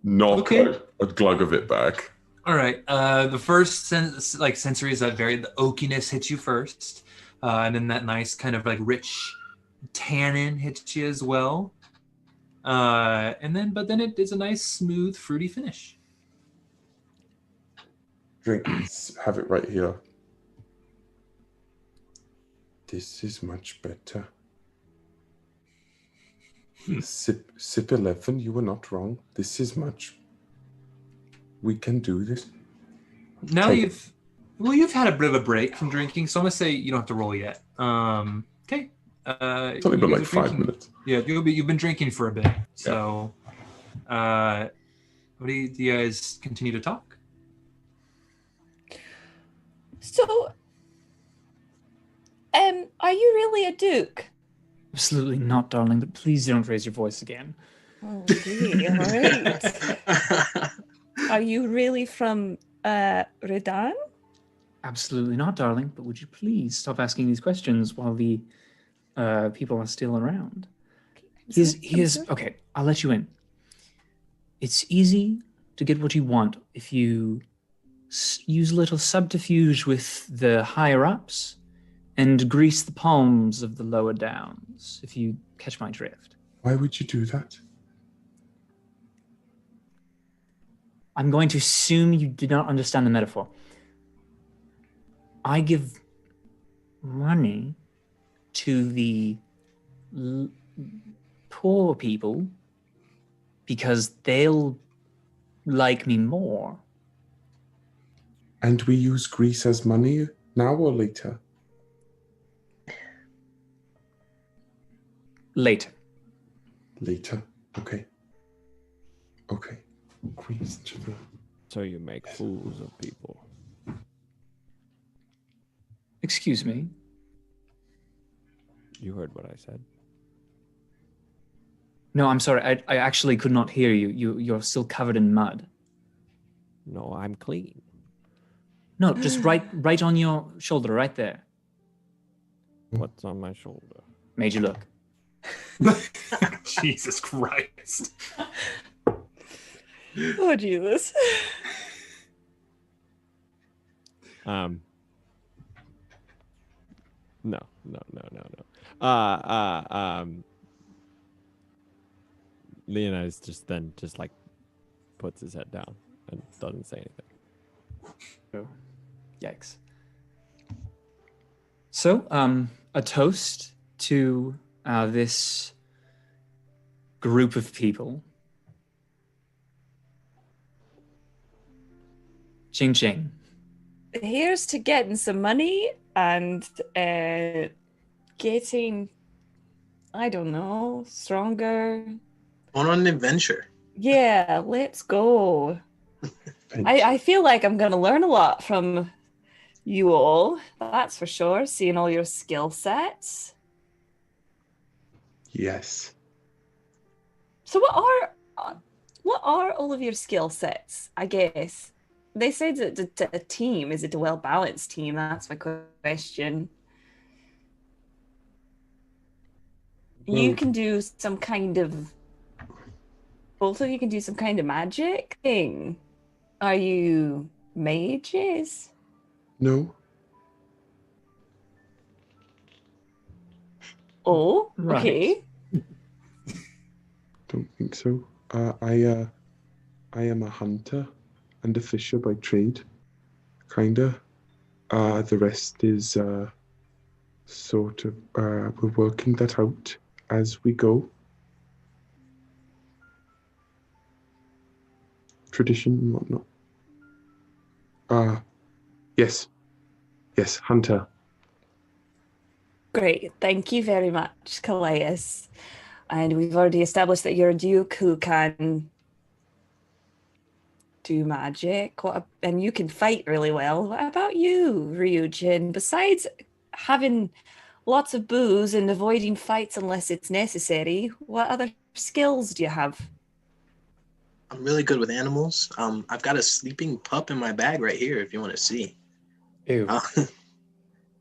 Speaker 6: knock a glug of it back.
Speaker 2: All right. The first sensory is that the oakiness hits you first, and then that nice kind of like rich tannin hits you as well. But then it is a nice smooth fruity finish.
Speaker 6: Drink, have it right here. This is much better. Sip 11, you were not wrong. This is much. We can do this.
Speaker 2: Now you've had a bit of a break from drinking, so I'm gonna say you don't have to roll yet. Okay.
Speaker 6: It's only been like 5 minutes.
Speaker 2: Yeah, you've been drinking for a bit. So, do you guys continue to talk?
Speaker 4: So, are you really a duke?
Speaker 3: Absolutely not, darling, but please don't raise your voice again.
Speaker 4: Oh, okay, all right. Are you really from Redan?
Speaker 3: Absolutely not, darling, but would you please stop asking these questions while the people are still around? Okay, I'll let you in. It's easy to get what you want if you use a little subterfuge with the higher-ups and grease the palms of the lower downs, if you catch my drift.
Speaker 6: Why would you do that?
Speaker 3: I'm going to assume you did not understand the metaphor. I give money to the poor people because they'll like me more.
Speaker 6: And we use grease as money now or later?
Speaker 3: Later.
Speaker 6: Later. Okay. Grease to the...
Speaker 1: So you make fools of people.
Speaker 3: Excuse me.
Speaker 1: You heard what I said.
Speaker 3: No, I'm sorry. I actually could not hear you. You're still covered in mud.
Speaker 1: No, I'm clean.
Speaker 3: No, just right on your shoulder, right there.
Speaker 1: What's on my shoulder?
Speaker 3: Made you look.
Speaker 2: Jesus Christ.
Speaker 4: Oh, Jesus.
Speaker 1: No. Leonidas just like puts his head down and doesn't say anything.
Speaker 3: Oh, yikes. So, a toast to this group of people. Ching ching.
Speaker 4: Here's to getting some money and getting, I don't know, stronger.
Speaker 5: On an adventure.
Speaker 4: Yeah, let's go.
Speaker 6: Thank
Speaker 4: I feel like I'm going to learn a lot from you all. That's for sure. Seeing all your skill sets.
Speaker 6: Yes.
Speaker 4: So what are all of your skill sets? I guess they said that a team is it a well balanced team? That's my question. You
Speaker 6: Well-
Speaker 4: can do some kind of both of you can do some kind of magic thing. Are you mages?
Speaker 6: No.
Speaker 4: Oh,
Speaker 3: Right.
Speaker 4: okay.
Speaker 6: Don't think so. I am a hunter and a fisher by trade, kinda. The rest is sort of we're working that out as we go. Tradition and whatnot. Yes, hunter.
Speaker 4: Great. Thank you very much, Calais. And we've already established that you're a duke who can do magic. And you can fight really well. What about you, Ryujin? Besides having lots of booze and avoiding fights unless it's necessary, what other skills do you have?
Speaker 5: I'm really good with animals. I've got a sleeping pup in my bag right here if you want to see.
Speaker 3: Ew.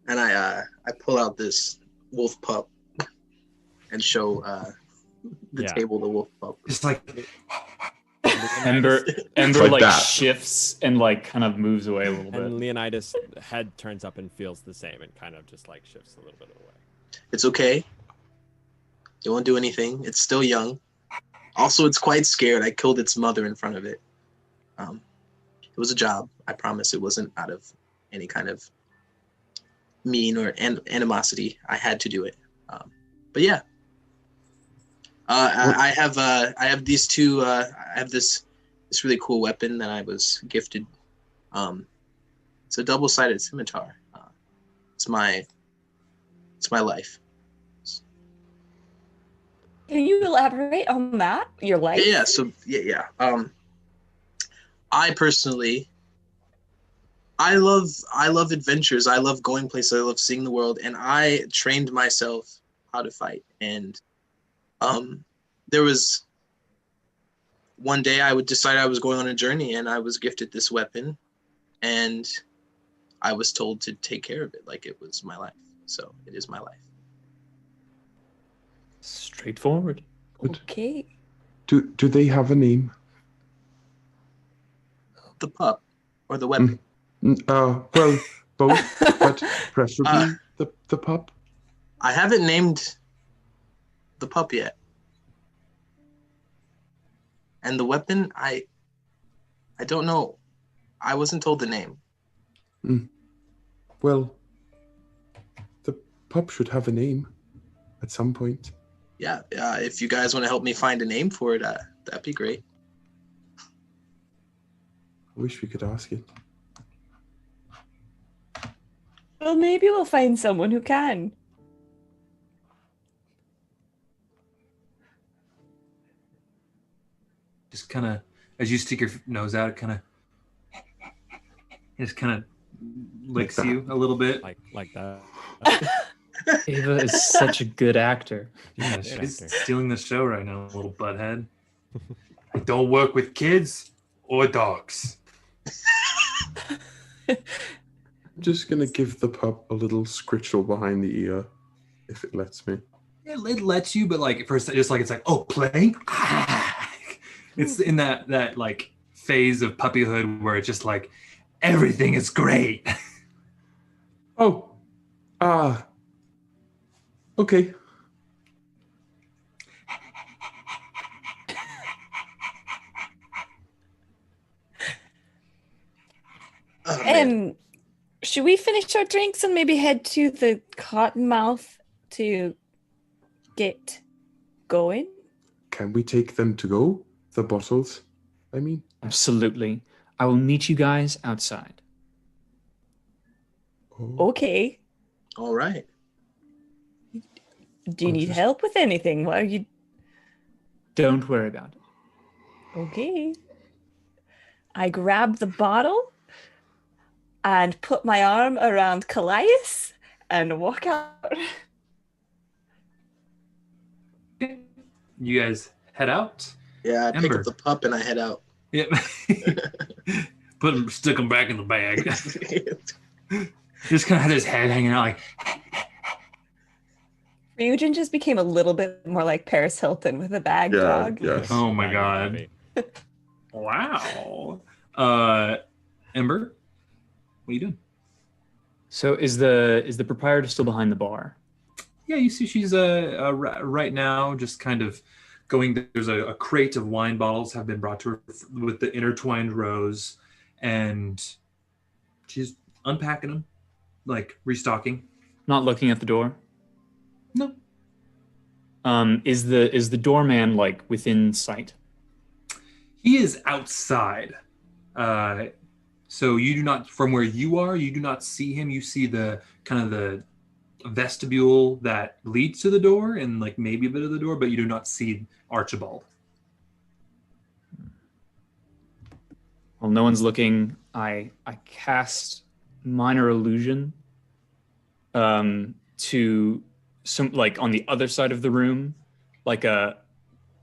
Speaker 5: And I pull out this wolf pup and show the
Speaker 1: Yeah.
Speaker 5: table the wolf pup.
Speaker 2: Just like
Speaker 3: Ember
Speaker 6: like
Speaker 3: like
Speaker 6: that.
Speaker 3: shifts and like kind of moves away a little
Speaker 1: And
Speaker 3: bit.
Speaker 1: Leonidas' head turns up and feels the same and kind of just like shifts a little bit away.
Speaker 5: It's okay. It won't do anything. It's still young. Also, it's quite scared. I killed its mother in front of it. It was a job. I promise it wasn't out of any kind of mean or animosity. I had to do it. But yeah. I have these two. I have this really cool weapon that I was gifted. It's a double-sided scimitar. It's my life.
Speaker 4: Can you elaborate on that? Your life?
Speaker 5: Yeah. So yeah. I personally, I love adventures. I love going places. I love seeing the world, and I trained myself how to fight. And there was one day I would decide I was going on a journey, and I was gifted this weapon, and I was told to take care of it like it was my life. So it is my life.
Speaker 3: Straightforward.
Speaker 4: Okay.
Speaker 6: Do they have a name?
Speaker 5: The pup or the weapon.
Speaker 6: Well, both, but preferably the pup.
Speaker 5: I haven't named the pup yet. And the weapon, I don't know. I wasn't told the name.
Speaker 6: Well, the pup should have a name at some point.
Speaker 5: Yeah, if you guys want to help me find a name for it, that'd be great.
Speaker 6: I wish we could ask it.
Speaker 4: Well, maybe we'll find someone who can.
Speaker 2: just kind of as you stick your nose out, it kind of licks
Speaker 6: Like that.
Speaker 2: you a little bit.
Speaker 1: Like that.
Speaker 3: Ava is such a good actor.
Speaker 2: Yeah,
Speaker 1: Good
Speaker 2: she's
Speaker 1: actor.
Speaker 2: stealing the show right now, little butthead. I don't work with kids or dogs.
Speaker 6: I'm just gonna give the pup a little scritchel behind the ear, if it lets me.
Speaker 2: It lets you, but like at first, just like it's like, oh, play. It's in that like phase of puppyhood where it's just like everything is great.
Speaker 6: Oh, okay.
Speaker 5: Oh, man.
Speaker 4: Should we finish our drinks and maybe head to the Cottonmouth to get going?
Speaker 6: Can we take them to go? The bottles, I mean.
Speaker 3: Absolutely. I will meet you guys outside.
Speaker 6: Oh,
Speaker 4: Okay.
Speaker 5: All right.
Speaker 4: Do you need help with anything? What are you?
Speaker 3: Don't worry about it.
Speaker 4: Okay. I grab the bottle and put my arm around Callias and walk out.
Speaker 2: You guys head out.
Speaker 5: Yeah, I pick
Speaker 2: Ember.
Speaker 5: up the pup and I head out.
Speaker 2: Yep. Stick him back in the bag. Just kind of had his head hanging out like.
Speaker 4: Ryujin just became a little bit more like Paris Hilton with a bag
Speaker 6: Yeah,
Speaker 4: dog.
Speaker 6: yes.
Speaker 2: Oh my god. Wow. Ember, what are you doing?
Speaker 3: So is the proprietor still behind the bar?
Speaker 2: Yeah, you see she's right now just kind of going. There's a crate of wine bottles have been brought to her with the intertwined rows, and she's unpacking them, like restocking.
Speaker 3: Not looking at the door.
Speaker 2: No.
Speaker 3: Is the doorman like within sight?
Speaker 2: He is outside. So you do not, from where you are, you do not see him. You see the kind of the vestibule that leads to the door and like maybe a bit of the door, but you do not see Archibald.
Speaker 3: Well, no one's looking. I cast minor illusion to some like on the other side of the room, like a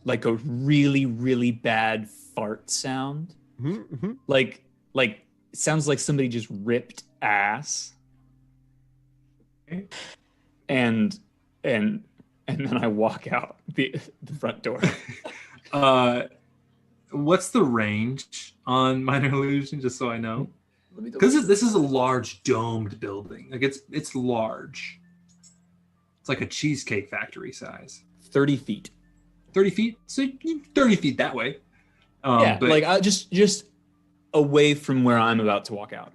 Speaker 3: really, really bad fart sound.
Speaker 1: Mm-hmm.
Speaker 3: Like it sounds like somebody just ripped ass. And then I walk out the front door.
Speaker 2: What's the range on minor illusion, just so I know? Because this is a large domed building. Like it's large. It's like a cheesecake factory size.
Speaker 3: 30 feet.
Speaker 2: 30 feet? So 30 feet that way.
Speaker 3: Yeah,
Speaker 2: but,
Speaker 3: like I just away from where I'm about to walk out.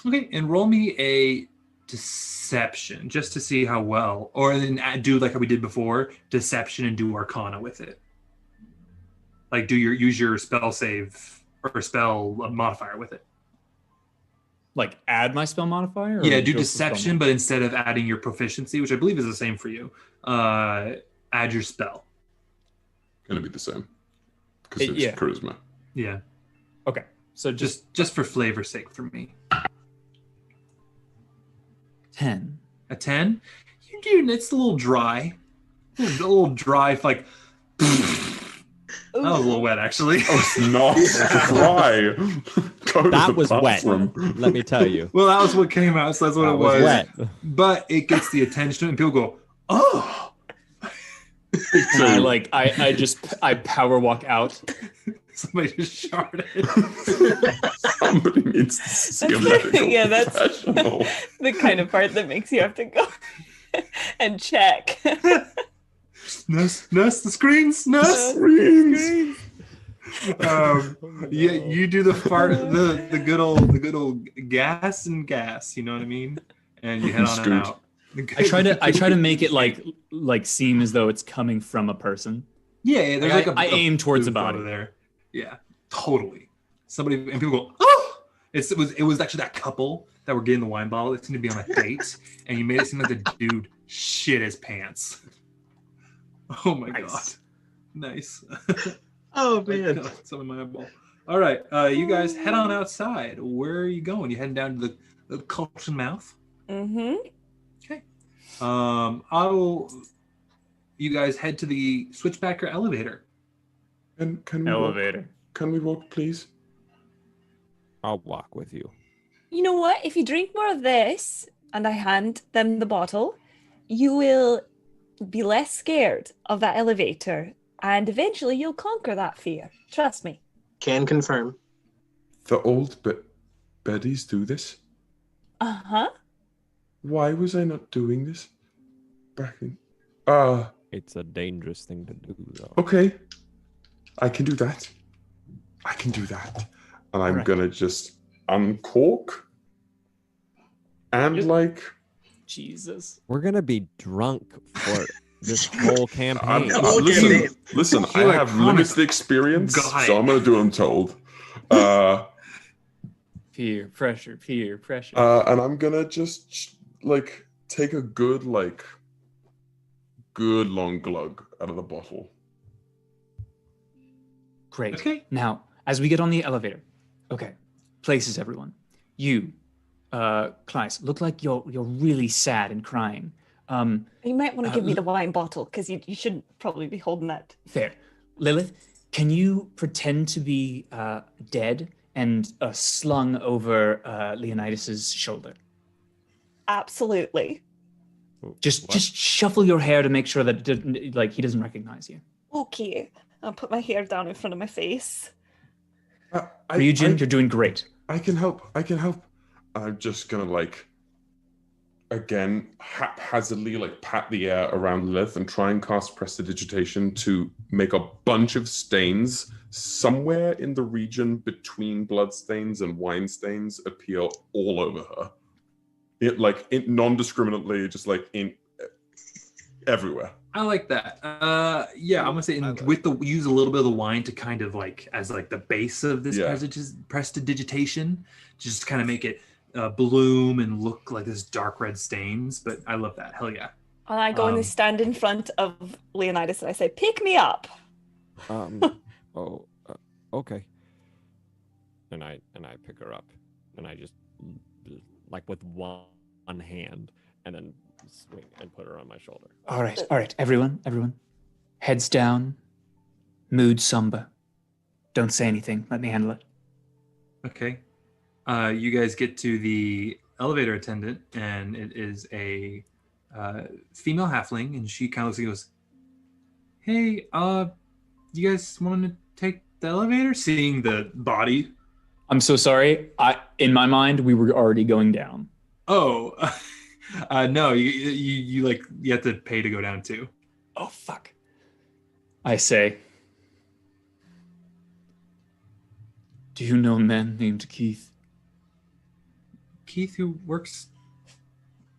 Speaker 2: okay, and roll me a deception just to see how well, or then do like how we did before, deception and do arcana with it. Like use your spell save or spell modifier with it.
Speaker 3: Like add my spell modifier? Or
Speaker 2: Yeah, do
Speaker 3: go for
Speaker 2: deception, but instead of adding your proficiency, which I believe is the same for you, add your spell.
Speaker 6: Gonna be the same because it's
Speaker 3: yeah.
Speaker 6: charisma.
Speaker 2: Yeah,
Speaker 3: Okay, so
Speaker 2: just for flavor's sake for me.
Speaker 3: 10.
Speaker 2: A 10? You do. It's a little dry. A little dry. Like that was a little wet, actually.
Speaker 6: Oh, it's not dry. Go to
Speaker 1: That
Speaker 6: the
Speaker 1: was wet.
Speaker 6: bathroom.
Speaker 1: Let me tell you.
Speaker 2: Well, that was what came out, so that's what
Speaker 1: That
Speaker 2: it
Speaker 1: was
Speaker 2: was.
Speaker 1: wet.
Speaker 2: But it gets the attention, and people go, "Oh!"
Speaker 3: And I power walk out.
Speaker 2: Somebody just sharded.
Speaker 6: Somebody needs to see a medical
Speaker 4: Yeah, that's
Speaker 6: professional.
Speaker 4: the kind of part that makes you have to go and check.
Speaker 2: Nurse, the screens, nurse.
Speaker 6: Screams.
Speaker 2: Yeah, you do the fart, the good old gas and gas. You know what I mean? And you head on
Speaker 6: Scoot.
Speaker 2: out.
Speaker 3: I try to make it like seem as though it's coming from a person.
Speaker 2: Yeah, there's
Speaker 3: Like,
Speaker 2: like
Speaker 3: I aim towards a
Speaker 2: booth
Speaker 3: body.
Speaker 2: over there. Yeah, totally. Somebody and people go, "Oh!" It was actually that couple that were getting the wine bottle. It seemed to be on a date, and you made it seem like the dude shit his pants. Oh my god, nice.
Speaker 5: Oh man.
Speaker 2: Some in my eyeball. All right, you guys head on outside. Where are you going? You heading down to the Culture Mouth?
Speaker 4: Mm-hmm.
Speaker 2: Okay. You guys head to the switchback or elevator.
Speaker 6: And can we
Speaker 3: Elevator.
Speaker 6: Walk? Can we walk, please?
Speaker 1: I'll walk with you.
Speaker 4: You know what? If you drink more of this, and I hand them the bottle, you will be less scared of that elevator, and eventually you'll conquer that fear. Trust me.
Speaker 5: Can confirm.
Speaker 6: The old Beddies do this.
Speaker 4: Uh-huh.
Speaker 6: Why was I not doing this back in?
Speaker 1: It's a dangerous thing to do, though.
Speaker 6: Okay. I can do that. And I'm
Speaker 3: Alright.
Speaker 6: gonna just uncork and like
Speaker 3: Jesus.
Speaker 1: We're gonna be drunk for this whole campaign.
Speaker 6: listen, I
Speaker 2: You're
Speaker 6: have
Speaker 2: iconic.
Speaker 6: limited experience,
Speaker 2: Got
Speaker 6: so
Speaker 2: it.
Speaker 6: I'm gonna do what I'm told.
Speaker 3: Peer pressure.
Speaker 6: And I'm gonna just like take a good long glug out of the bottle.
Speaker 3: Great.
Speaker 2: Okay.
Speaker 3: Now, as we get on the elevator, okay, places everyone. You, Kleis, look like you're really sad and crying.
Speaker 4: You might want to give me the wine bottle because you shouldn't probably be holding that.
Speaker 3: Fair. Lilith, can you pretend to be dead and slung over Leonidas's shoulder?
Speaker 4: Absolutely.
Speaker 3: Just shuffle your hair to make sure that he doesn't recognize you.
Speaker 4: Okay. I'll put my hair down in front of my face.
Speaker 3: Ryujin, you're doing great.
Speaker 6: I can help. I'm just gonna again haphazardly pat the air around Lilith and try and cast Prestidigitation to make a bunch of stains somewhere in the region between blood stains and wine stains appear all over her. It non-discriminately, just in everywhere.
Speaker 2: I like that. Yeah, I'm gonna say use a little bit of the wine to kind of as the base of this prestidigitation, just kind of make it bloom and look like this dark red stains. But I love that. Hell yeah.
Speaker 4: And I go and stand in front of Leonidas and I say, "Pick me up."
Speaker 1: Okay. And I pick her up, and I just with one hand, and then swing and put her on my shoulder.
Speaker 3: All right, everyone. Heads down, mood somber. Don't say anything. Let me handle it.
Speaker 2: Okay. You guys get to the elevator attendant, and it is a female halfling, and she kind of looks and goes, "Hey, you guys want to take the elevator?" Seeing the body.
Speaker 3: I'm so sorry. In my mind, we were already going down.
Speaker 2: Oh, no, you have to pay to go down too.
Speaker 3: Oh, fuck. I say, do you know a man named Keith?
Speaker 2: Keith, who works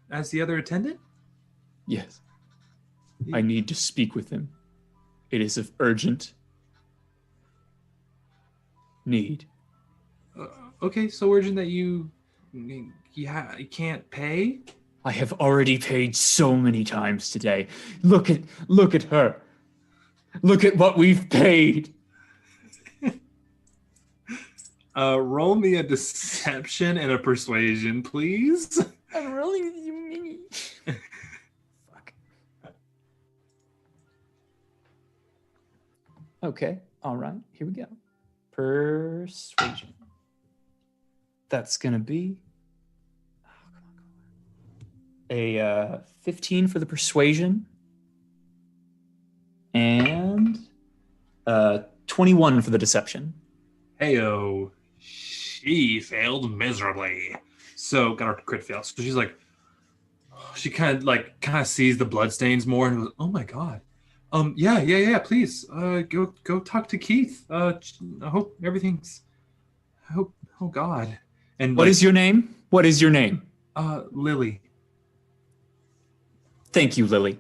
Speaker 2: as the other attendant?
Speaker 3: Yes. I need to speak with him. It is of urgent need.
Speaker 2: Okay, so urgent that you can't pay?
Speaker 3: I have already paid so many times today. Look at her. Look at what we've paid.
Speaker 2: Roll me a deception and a persuasion, please.
Speaker 3: I'm rolling with you, Minnie. Fuck. Okay, all right, here we go. Persuasion. That's gonna be a 15 for the persuasion and 21 for the deception.
Speaker 2: Heyo, she failed miserably. So got her crit fail. So she's she kind of sees the bloodstains more and goes, "Oh my god, yeah, please, go talk to Keith. I hope everything's. Oh god." And
Speaker 3: what is your name? What is your name?
Speaker 2: Lily.
Speaker 3: Thank you, Lily.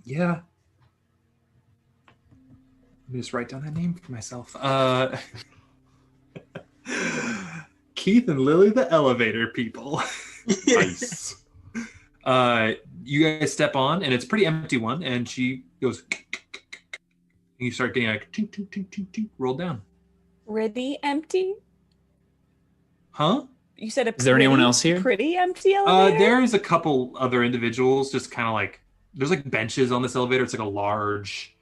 Speaker 2: Yeah. Let me just write down that name for myself. Keith and Lily, the elevator people.
Speaker 6: Nice.
Speaker 2: You guys step on, and it's a pretty empty one, and she goes, and you start getting tink, tink, tink, tink, tink, roll down.
Speaker 4: Really empty?
Speaker 2: Huh?
Speaker 4: You said
Speaker 3: is there anyone else here?
Speaker 4: Pretty empty elevator?
Speaker 2: There's a couple other individuals, just kind of there's benches on this elevator. It's a large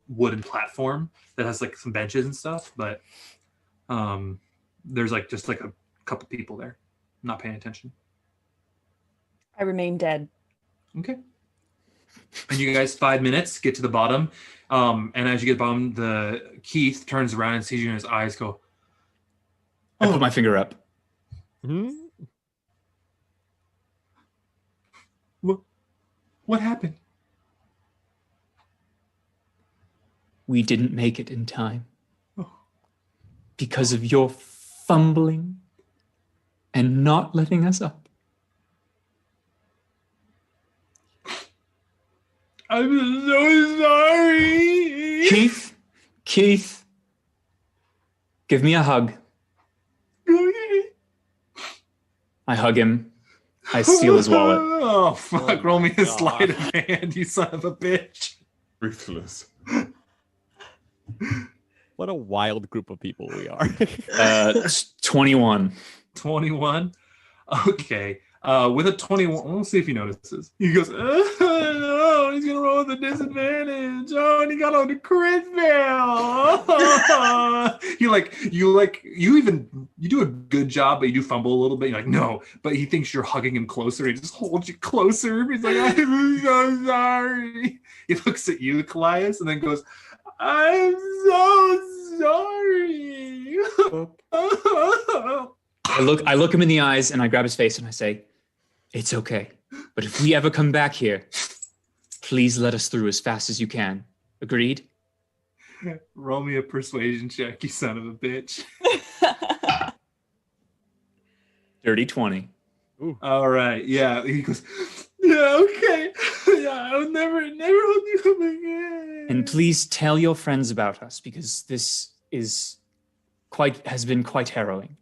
Speaker 2: wooden platform that has some benches and stuff, but there's just a couple people there. I'm not paying attention.
Speaker 4: I remain dead.
Speaker 2: Okay. And you guys 5 minutes get to the bottom, and as you get to the bottom, the Keith turns around and sees you, and his eyes go.
Speaker 3: I put my finger up.
Speaker 2: What happened?
Speaker 3: We didn't make it in time. Because of your fumbling and not letting us up.
Speaker 2: I'm so sorry.
Speaker 3: Keith, give me a hug. I hug him. I steal his wallet.
Speaker 2: Oh, fuck. Roll me a sleight of hand, you son of a bitch.
Speaker 6: Ruthless.
Speaker 1: What a wild group of people we are.
Speaker 3: 21.
Speaker 2: 21. Okay. With a 21, we'll see if he notices. He goes, oh, he's gonna roll with a disadvantage. Oh, and he got on the crit fail. You do a good job, but you do fumble a little bit. You're like, no, but he thinks you're hugging him closer. He just holds you closer. He's like, I'm so sorry. He looks at you, Callias, and then goes, I'm so sorry.
Speaker 3: I look him in the eyes and I grab his face and I say, it's okay. But if we ever come back here, please let us through as fast as you can. Agreed?
Speaker 2: Roll me a persuasion check, you son of a bitch.
Speaker 3: Dirty 20.
Speaker 1: Ooh.
Speaker 2: All right. Yeah. He goes, yeah, okay. Yeah, I'll never hold you up again.
Speaker 3: And please tell your friends about us because this has been quite harrowing.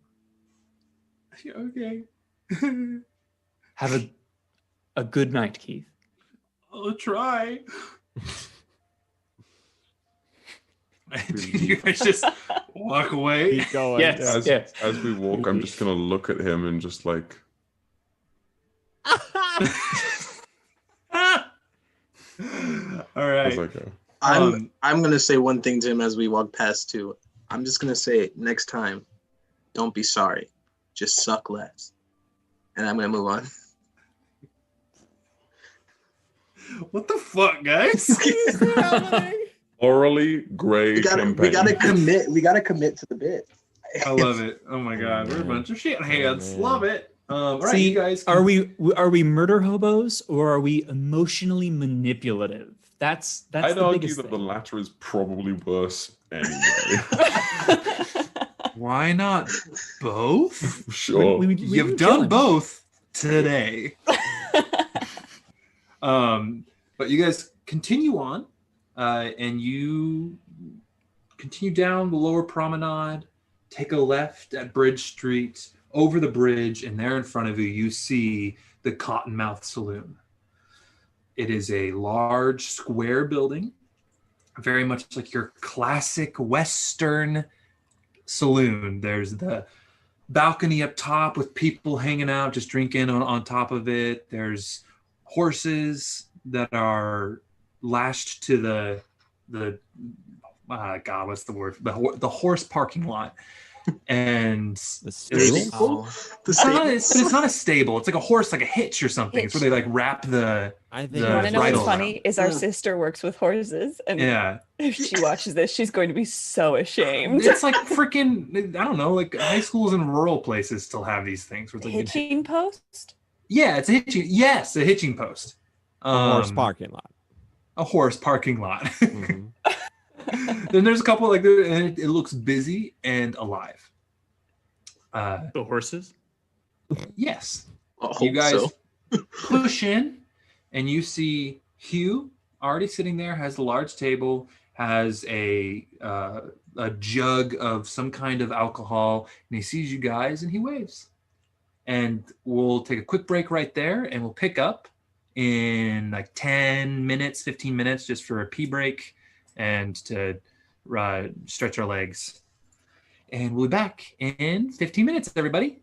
Speaker 2: Okay.
Speaker 3: Have a good night, Keith.
Speaker 2: I'll try. You guys just walk away.
Speaker 1: Keep going.
Speaker 3: Yes.
Speaker 6: As we walk, I'm just gonna look at him and just like.
Speaker 2: All right.
Speaker 6: Okay.
Speaker 5: I'm gonna say one thing to him as we walk past too. I'm just gonna say next time, don't be sorry, just suck less, and I'm gonna move on.
Speaker 2: What the fuck, guys?
Speaker 6: Orally gray campaign.
Speaker 5: We gotta commit. We gotta commit to the bit.
Speaker 2: I love it. Oh my god, we're a bunch of shit hands. Love it. All right,
Speaker 3: See,
Speaker 2: you guys.
Speaker 3: are we murder hobos or are we emotionally manipulative? That's
Speaker 6: I'd
Speaker 3: the
Speaker 6: argue
Speaker 3: biggest
Speaker 6: that
Speaker 3: thing.
Speaker 6: the latter is probably worse anyway.
Speaker 2: Why not both?
Speaker 6: Sure.
Speaker 2: You've done both today. But you guys continue on, and you continue down the lower promenade, take a left at Bridge Street, over the bridge, and there in front of you, you see the Cottonmouth Saloon. It is a large square building, very much like your classic Western saloon. There's the balcony up top with people hanging out, just drinking on top of it. There's horses that are lashed to the God, what's the word? The horse parking lot. And
Speaker 1: The stable?
Speaker 2: it's not a stable. It's like a horse, like a hitch or something. It's where they like wrap the.
Speaker 1: I think
Speaker 2: The
Speaker 4: You want to know
Speaker 2: bridle
Speaker 4: what's funny? Is our sister works with horses, and
Speaker 2: Yeah,
Speaker 4: if she watches this, she's going to be so ashamed.
Speaker 2: it's like freaking. I don't know. Like high schools in rural places still have these things. Where it's like
Speaker 4: Hitching post?
Speaker 2: Yeah, it's a hitching. Yes, a hitching post.
Speaker 1: a horse parking lot.
Speaker 2: A horse parking lot.
Speaker 1: Mhm.
Speaker 2: Then there's a couple like there, and it looks busy and alive.
Speaker 3: The horses?
Speaker 2: Yes.
Speaker 5: I
Speaker 2: You
Speaker 5: hope
Speaker 2: guys
Speaker 5: so.
Speaker 2: push in, and you see Hugh already sitting there. Has a large table, has a jug of some kind of alcohol, and he sees you guys and he waves. And we'll take a quick break right there, and we'll pick up in like 10 minutes, 15 minutes, just for a pee break and to stretch our legs. And we'll be back in 15 minutes, everybody.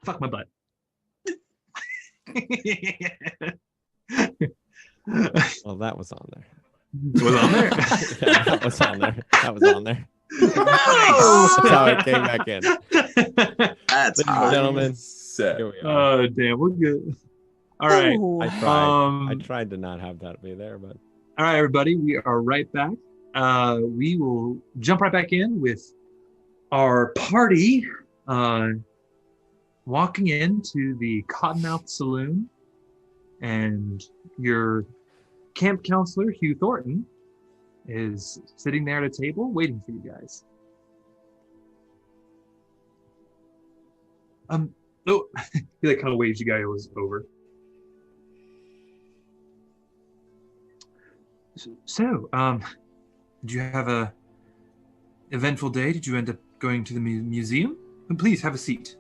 Speaker 2: Fuck my butt.
Speaker 1: Well, that was on there.
Speaker 2: Was on there?
Speaker 1: Yeah, that was on there. That was on there.
Speaker 5: Oh!
Speaker 1: That's how it came back in.
Speaker 5: That's
Speaker 1: Ladies and
Speaker 5: hot.
Speaker 1: gentlemen,
Speaker 6: Set.
Speaker 1: here we are.
Speaker 2: Oh damn, we're good. All right.
Speaker 4: Ooh.
Speaker 1: I tried. I
Speaker 2: Um,
Speaker 1: tried to not have that be there, but
Speaker 2: All right, everybody, we are right back. We will jump right back in with our party walking into the Cottonmouth Saloon, and your camp counselor, Hugh Thornton, is sitting there at a table waiting for you guys. Oh, he like kind of waves you guys over. So, did you have a eventful day? Did you end up going to the museum? And please have a seat.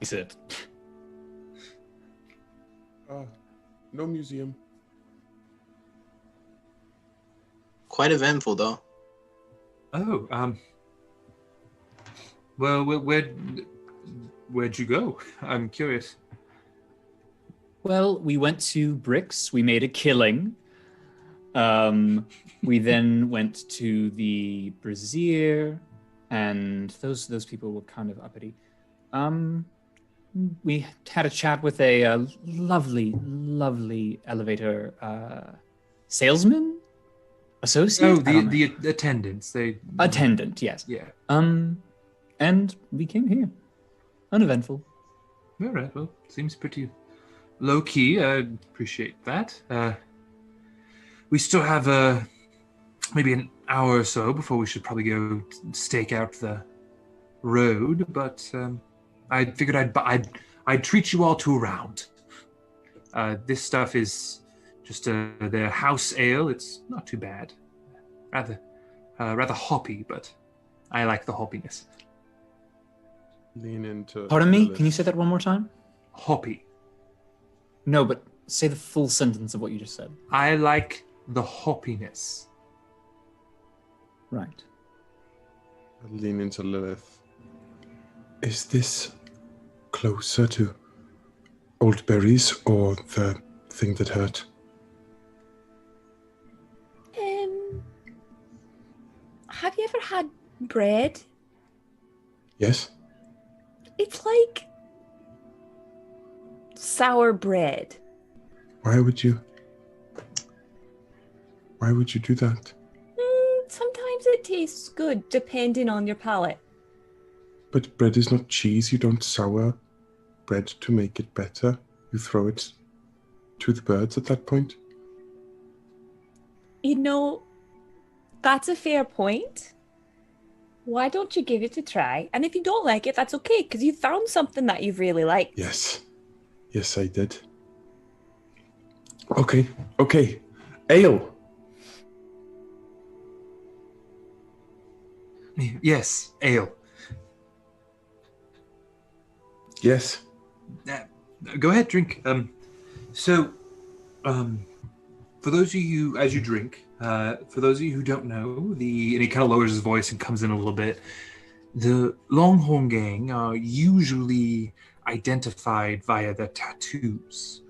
Speaker 3: Sit.
Speaker 6: No museum.
Speaker 5: Quite eventful, though.
Speaker 2: Oh, well, where'd you go? I'm curious.
Speaker 3: Well, we went to Bricks. We made a killing. We then went to the Brazier, and those people were kind of uppity. We had a chat with a lovely elevator salesman, associate.
Speaker 2: Oh,
Speaker 3: I don't know.
Speaker 2: the attendants.
Speaker 3: Attendant, yes.
Speaker 2: Yeah.
Speaker 3: And we came here, uneventful.
Speaker 2: All right. Well, seems pretty low key. I appreciate that. We still have maybe an hour or so before we should probably go stake out the road, but I figured I'd treat you all to a round. This stuff is just their house ale. It's not too bad. Rather hoppy, but I like the hoppiness.
Speaker 6: Lean into.
Speaker 3: Pardon me?
Speaker 6: Lilith.
Speaker 3: Can you say that one more time?
Speaker 2: Hoppy.
Speaker 3: No, but say the full sentence of what you just said.
Speaker 2: I like the hoppiness.
Speaker 3: Right.
Speaker 6: I lean into Lilith. Is this closer to old berries or the thing that hurt?
Speaker 4: Have you ever had bread?
Speaker 6: Yes.
Speaker 4: It's like sour bread.
Speaker 6: Why would you do that?
Speaker 4: Sometimes it tastes good, depending on your palate.
Speaker 6: But bread is not cheese. You don't sour bread to make it better. You throw it to the birds at that point.
Speaker 4: You know, that's a fair point. Why don't you give it a try? And if you don't like it, that's okay, because you found something that you've really liked.
Speaker 6: Yes. Yes, I did. Okay. Ale.
Speaker 2: Yes, ale.
Speaker 6: Yes.
Speaker 2: Go ahead, drink. For those of you, as you drink, for those of you who don't know, and he kind of lowers his voice and comes in a little bit, the Longhorn Gang are usually identified via their tattoos.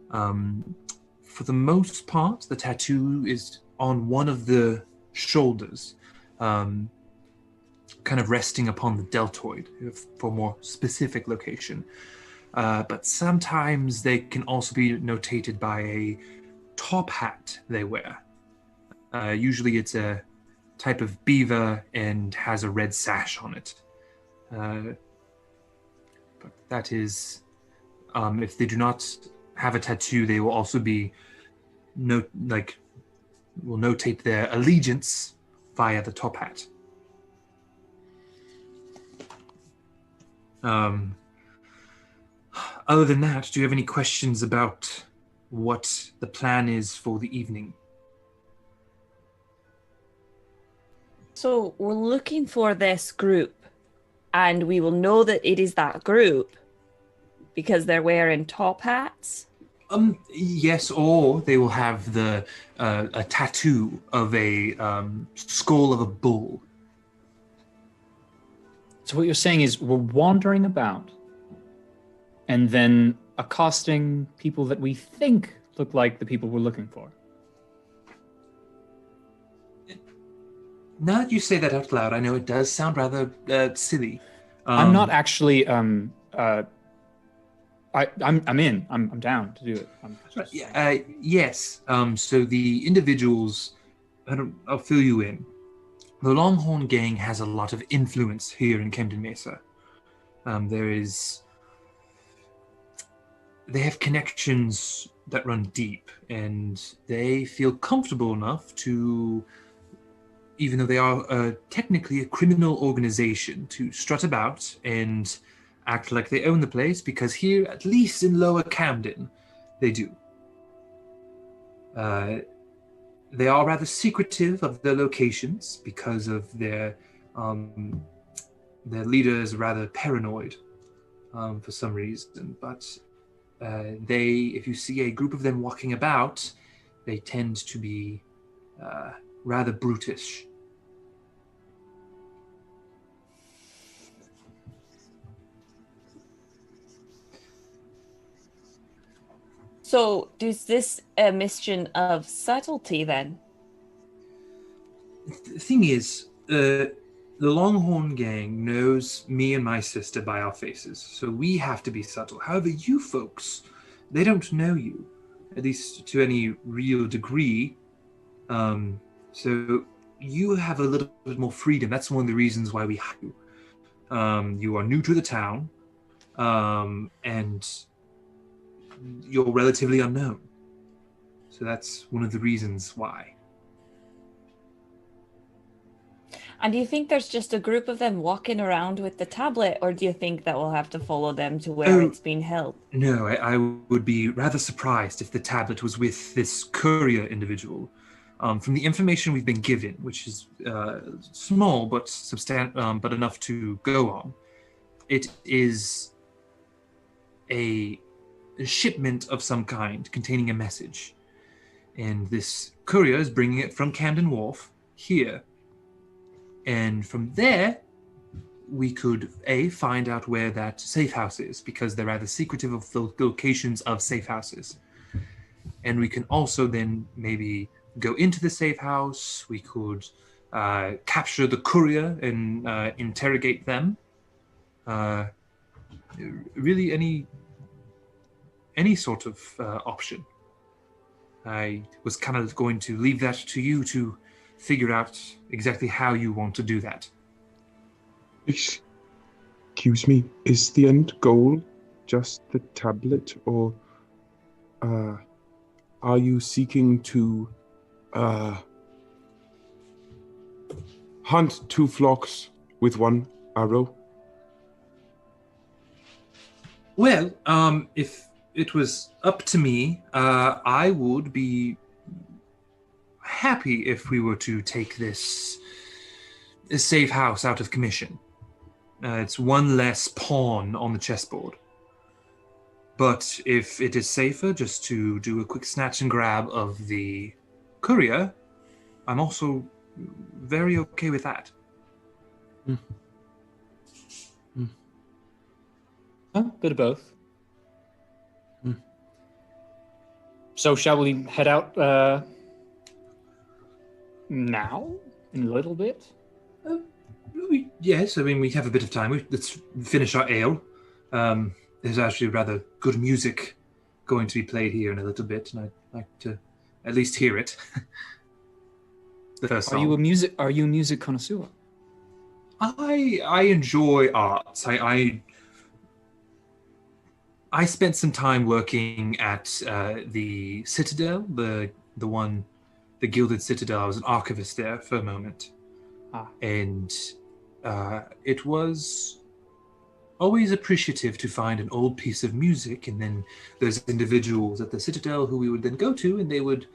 Speaker 2: For the most part, the tattoo is on one of the shoulders, kind of resting upon the deltoid for a more specific location. But sometimes they can also be notated by a top hat they wear. Usually it's a type of beaver and has a red sash on it. But that is, if they do not have a tattoo, they will also be will notate their allegiance via the top hat. Other than that, do you have any questions about what the plan is for the evening?
Speaker 4: So we're looking for this group, and we will know that it is that group because they're wearing top hats.
Speaker 2: Yes, or they will have a tattoo of a skull of a bull.
Speaker 3: So what you're saying is we're wandering about and then accosting people that we think look like the people we're looking for.
Speaker 2: Now that you say that out loud, I know it does sound rather silly.
Speaker 3: I'm not actually. I'm in. I'm down to do it.
Speaker 2: Yes. So the individuals, I'll fill you in. The Longhorn Gang has a lot of influence here in Camden Mesa. They have connections that run deep, and they feel comfortable enough to, even though they are technically a criminal organization, to strut about and act like they own the place, because here, at least in Lower Camden, they do. They are rather secretive of their locations because of their leader is rather paranoid for some reason. But if you see a group of them walking about, they tend to be rather brutish.
Speaker 4: So, is this a mission of subtlety then?
Speaker 2: The thing is, the Longhorn Gang knows me and my sister by our faces, so we have to be subtle. However, you folks, they don't know you, at least to any real degree. So you have a little bit more freedom. That's one of the reasons why we hire you. You are new to the town, and you're relatively unknown. So that's one of the reasons why.
Speaker 4: And do you think there's just a group of them walking around with the tablet, or do you think that we'll have to follow them to where it's being held?
Speaker 2: No, I would be rather surprised if the tablet was with this courier individual. From the information we've been given, which is small but but enough to go on, it is a shipment of some kind containing a message. And this courier is bringing it from Camden Wharf here. And from there, we could, find out where that safe house is, because they're rather secretive of the locations of safe houses. And we can also then maybe go into the safe house. We could capture the courier and interrogate them. Really any sort of option. I was kind of going to leave that to you to figure out exactly how you want to do that.
Speaker 6: Excuse me, is the end goal just the tablet, or are you seeking to hunt two flocks with one arrow?
Speaker 2: Well, if it was up to me, I would be happy if we were to take this safe house out of commission. It's one less pawn on the chessboard. But if it is safer just to do a quick snatch and grab of the courier, I'm also very okay with that.
Speaker 3: A bit of both. So shall we head out now, in a little bit?
Speaker 2: Yes, I mean, we have a bit of time. Let's finish our ale. There's actually rather good music going to be played here in a little bit, and I'd like to at least hear it. The first song.
Speaker 3: Are you a music connoisseur?
Speaker 2: I enjoy arts. I spent some time working at the Citadel, the Gilded Citadel. I was an archivist there for a moment. And it was always appreciative to find an old piece of music, and then there's individuals at the Citadel who we would then go to, and they would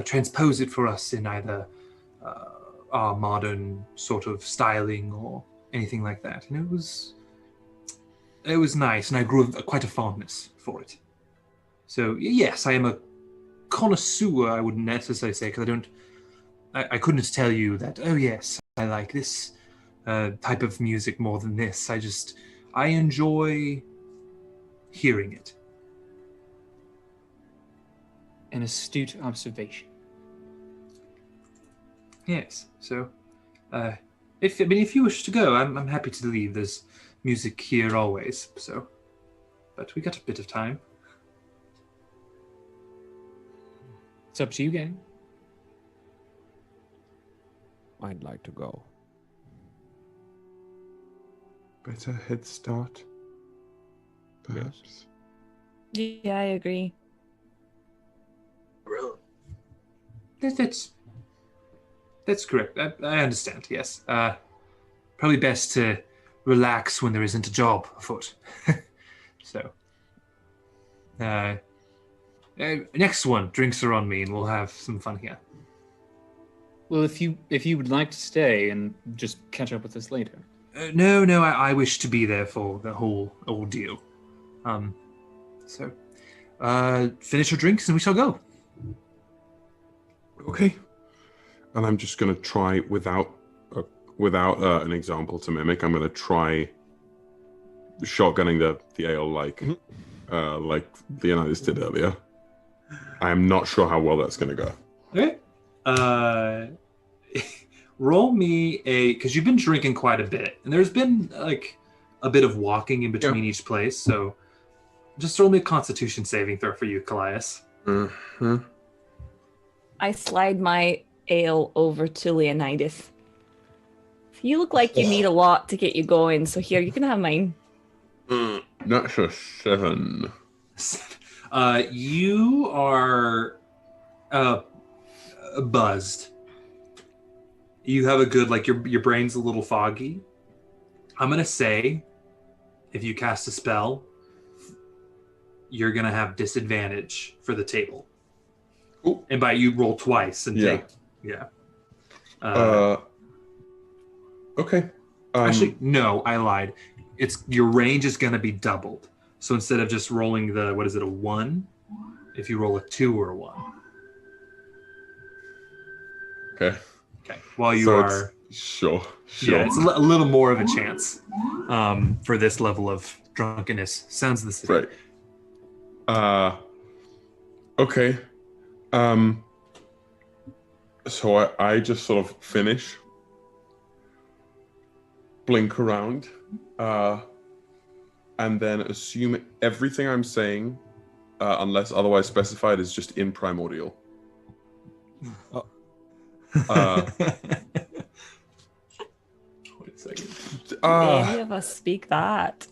Speaker 2: transpose it for us in either our modern sort of styling or anything like that. And it was nice, and I grew quite a fondness for it. So yes, I am a connoisseur, I wouldn't necessarily say, because I couldn't tell you that, oh yes, I like this type of music more than this. I enjoy hearing it.
Speaker 3: An astute observation.
Speaker 2: Yes. So, if you wish to go, I'm happy to leave. There's music here always. So, but we got a bit of time.
Speaker 3: It's up to you, gang.
Speaker 1: I'd like to go.
Speaker 6: Better head start. Perhaps.
Speaker 4: Yeah, I agree.
Speaker 5: Really?
Speaker 2: That's correct. I understand. Yes. Probably best to relax when there isn't a job afoot. So. Next one, drinks are on me, and we'll have some fun here.
Speaker 3: Well, if you would like to stay and just catch up with us later.
Speaker 2: No, I wish to be there for the whole ordeal. So, finish your drinks and we shall go.
Speaker 6: Okay. And I'm just going to try without an example to mimic. I'm going to try shotgunning the ale like Leonidas did earlier. I'm not sure how well that's going to go.
Speaker 2: Okay. Roll me because you've been drinking quite a bit, and there's been like a bit of walking in between each place. So, just roll me a Constitution saving throw for you, Callias.
Speaker 6: Mm-hmm.
Speaker 4: I slide my ale over to Leonidas. You look like you need a lot to get you going, so here, you can have mine.
Speaker 6: That's a 7.
Speaker 2: You are buzzed. You have a good, like, your brain's a little foggy. I'm going to say, if you cast a spell, you're going to have disadvantage for the table.
Speaker 6: Ooh.
Speaker 2: And by you roll twice and take... Yeah.
Speaker 6: Okay.
Speaker 2: Actually, no, I lied. It's your range is going to be doubled. So instead of just rolling a 1? If you roll a 2 or a 1.
Speaker 6: Okay.
Speaker 2: Okay. While you are...
Speaker 6: Sure.
Speaker 2: Yeah, it's a little more of a chance for this level of drunkenness. Sounds the same.
Speaker 6: Right. Okay. So I just sort of finish, blink around, and then assume everything I'm saying, unless otherwise specified, is just in primordial.
Speaker 2: Wait a second.
Speaker 4: Any of us speak that?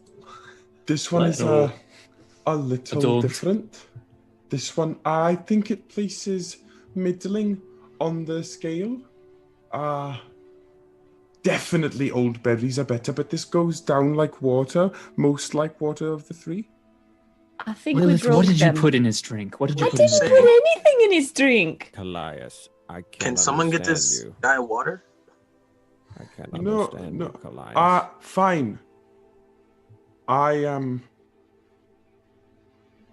Speaker 6: This one is a little different. This one, I think it places middling on the scale. Definitely old berries are better, but this goes down like water, most like water of the 3.
Speaker 4: I think
Speaker 3: Lilith,
Speaker 4: we broke
Speaker 3: what did
Speaker 4: them.
Speaker 3: you put in his drink? What did you
Speaker 4: I
Speaker 3: put in his
Speaker 4: didn't
Speaker 3: drink?
Speaker 4: put anything in his drink.
Speaker 1: Callias, I can't
Speaker 5: Can someone get this
Speaker 1: understand you.
Speaker 5: guy water?
Speaker 1: I can't understand you, Callias.
Speaker 6: Fine. I am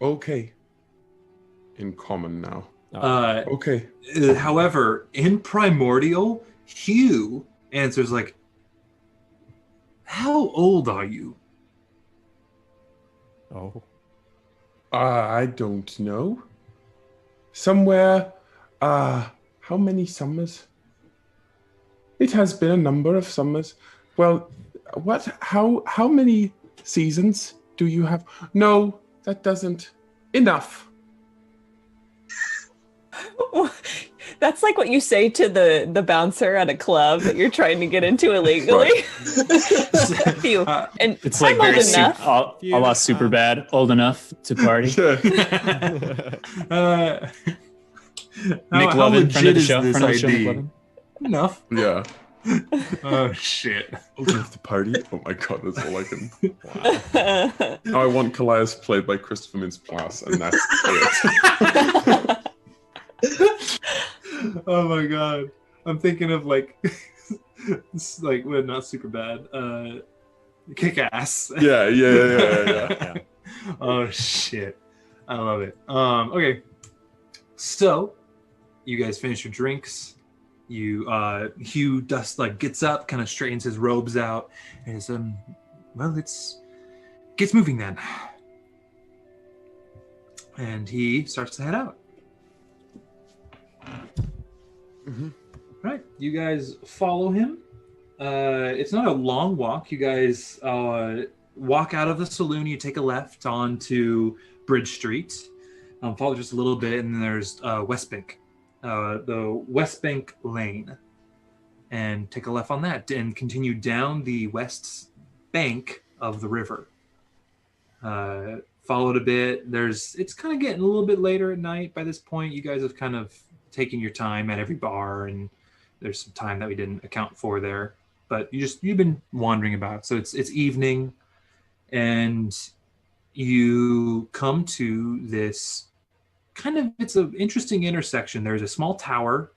Speaker 6: okay. In common now. Okay.
Speaker 2: However, in primordial, Hugh answers like, "How old are you?"
Speaker 1: Oh.
Speaker 6: I don't know. Somewhere, how many summers? It has been a number of summers. Well, how many seasons do you have? No, that doesn't. Enough.
Speaker 4: That's like what you say to the bouncer at a club that you're trying to get into illegally. Phew. And
Speaker 3: It's like
Speaker 4: I'm
Speaker 3: very
Speaker 4: old enough.
Speaker 3: a la super bad, old enough to party. McLovin, friend of the show. Friend of the show, McLovin.
Speaker 2: Enough.
Speaker 6: Yeah.
Speaker 2: Oh shit.
Speaker 6: Old enough to party? Oh my god, that's all I can. Wow. I want Callias played by Christopher Mintz-Plasse, and that's it.
Speaker 2: Oh my god. I'm thinking of like it's like well, not super bad. Kick ass.
Speaker 6: Yeah.
Speaker 2: Oh shit. I love it. Okay. So you guys finish your drinks. Hugh Dust gets up, kind of straightens his robes out, and is well, gets moving then. And he starts to head out.
Speaker 6: Mm-hmm.
Speaker 2: Right, you guys follow him. It's not a long walk. You guys walk out of the saloon. You take a left onto Bridge Street. Follow just a little bit, and then there's West Bank, the West Bank Lane, and take a left on that, and continue down the west bank of the river. Followed a bit. It's kind of getting a little bit later at night by this point. You guys have kind of taken your time at every bar, and there's some time that we didn't account for there. But you've been wandering about. So it's evening, and you come to this it's an interesting intersection. There's a small tower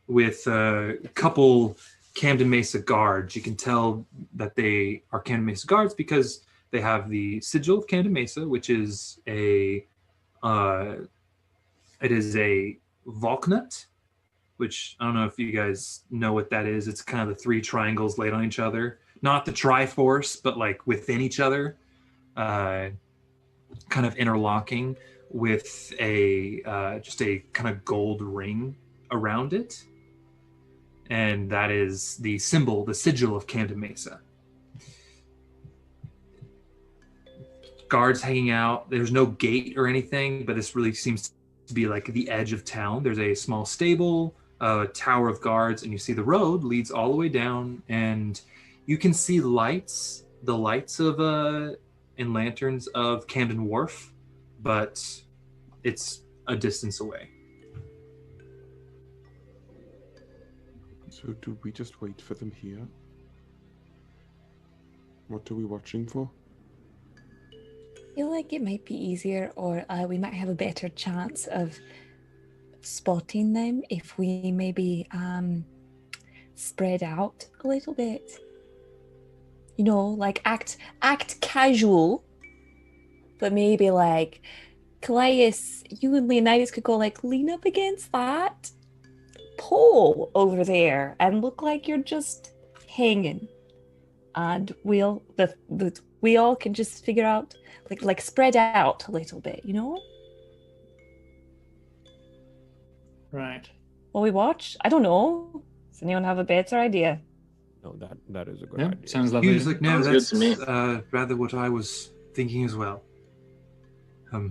Speaker 2: with a couple Camden Mesa guards. You can tell that they are Camden Mesa guards because they have the sigil of Camden Mesa, which is it is a Valknut, which I don't know if you guys know what that is. It's kind of the three triangles laid on each other. Not the Triforce, but within each other, kind of interlocking with just a kind of gold ring around it. And that is the symbol, the sigil of Camden Mesa. Guards hanging out. There's no gate or anything, but this really seems to be the edge of town. There's a small stable, a tower of guards, and you see the road leads all the way down, and you can see the lights of and lanterns of Camden Wharf, but it's a distance away.
Speaker 6: So do we just wait for them here? What are we watching for?
Speaker 4: I feel like it might be easier, or we might have a better chance of spotting them if we maybe spread out a little bit. Act casual, but maybe Calais, you and Leonidas could go lean up against that pole over there and look like you're just hanging, and we all can just figure out spread out a little bit,
Speaker 3: Right.
Speaker 4: While we watch. I don't know. Does anyone have a better idea?
Speaker 1: No, that is a good idea.
Speaker 3: Sounds lovely.
Speaker 2: He was no,
Speaker 5: Sounds
Speaker 2: that's
Speaker 5: good to me.
Speaker 2: rather what I was thinking as well. So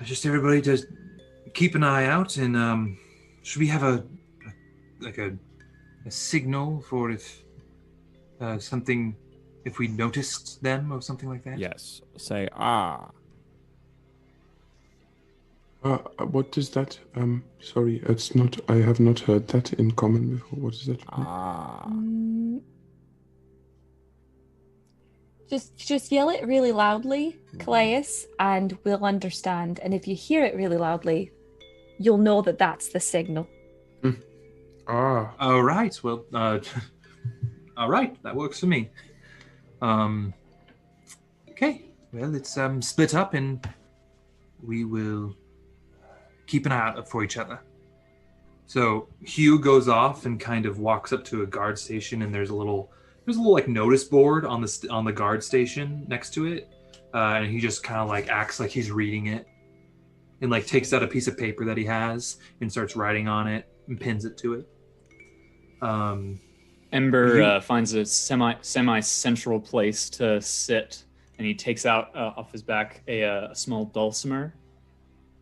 Speaker 2: just everybody just keep an eye out, and should we have a signal for if something, if we noticed them or something like that?
Speaker 1: Yes. Say ah.
Speaker 6: What is that? Sorry, it's not. I have not heard that in common before. What is that?
Speaker 1: Ah.
Speaker 4: Just yell it really loudly, Calais, and we'll understand. And if you hear it really loudly, you'll know that that's the signal.
Speaker 6: Ah.
Speaker 2: All right. Well, all right. That works for me. Okay. Well, it's split up, and we will keep an eye out for each other. So Hugh goes off and kind of walks up to a guard station, and there's a little notice board on the guard station next to it, and he just kind of acts like he's reading it, and takes out a piece of paper that he has and starts writing on it and pins it to it.
Speaker 3: Ember finds a semi-central place to sit, and he takes out off his back a small dulcimer,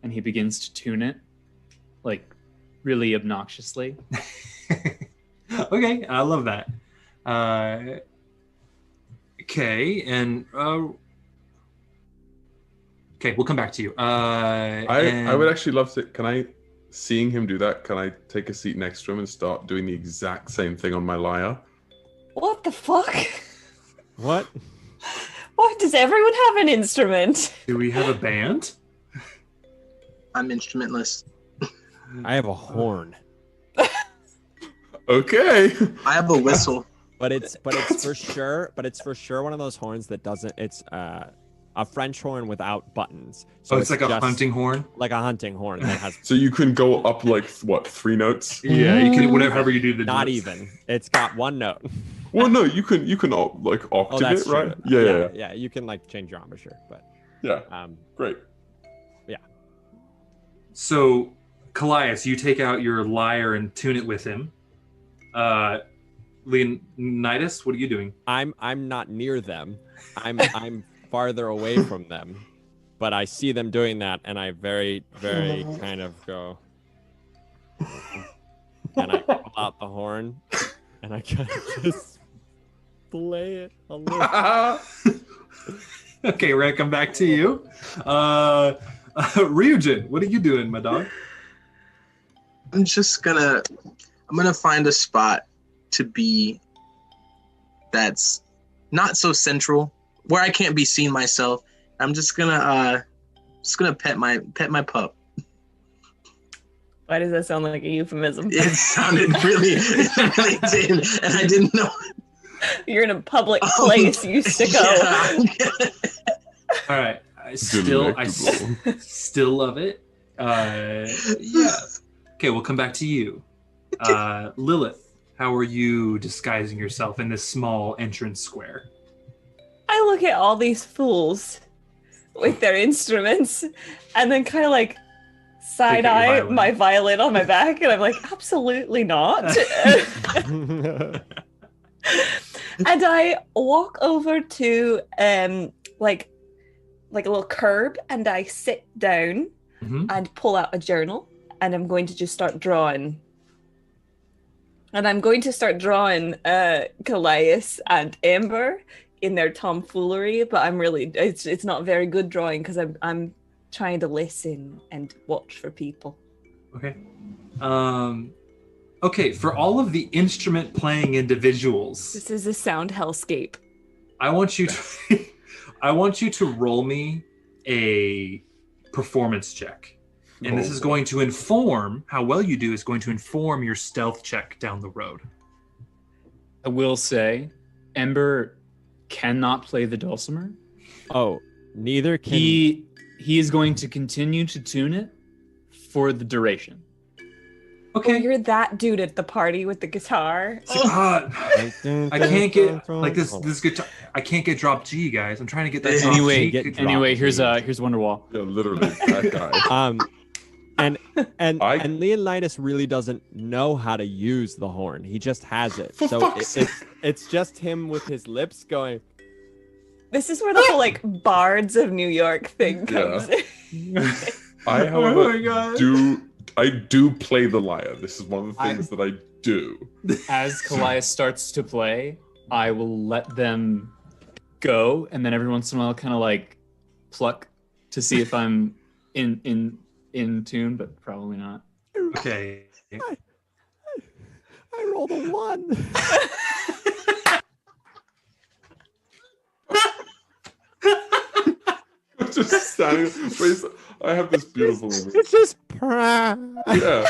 Speaker 3: and he begins to tune it, really obnoxiously.
Speaker 2: Okay, I love that. Okay, and okay, we'll come back to you.
Speaker 6: I would actually love to. Can I, seeing him do that, can I take a seat next to him and start doing the exact same thing on my lyre?
Speaker 4: What the fuck?
Speaker 1: What?
Speaker 4: What, does everyone have an instrument?
Speaker 2: Do we have a band?
Speaker 5: I'm instrumentless.
Speaker 1: I have a horn.
Speaker 6: Okay.
Speaker 5: I have a whistle.
Speaker 1: But it's for sure one of those horns that doesn't, it's a French horn without buttons. So
Speaker 2: it's like a hunting horn?
Speaker 1: Like a hunting horn that has.
Speaker 6: So you can go up like, what, 3 notes?
Speaker 2: Yeah, you can, whatever you do the
Speaker 1: Not
Speaker 2: notes.
Speaker 1: even. It's got 1 note.
Speaker 6: Well, no, you can like octave
Speaker 1: that's
Speaker 6: it, right?
Speaker 1: true.
Speaker 6: Yeah.
Speaker 1: Yeah, you can like change your embouchure, but
Speaker 6: Yeah, great.
Speaker 2: So, Callias, you take out your lyre and tune it with him. Leonidas, what are you doing?
Speaker 1: I'm not near them. I'm farther away from them, but I see them doing that, and I very kind of go, and I pull out the horn, and I kind of just play it a little.
Speaker 2: Okay, we're gonna come back to you. Ryujin, what are you doing, my dog?
Speaker 5: I'm gonna find a spot to be that's not so central, where I can't be seen myself. I'm just gonna pet my pup.
Speaker 4: Why does that sound like a euphemism?
Speaker 5: It sounded really did, and I didn't know.
Speaker 4: You're in a public place, you sicko.
Speaker 5: Yeah.
Speaker 2: All right, I still love it. Yeah. Okay, we'll come back to you. Lilith, how are you disguising yourself in this small entrance square?
Speaker 4: I look at all these fools with their instruments and then kind of like side eye my violin on my back, and I'm like, absolutely not. And I walk over to like a little curb, and I sit down and pull out a journal, and I'm going to just start drawing. And I'm going to start drawing Callias and Amber in their tomfoolery, but it's not very good drawing because I'm trying to listen and watch for people.
Speaker 2: Okay. Okay, for all of the instrument playing individuals,
Speaker 4: this is a sound hellscape.
Speaker 2: I want you to roll me a performance check. And this is going to inform how well you do is going to inform your stealth check down the road.
Speaker 3: I will say, Ember cannot play the dulcimer.
Speaker 1: Oh, neither can
Speaker 3: he is going to continue to tune it for the duration.
Speaker 2: Okay.
Speaker 4: Oh, you're that dude at the party with the guitar.
Speaker 2: I can't get like this guitar. I can't get drop G, guys. I'm trying to get that.
Speaker 3: Anyway, here's Wonderwall.
Speaker 6: Yeah, literally that guy.
Speaker 1: And Leonidas really doesn't know how to use the horn. He just has it. So it's just him with his lips going.
Speaker 4: This is where the whole like Bards of New York thing comes in.
Speaker 6: I, however, I do play the lyre. This is one of the things that I do.
Speaker 3: As Callias starts to play, I will let them go, and then every once in a while kind of like pluck to see if I'm in tune, but probably not.
Speaker 2: Okay.
Speaker 1: I rolled a 1.
Speaker 6: I'm just standing. I have this beautiful image.
Speaker 1: It's just
Speaker 6: Yeah.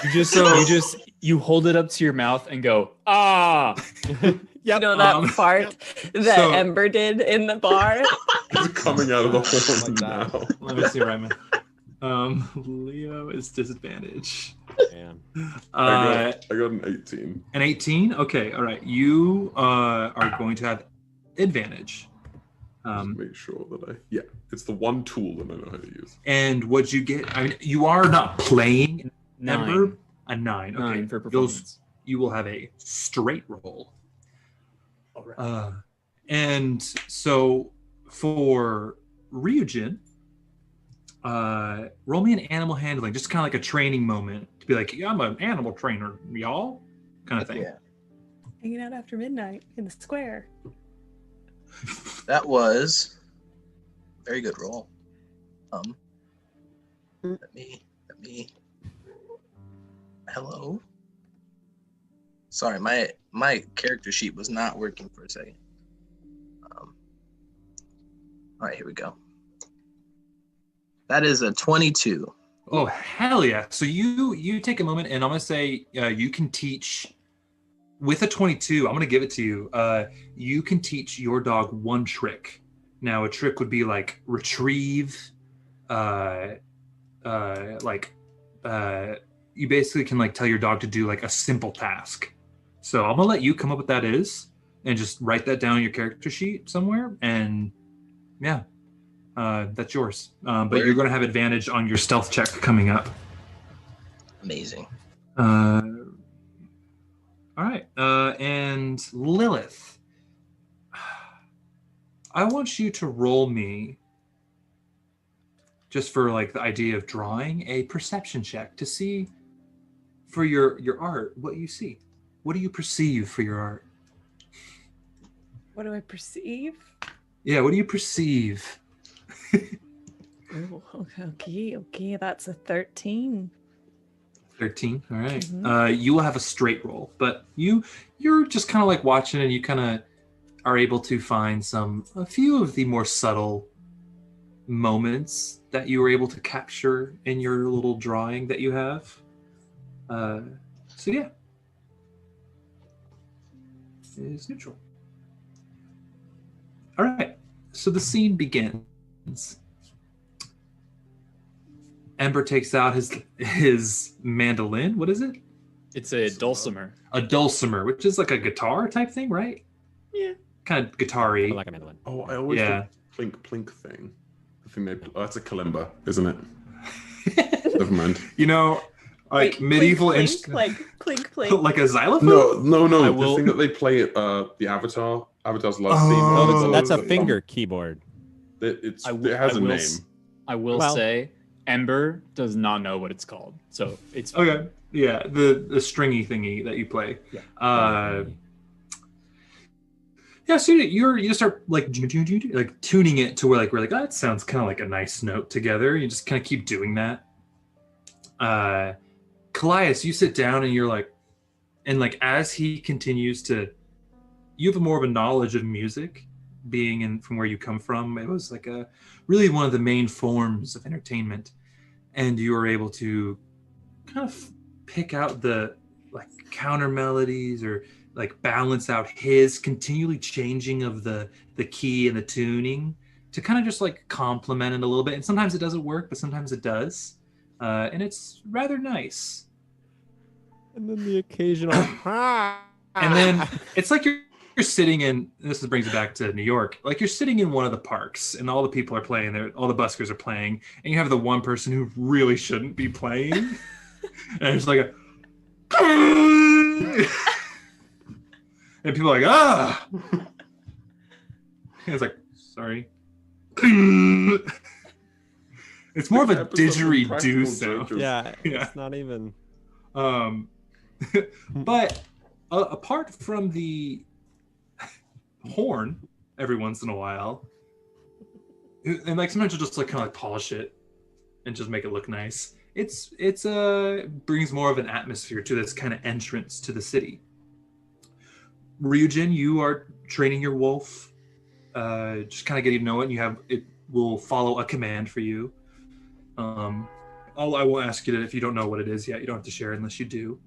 Speaker 3: You hold it up to your mouth and go, ah.
Speaker 1: Yep.
Speaker 4: You know that part that Ember did in the bar?
Speaker 6: It's coming out of the horn now.
Speaker 2: Let me see, Ryman. Leo is disadvantage.
Speaker 1: Man.
Speaker 6: I got an 18.
Speaker 2: An 18? Okay, all right. You are going to have advantage.
Speaker 6: Make sure that it's the one tool that I know how to use.
Speaker 2: And what you get, I mean, you are not playing Ember. A 9. Okay.
Speaker 3: 9 for performance.
Speaker 2: You will have a straight roll.
Speaker 3: All right.
Speaker 2: And so for Ryujin, roll me an animal handling, just kind of like a training moment to be like, yeah, I'm an animal trainer, y'all, kind of thing.
Speaker 5: Yeah.
Speaker 4: Hanging out after midnight in the square.
Speaker 5: That was a very good roll. Let me. Hello. Sorry, my character sheet was not working for a second. All right, here we go. That is a 22.
Speaker 2: Oh, hell yeah. So you take a moment, and I'm going to say you can teach, with a 22, I'm going to give it to you. You can teach your dog one trick Now, a trick would be like retrieve, you basically can like tell your dog to do like a simple task. So I'm gonna let you come up with what that is and just write that down on your character sheet somewhere. And yeah, that's yours. But you're gonna have advantage on your stealth check coming up.
Speaker 5: Amazing.
Speaker 2: All right. And Lilith, I want you to roll me, just for like the idea of drawing, a perception check to see for your art what you see. What do you perceive for your art?
Speaker 4: What do I perceive?
Speaker 2: Yeah, what do you perceive?
Speaker 4: Oh, okay. That's a 13.
Speaker 2: 13. All right.
Speaker 4: Mhm.
Speaker 2: You will have a straight roll, but you're just kind of like watching, and you kind of are able to find a few of the more subtle moments that you were able to capture in your little drawing that you have. So yeah, it's neutral. All right. So the scene begins. Ember takes out his mandolin. What is it?
Speaker 3: It's a dulcimer.
Speaker 2: A dulcimer, which is like a guitar type thing, right?
Speaker 3: Yeah.
Speaker 2: Kind of guitar-y.
Speaker 1: Like a mandolin.
Speaker 6: Oh, I always think plink thing. The thing that's a kalimba, isn't it? Never mind.
Speaker 2: You know, like
Speaker 4: Wait,
Speaker 2: medieval
Speaker 4: clink,
Speaker 2: instrument,
Speaker 4: clink, clink.
Speaker 2: like a xylophone.
Speaker 6: No.
Speaker 3: I
Speaker 6: The
Speaker 3: will-
Speaker 6: thing that they play at the Avatar's love
Speaker 2: Oh.
Speaker 6: theme.
Speaker 1: No, that's a
Speaker 6: the
Speaker 1: finger keyboard.
Speaker 6: It
Speaker 3: I
Speaker 6: has a
Speaker 3: will
Speaker 6: name.
Speaker 3: I will
Speaker 1: Well-
Speaker 3: say, Ember does not know what it's called, so it's
Speaker 2: Okay. Yeah, the stringy thingy that you play.
Speaker 3: Yeah.
Speaker 2: Yeah, so you start like tuning it to where we're like, oh, that sounds kind of like a nice note together. You just kind of keep doing that. Callias, you sit down and you're like, and like as he continues to, you have more of a knowledge of music, being in from where you come from. It was like really one of the main forms of entertainment, and you were able to kind of pick out the like counter melodies or like balance out his continually changing of the key and the tuning to kind of just like complement it a little bit. And sometimes it doesn't work, but sometimes it does. And it's rather nice.
Speaker 1: And then the occasional.
Speaker 2: And then it's like you're sitting in, this brings it back to New York, like you're sitting in one of the parks and all the people are playing there, all the buskers are playing, and you have the one person who really shouldn't be playing. And it's like and people are like, ah. And it's like, sorry. It's more of a didgeridoo sound.
Speaker 1: Yeah,
Speaker 2: Yeah.
Speaker 1: it's not even.
Speaker 2: But apart from the horn every once in a while, and like sometimes you'll just like kind of like polish it and just make it look nice. It's brings more of an atmosphere to this kind of entrance to the city. Ryujin, you are training your wolf, just kind of getting to know it. And it will follow a command for you. I won't ask you to, if you don't know what it is yet. You don't have to share unless you do.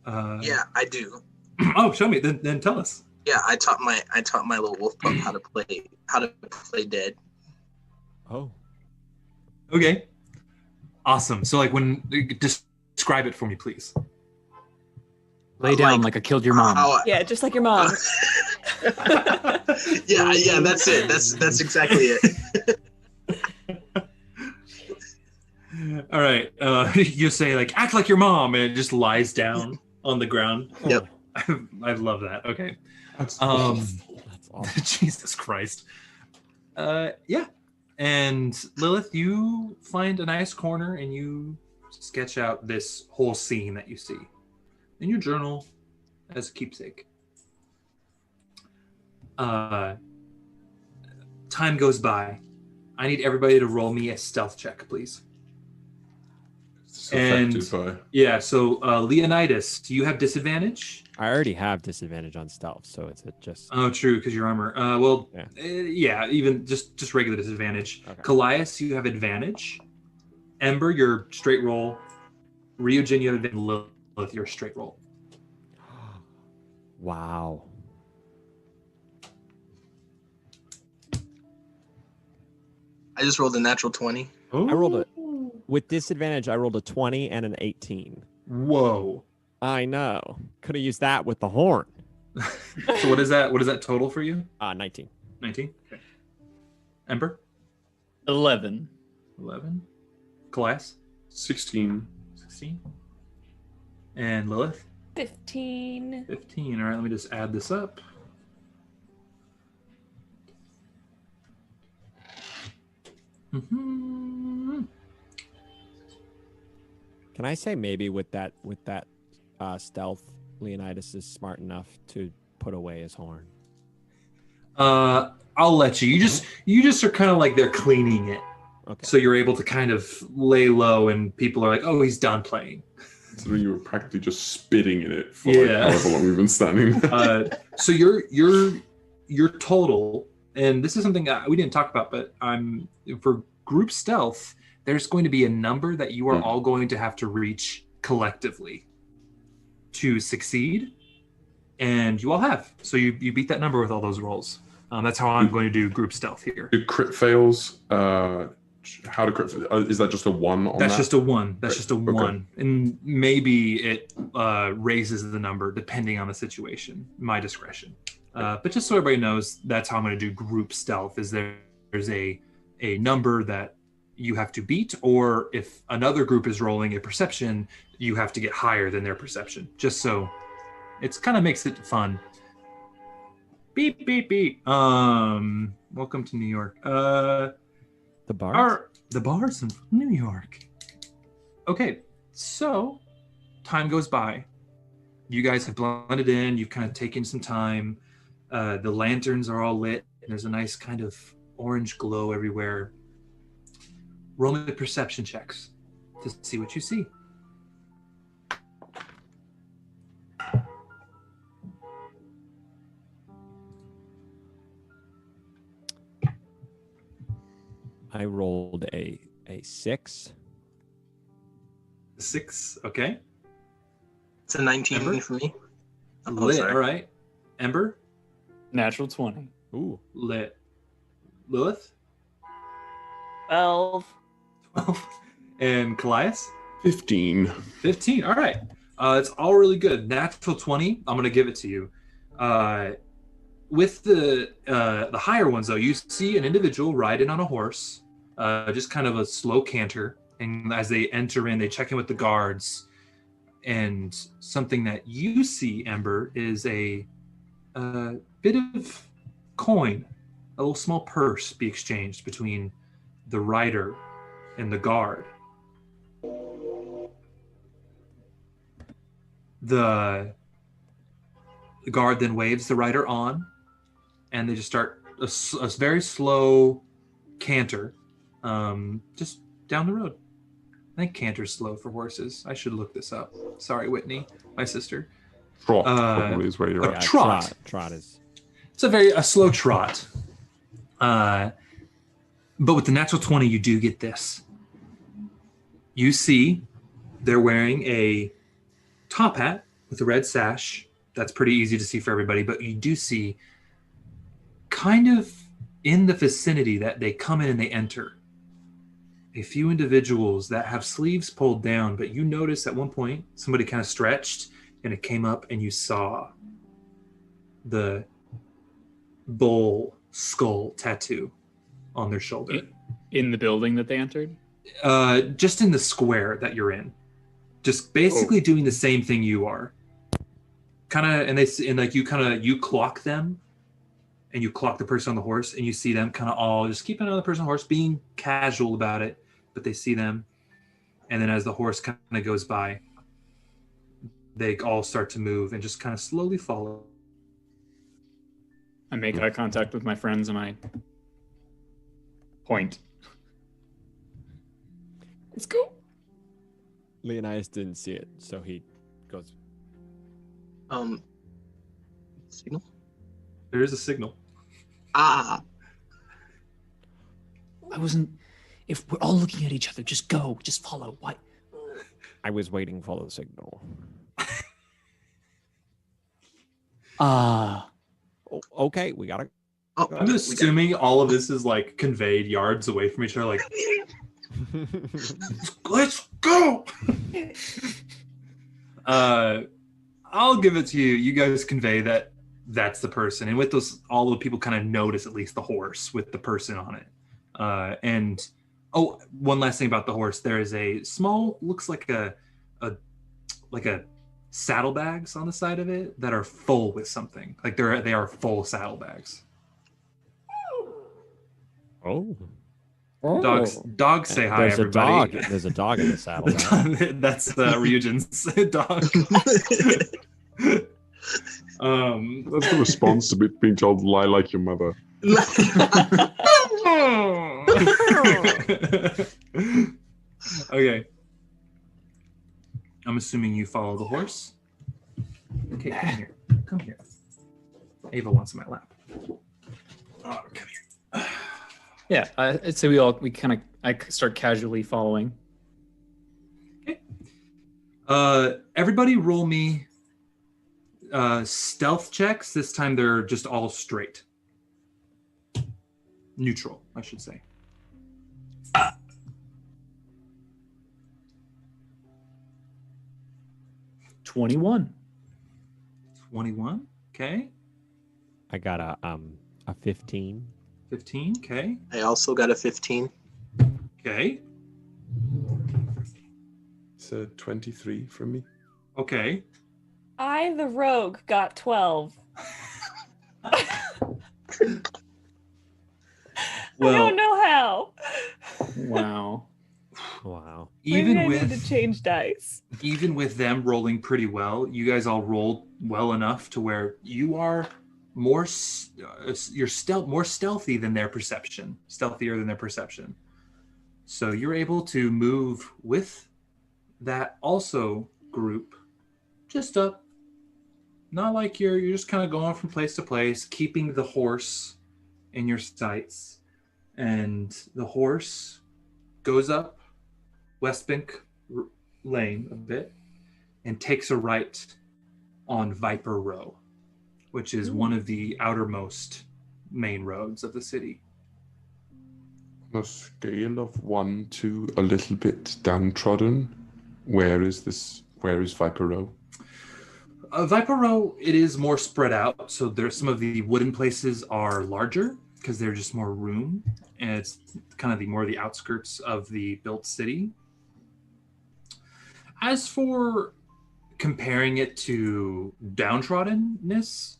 Speaker 5: Yeah, I do.
Speaker 2: Oh, show me. Then tell us.
Speaker 5: Yeah, I taught my little wolf pup how to play dead.
Speaker 1: Oh.
Speaker 2: Okay. Awesome. So like describe it for me, please.
Speaker 3: lay down like I killed your mom.
Speaker 4: Yeah, just like your mom.
Speaker 5: yeah, that's it. That's exactly it.
Speaker 2: All right. You say like act like your mom, and it just lies down on the ground.
Speaker 5: Yep.
Speaker 2: I love that. Okay.
Speaker 6: That's
Speaker 1: That's awesome.
Speaker 2: Jesus Christ. Yeah. And Lilith, you find a nice corner and you sketch out this whole scene that you see in your journal as a keepsake. Time goes by. I need everybody to roll me a stealth check, please. Yeah, so Leonidas, do you have disadvantage?
Speaker 1: I already have disadvantage on stealth, so it's just.
Speaker 2: Oh, true, because your armor. Yeah, even just regular disadvantage.
Speaker 1: Okay.
Speaker 2: Callias, you have advantage. Ember, your straight roll. Ryujin, you have advantage. Lilith, your straight roll.
Speaker 1: Wow.
Speaker 5: I just rolled a natural 20.
Speaker 6: Oh.
Speaker 1: I rolled with disadvantage. I rolled a 20 and an 18.
Speaker 2: Whoa.
Speaker 1: I know. Could have used that with the horn.
Speaker 2: So what is that? What is that total for you?
Speaker 1: 19.
Speaker 2: 19. Okay. Ember.
Speaker 3: 11.
Speaker 2: 11. Class.
Speaker 6: 16.
Speaker 2: 16. And Lilith.
Speaker 4: 15.
Speaker 2: 15. All right. Let me just add this up. Mm-hmm.
Speaker 1: Can I say maybe with that stealth, Leonidas is smart enough to put away his horn?
Speaker 2: I'll let you. You just are kind of like they're cleaning it.
Speaker 1: Okay.
Speaker 2: So you're able to kind of lay low, and people are like, "Oh, he's done playing."
Speaker 6: So you were practically just spitting in it for like however long we've been standing.
Speaker 2: So your total, and this is something we didn't talk about, but for group stealth, there's going to be a number that you are all going to have to reach collectively to succeed, and you all have. So you beat that number with all those rolls. That's how I'm going to do group stealth here.
Speaker 6: Do crit fails? How to crit? Is that just a 1 on
Speaker 2: That's
Speaker 6: that?
Speaker 2: just a 1. That's just a
Speaker 6: Okay.
Speaker 2: 1, and maybe it raises the number depending on the situation. My discretion. But just so everybody knows, that's how I'm going to do group stealth. Is there's a number that you have to beat, or if another group is rolling a perception, you have to get higher than their perception. Just so it kind of makes it fun. Beep beep beep. Welcome to New York.
Speaker 1: The Bards?
Speaker 2: The Bards in New York. Okay, so time goes by. You guys have blended in. You've kind of taken some time. The lanterns are all lit. And there's a nice kind of orange glow everywhere. Roll me perception checks to see what you see.
Speaker 1: I rolled a 6.
Speaker 2: 6, okay.
Speaker 5: It's a 19
Speaker 2: Ember?
Speaker 5: for me. Oh,
Speaker 2: Lit,
Speaker 5: sorry.
Speaker 2: all right. Ember?
Speaker 3: Natural 20.
Speaker 1: Ooh.
Speaker 2: Lit. Lilith?
Speaker 4: 12.
Speaker 2: 12. And Callias?
Speaker 6: 15.
Speaker 2: 15. All right. It's all really good. Natural 20. I'm going to give it to you. With the higher ones, though, you see an individual riding on a horse, just kind of a slow canter. And as they enter in, they check in with the guards. And something that you see, Ember, is a bit of coin, a little small purse be exchanged between the rider and the guard. The guard then waves the rider on, and they just start a very slow canter, just down the road. I think canter's slow for horses. I should look this up. Sorry, Whitney, my sister.
Speaker 6: Trot probably is where you're
Speaker 2: a
Speaker 6: at.
Speaker 2: trot.
Speaker 1: Trot is.
Speaker 2: It's a slow trot. But with the natural 20, you do get this. You see they're wearing a top hat with a red sash. That's pretty easy to see for everybody, but you do see kind of in the vicinity that they come in and they enter, a few individuals that have sleeves pulled down, but you notice at one point somebody kind of stretched and it came up and you saw the bull skull tattoo on their shoulder.
Speaker 3: In the building that they entered?
Speaker 2: Just in the square that you're in. Just basically doing the same thing you are. You clock them, and you clock the person on the horse, and you see them kind of all just keeping an eye on the person on the horse, being casual about it, but they see them. And then as the horse kind of goes by, they all start to move and just kind of slowly follow.
Speaker 3: I make eye contact with my friends and I point.
Speaker 4: Let's go.
Speaker 1: Leonidas didn't see it, so he goes.
Speaker 5: Signal?
Speaker 2: There is a signal.
Speaker 5: Ah.
Speaker 3: I wasn't. If we're all looking at each other, just go. Just follow. What?
Speaker 1: I was waiting for the signal.
Speaker 3: Ah.
Speaker 1: Okay, we gotta.
Speaker 5: Oh,
Speaker 2: I'm assuming all of this is like conveyed yards away from each other. Like, let's go. I'll give it to you. You guys convey that that's the person, and with those, all the people kind of notice at least the horse with the person on it. And one last thing about the horse: there is a small, looks like a saddlebags on the side of it that are full with something. Like they are full saddlebags.
Speaker 1: Oh.
Speaker 2: Dogs say hi,
Speaker 1: There's
Speaker 2: everybody.
Speaker 1: There's a dog in the saddle.
Speaker 2: That's Ryujin's dog.
Speaker 6: That's the response to being told lie like your mother.
Speaker 2: Okay. I'm assuming you follow the horse. Okay, come here. Ava wants my lap. Oh, come here.
Speaker 3: Yeah, I'd say I start casually following.
Speaker 2: Okay. Everybody roll me stealth checks. This time they're just all straight. Neutral, I should say.
Speaker 3: 21.
Speaker 2: 21, okay.
Speaker 1: I got a 15.
Speaker 2: 15, okay.
Speaker 5: I also got a 15.
Speaker 2: Okay.
Speaker 6: It's a 23 from me.
Speaker 2: Okay.
Speaker 4: I, the rogue, got 12.
Speaker 2: Well,
Speaker 4: I don't know how.
Speaker 3: Wow.
Speaker 1: Wow.
Speaker 2: Even
Speaker 4: Maybe I need
Speaker 2: with
Speaker 4: to change dice.
Speaker 2: even with them rolling pretty well, you guys all rolled well enough to where you are more more stealthy than their perception, stealthier than their perception. So you're able to move with that also group just up. Not like you're just kind of going from place to place, keeping the horse in your sights. And the horse goes up Westbank Lane a bit and takes a right on Viper Row, which is one of the outermost main roads of the city.
Speaker 6: On a scale of 1 to a little bit downtrodden, where is Viper Row?
Speaker 2: Viper Row, it is more spread out. So there's some of the wooden places are larger because there's just more room, and it's kind of the outskirts of the built city. As for comparing it to downtroddenness,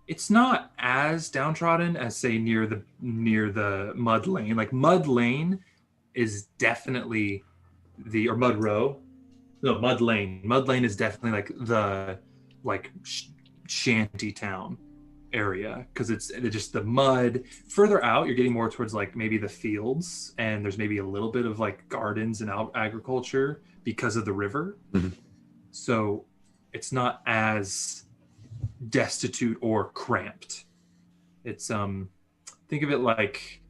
Speaker 2: it's not as downtrodden as, say, near the Mud Lane. Like Mud Lane is definitely Mud Row. No, Mud Lane. Mud Lane is definitely like the shanty town area because it's just the mud. Further out, you're getting more towards like maybe the fields, and there's maybe a little bit of like gardens and agriculture because of the river.
Speaker 6: Mm-hmm.
Speaker 2: So it's not as destitute or cramped. It's think of it like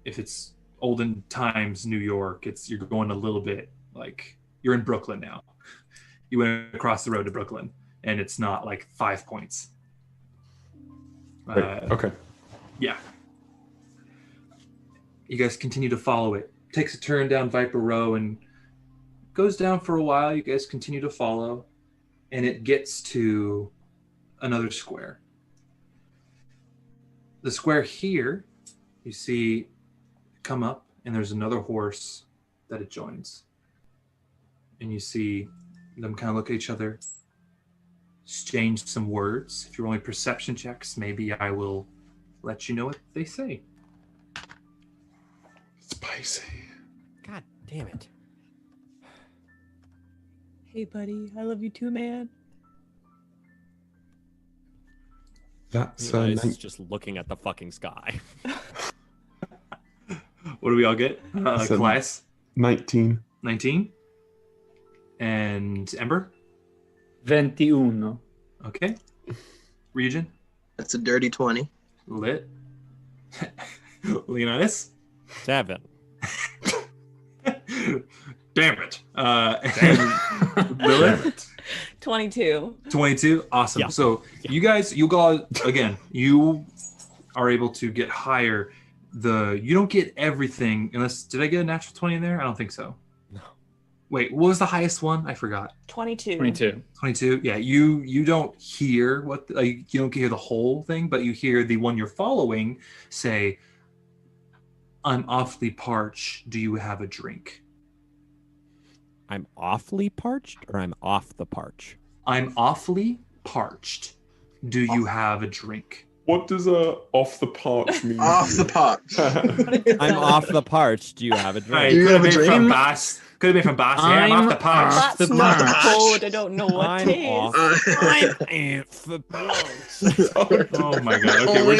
Speaker 2: if it's olden times New York, you're going a little bit like you're in Brooklyn now. You went across the road to Brooklyn, and it's not like 5 points.
Speaker 6: Okay.
Speaker 2: Yeah. You guys continue to follow it. Takes a turn down Viper Row and goes down for a while. You guys continue to follow, and it gets to another square. The square here, you see come up, and there's another horse that it joins. And you see them kind of look at each other, exchange some words. If you're rolling perception checks, maybe I will let you know what they say.
Speaker 6: Spicy.
Speaker 1: God damn it.
Speaker 4: Hey, buddy. I love you too, man.
Speaker 6: That's
Speaker 1: He's just looking at the fucking sky.
Speaker 2: What do we all get? Class?
Speaker 6: 19.
Speaker 2: 19? And Ember?
Speaker 3: 21.
Speaker 2: Okay. Region?
Speaker 5: That's a dirty 20.
Speaker 2: Lit. Leonidas?
Speaker 1: 7.
Speaker 2: Damn it. And Lilith?
Speaker 4: 22.
Speaker 2: 22. Awesome.
Speaker 1: Yeah.
Speaker 2: So you guys, you go again. You are able to get higher, you don't get everything unless, did I get a natural 20 in there? I don't think so.
Speaker 1: No.
Speaker 2: Wait, what was the highest one? I forgot.
Speaker 4: 22.
Speaker 2: 22. Yeah, you don't hear you don't hear the whole thing, but you hear the one you're following say, "I'm awfully parched. Do you have a drink?"
Speaker 1: I'm awfully parched, or I'm off the parch?
Speaker 2: I'm awfully parched. Do you have a drink?
Speaker 6: What does off the parch mean?
Speaker 5: Off the parch.
Speaker 1: I'm off the parch. Do you have a
Speaker 2: Right,
Speaker 1: drink?
Speaker 5: you
Speaker 2: could have
Speaker 5: have a
Speaker 2: been
Speaker 5: drink?
Speaker 2: from Bass. Could have been from Bass. Yeah, I'm off the parch.
Speaker 3: off
Speaker 4: That's
Speaker 3: the
Speaker 4: not the
Speaker 3: parch.
Speaker 4: code. I don't know what
Speaker 1: I'm
Speaker 4: it is.
Speaker 1: off. I'm off the parch.
Speaker 2: Oh my god. Okay, we're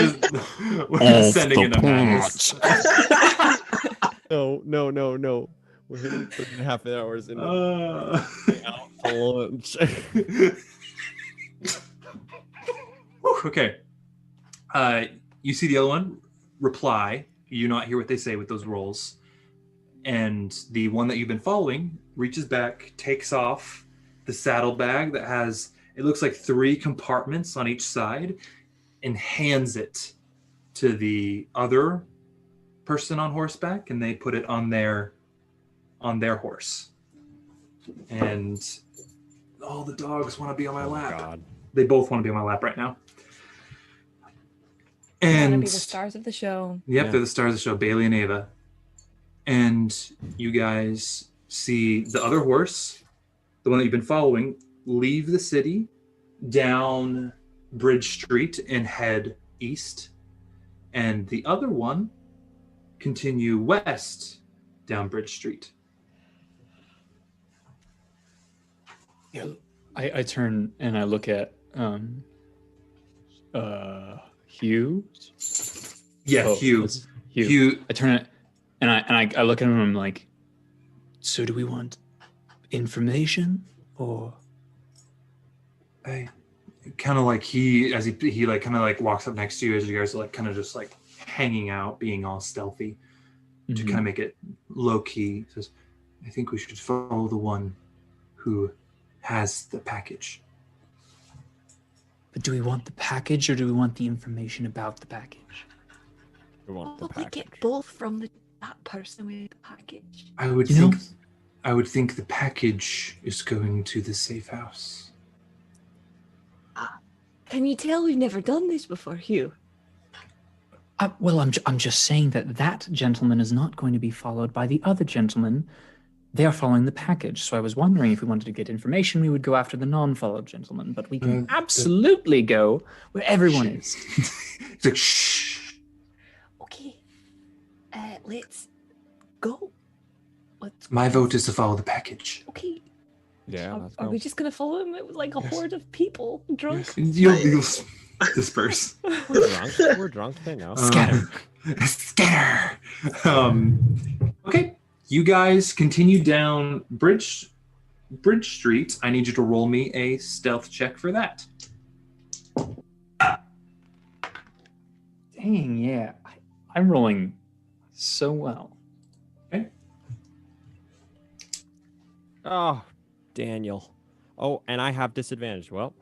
Speaker 2: just sending in a madness.
Speaker 1: No. We're hitting 3.5 hours into out for lunch.
Speaker 2: Okay. You see the other one reply. You not hear what they say with those rolls. And the one that you've been following reaches back, takes off the saddlebag that has, it looks like 3 compartments on each side, and hands it to the other person on horseback, and they put it on their horse. And all the dogs want to be on my lap.
Speaker 1: God.
Speaker 2: They both want to be on my lap right now.
Speaker 4: They're
Speaker 2: And
Speaker 4: gonna be the stars of the show.
Speaker 2: Yep,
Speaker 1: Yeah.
Speaker 2: they're the stars of the show, Bailey and Ava. And you guys see the other horse, the one that you've been following, leave the city down Bridge Street and head east. And the other one continue west down Bridge Street.
Speaker 3: I turn and I look at Hugh.
Speaker 2: Yeah,
Speaker 3: Oh,
Speaker 2: Hugh.
Speaker 3: it's Hugh.
Speaker 2: Hugh.
Speaker 3: I turn it and I look at him and I'm like, so do we want information or
Speaker 2: I kind of like he like kind of like walks up next to you as you guys are like kind of just like hanging out, being all stealthy to kind of make it low key. He says, I think we should follow the one who has the package.
Speaker 3: But do we want the package or do we want the information about the package?
Speaker 1: We want the
Speaker 9: Probably
Speaker 1: package.
Speaker 9: get both from that person with the package.
Speaker 2: I would think the package is going to the safe house.
Speaker 9: Can you tell we've never done this before, Hugh?
Speaker 3: Well, I'm just saying that gentleman is not going to be followed by the other gentleman. They are following the package. So I was wondering if we wanted to get information, we would go after the non-followed gentleman. But we can absolutely go where everyone is.
Speaker 2: It's like, shh.
Speaker 9: Okay, let's go.
Speaker 2: My vote is to follow the package.
Speaker 9: Okay,
Speaker 1: Yeah, let's
Speaker 9: are
Speaker 1: go.
Speaker 9: we just gonna follow him with like a horde of people drunk?
Speaker 2: You'll disperse.
Speaker 1: We're drunk. We're drunk. They know.
Speaker 3: Scatter.
Speaker 2: Scatter. Okay, you guys continue down Bridge Street. I need you to roll me a stealth check for that.
Speaker 3: Dang, yeah. I'm rolling so well.
Speaker 2: Okay.
Speaker 1: Oh, Daniel. Oh, and I have disadvantage. Well,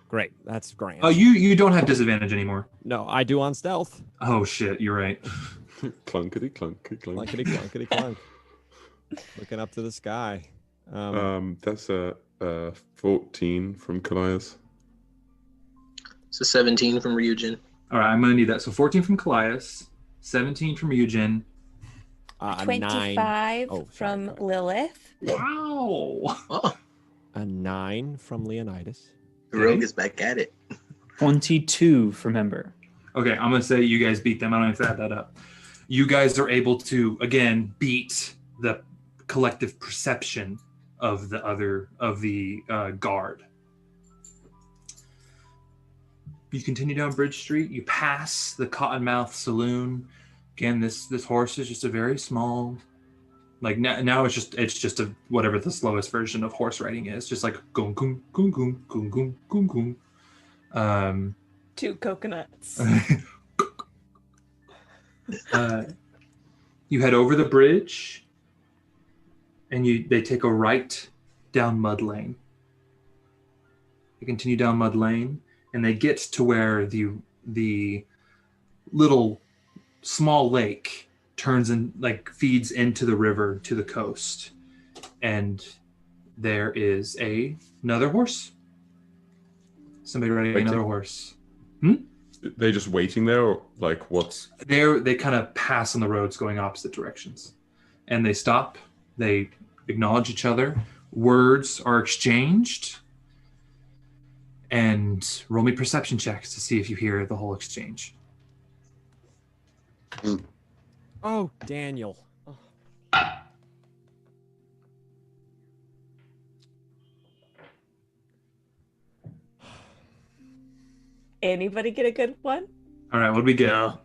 Speaker 1: great. That's grand.
Speaker 2: Oh, you don't have disadvantage anymore.
Speaker 1: No, I do on stealth.
Speaker 2: Oh shit, you're right.
Speaker 6: Clunkety clunkety clunk.
Speaker 1: Clunkety clunkety clunk. Looking up to the sky.
Speaker 6: That's a 14 from Kalias.
Speaker 5: So 17 from Ryujin.
Speaker 2: All right, I'm gonna need that. So 14 from Kalias, 17 from Eugen.
Speaker 1: A
Speaker 4: 25
Speaker 1: 9. Oh, sorry,
Speaker 4: from
Speaker 1: go ahead.
Speaker 4: Lilith.
Speaker 2: Wow.
Speaker 5: Oh,
Speaker 1: A 9 from Leonidas.
Speaker 5: the rogue is back at it.
Speaker 3: 22 from Ember.
Speaker 2: Okay, I'm gonna say you guys beat them. I don't have to add that up. You guys are able to again beat the collective perception of the guard. You continue down Bridge Street. You pass the Cottonmouth Saloon. Again, this horse is just a very small, like now it's just a whatever the slowest version of horse riding is. Just like goom goom goom goom goom goom goom goom.
Speaker 4: 2 coconuts.
Speaker 2: You head over the bridge, and they take a right down Mud Lane. They continue down Mud Lane, and they get to where the the little small lake turns and like feeds into the river to the coast, and there is another horse. Somebody riding another horse.
Speaker 6: They just waiting there, or like what's?
Speaker 2: They kind of pass on the roads going opposite directions, and they stop. They acknowledge each other. Words are exchanged, and roll me perception checks to see if you hear the whole exchange.
Speaker 1: Oh, Daniel. Oh.
Speaker 4: Anybody get a good one?
Speaker 2: All right, what do we get?
Speaker 5: I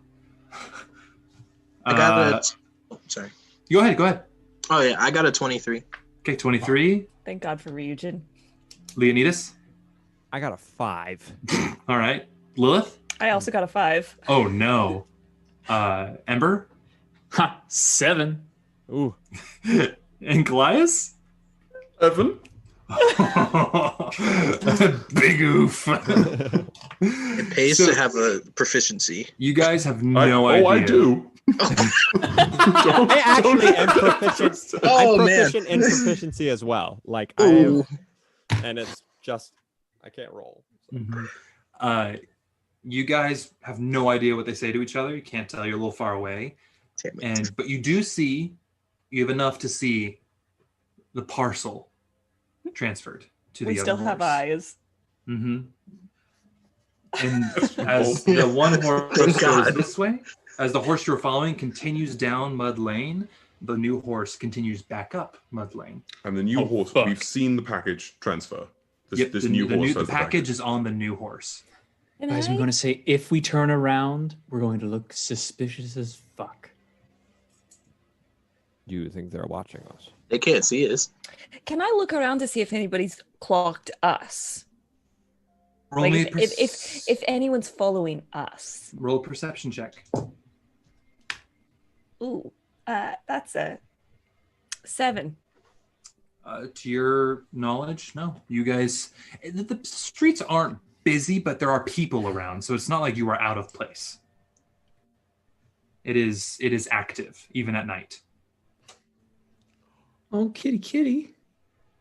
Speaker 5: got sorry.
Speaker 2: Go ahead.
Speaker 5: Oh yeah, I got a 23.
Speaker 2: Okay, 23.
Speaker 4: Thank God for Ryujin.
Speaker 2: Leonidas.
Speaker 1: I got a 5.
Speaker 2: All right. Lilith.
Speaker 4: I also got a 5.
Speaker 2: Oh no. Ember.
Speaker 3: 7.
Speaker 1: Ooh.
Speaker 2: And Goliath.
Speaker 6: 7.
Speaker 2: Big oof.
Speaker 5: It pays to have a proficiency.
Speaker 2: You guys have no idea.
Speaker 6: Oh, I do.
Speaker 1: I actually am proficient.
Speaker 5: Oh,
Speaker 1: I'm
Speaker 5: man.
Speaker 1: proficient in proficiency as well. Like
Speaker 5: Ooh.
Speaker 1: and it's just I can't roll.
Speaker 2: Mhm. You guys have no idea what they say to each other. You can't tell. You're a little far away.
Speaker 5: Damn it.
Speaker 2: But you have enough to see the parcel transferred to
Speaker 4: We
Speaker 2: the
Speaker 4: still
Speaker 2: other
Speaker 4: have
Speaker 2: horse.
Speaker 4: eyes.
Speaker 2: Mm-hmm. And as the one horse
Speaker 5: Thank
Speaker 2: goes
Speaker 5: God.
Speaker 2: this way, as the horse you're following continues down Mud Lane, the new horse continues back up Mud Lane.
Speaker 6: And the new
Speaker 3: Oh,
Speaker 6: horse,
Speaker 3: fuck.
Speaker 6: we've seen the package transfer.
Speaker 2: Yep,
Speaker 6: This new horse.
Speaker 2: the
Speaker 6: has
Speaker 2: package is on the new horse.
Speaker 4: And
Speaker 3: Guys, I'm going to say if we turn around, we're going to look suspicious as fuck.
Speaker 1: Do you think they're watching us?
Speaker 5: They can't see us.
Speaker 4: Can I look around to see if anybody's clocked us?
Speaker 2: Roll
Speaker 4: Like
Speaker 2: me
Speaker 4: if anyone's following us.
Speaker 2: roll a perception check.
Speaker 4: Ooh, that's a 7.
Speaker 2: To your knowledge, no. You guys, the streets aren't busy, but there are people around, so it's not like you are out of place. It is active, even at night.
Speaker 3: Oh, kitty.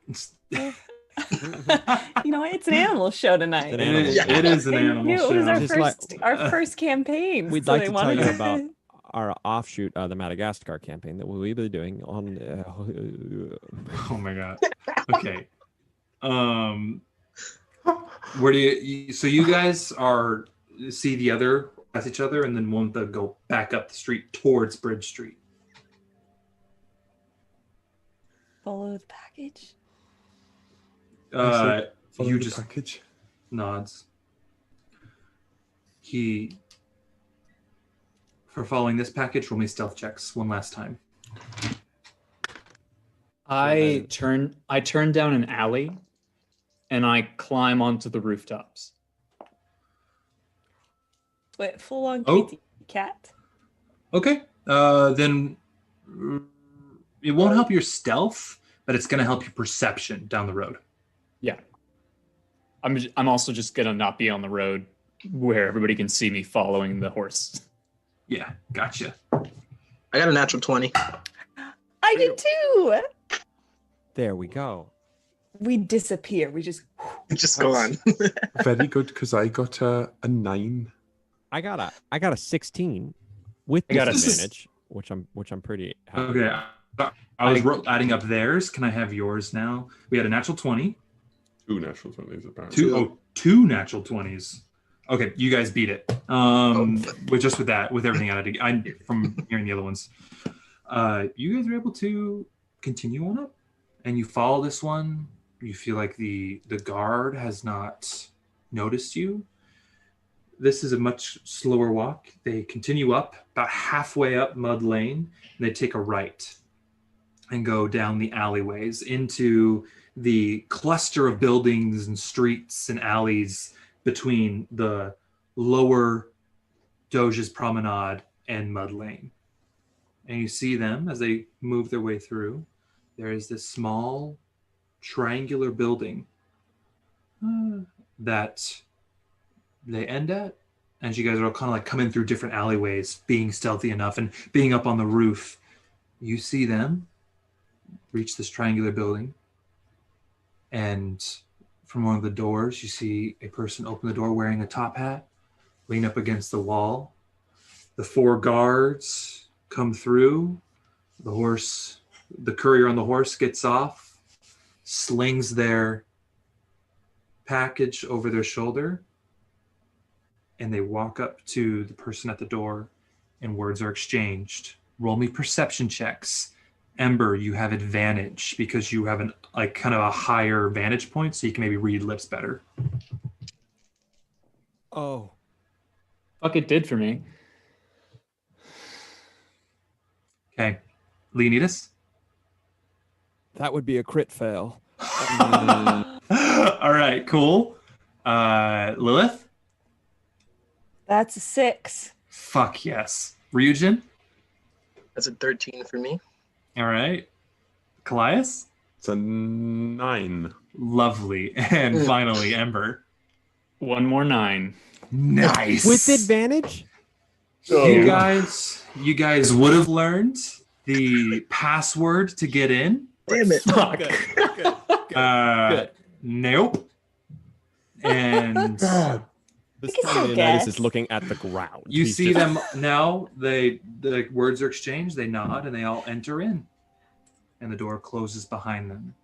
Speaker 2: It's-
Speaker 4: You know what? It's an animal show tonight.
Speaker 1: It's an animal show.
Speaker 2: It is an
Speaker 4: They
Speaker 2: animal
Speaker 4: knew
Speaker 2: show.
Speaker 4: it was our
Speaker 1: Just
Speaker 4: first, our first campaign.
Speaker 1: We'd
Speaker 4: so
Speaker 1: like
Speaker 4: they
Speaker 1: to tell
Speaker 4: wanted
Speaker 1: you
Speaker 4: us
Speaker 1: about
Speaker 4: to-
Speaker 1: our offshoot of the Madagascar campaign that we'll be doing on.
Speaker 2: Oh my god. Okay. Where do you? So you guys are see the other pass each other, and then one of them go back up the street towards Bridge Street.
Speaker 4: follow the package.
Speaker 2: You just
Speaker 6: package.
Speaker 2: nods. For following this package, roll me stealth checks one last time.
Speaker 3: I turn down an alley and I climb onto the rooftops.
Speaker 4: Wait, full on
Speaker 2: Oh.
Speaker 4: kitty cat.
Speaker 2: Okay. Then it won't help your stealth, but it's going to help your perception down the road.
Speaker 3: Yeah. I'm also just gonna not be on the road where everybody can see me following the horse.
Speaker 2: Yeah, gotcha.
Speaker 5: I got a natural 20.
Speaker 4: I did too.
Speaker 1: There we go.
Speaker 4: We disappear. We just.
Speaker 5: Just go on.
Speaker 6: Very good, because I got a 9.
Speaker 1: I got a 16 with
Speaker 3: I got a-
Speaker 1: disadvantage, which I'm pretty happy.
Speaker 2: Okay. I was adding up theirs. Can I have yours now? We had a natural 20.
Speaker 6: 2 natural 20s, apparently.
Speaker 2: Two natural 20s. Okay, you guys beat it. With everything added, from hearing the other ones. You guys are able to continue on up, and you follow this one. You feel like the guard has not noticed you. This is a much slower walk. They continue up, about halfway up Mud Lane, and they take a right and go down the alleyways into the cluster of buildings and streets and alleys between the lower Doge's Promenade and Mud Lane. And you see them as they move their way through. There is this small triangular building that they end at, as you guys are all kind of like coming through different alleyways, being stealthy enough and being up on the roof, you see them reach this triangular building. And from one of the doors, you see a person open the door wearing a top hat, lean up against the wall. The 4 guards come through. The courier on the horse gets off, slings their package over their shoulder, and they walk up to the person at the door, and words are exchanged. Roll me perception checks. Ember, you have advantage because you have kind of a higher vantage point, so you can maybe read lips better.
Speaker 1: Oh.
Speaker 3: Fuck, it did for me.
Speaker 2: Okay. Leonidas?
Speaker 1: That would be a crit fail.
Speaker 2: All right, cool. Lilith?
Speaker 4: That's a 6.
Speaker 2: Fuck yes. Ryujin?
Speaker 5: That's a 13 for me.
Speaker 2: All right. Callias?
Speaker 6: It's a 9.
Speaker 2: Lovely. And finally, Ember.
Speaker 3: One more 9.
Speaker 2: Nice.
Speaker 1: With advantage?
Speaker 2: You guys would have learned the password to get in.
Speaker 5: Damn it.
Speaker 2: Fuck.
Speaker 1: Good.
Speaker 2: Nope. And
Speaker 1: This
Speaker 4: can still
Speaker 1: time Leonidas
Speaker 4: guess.
Speaker 1: is looking at the ground.
Speaker 2: you
Speaker 1: He's
Speaker 2: see
Speaker 1: just-
Speaker 2: them now. The words are exchanged. They nod and they all enter in. And the door closes behind them.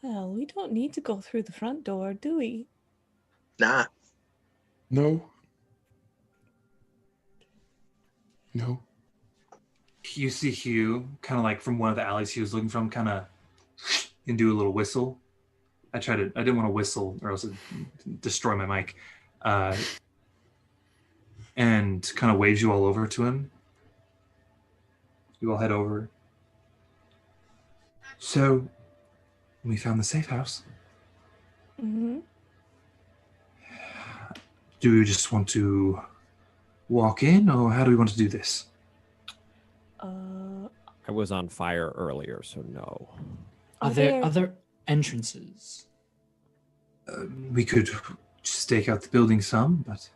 Speaker 4: Well, we don't need to go through the front door, do we?
Speaker 5: Nah.
Speaker 6: No. No.
Speaker 2: You see Hugh, kind of like from one of the alleys he was looking from, kind of and do a little whistle. I didn't want to whistle or else it'd destroy my mic. And kind of waves you all over to him. You all head over. So, we found the safe house.
Speaker 4: Mm-hmm.
Speaker 2: Do you just want to walk in, or how do we want to do this?
Speaker 1: I was on fire earlier, so no.
Speaker 3: Are there other entrances?
Speaker 2: We could stake out the building some, but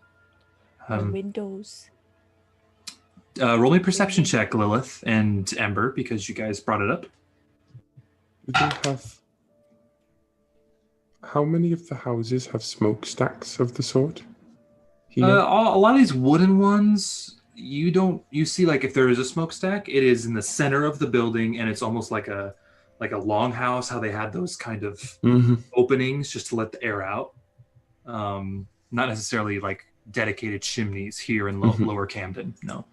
Speaker 4: windows?
Speaker 2: roll me a perception check, Lilith and Ember, because you guys brought it up.
Speaker 6: Do they have... How many of the houses have smokestacks of the sort?
Speaker 2: A lot of these wooden ones, you see, like, if there is a smokestack, it is in the center of the building, and it's almost like a longhouse, how they had those kind of openings just to let the air out. Not necessarily like dedicated chimneys here in lower Camden, no.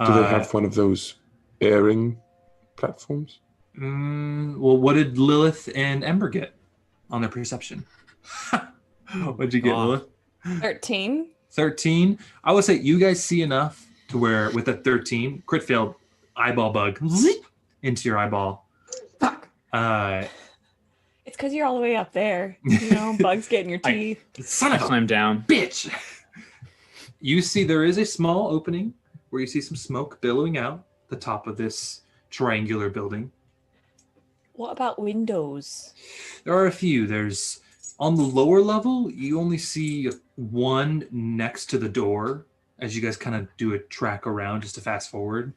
Speaker 6: Do they have one of those airing platforms?
Speaker 2: Well, what did Lilith and Ember get on their perception? What'd you get, Lilith?
Speaker 4: 13.
Speaker 2: 13. I would say you guys see enough to where with a 13, crit failed, eyeball bug into your eyeball.
Speaker 4: Fuck. It's because you're all the way up there. You know, bugs get in your teeth.
Speaker 2: Son of a
Speaker 3: Climb down.
Speaker 2: bitch. You see there is a small opening where you see some smoke billowing out the top of this triangular building.
Speaker 4: What about windows?
Speaker 2: There are a few. There's on the lower level, you only see one next to the door as you guys kind of do a track around just to fast forward.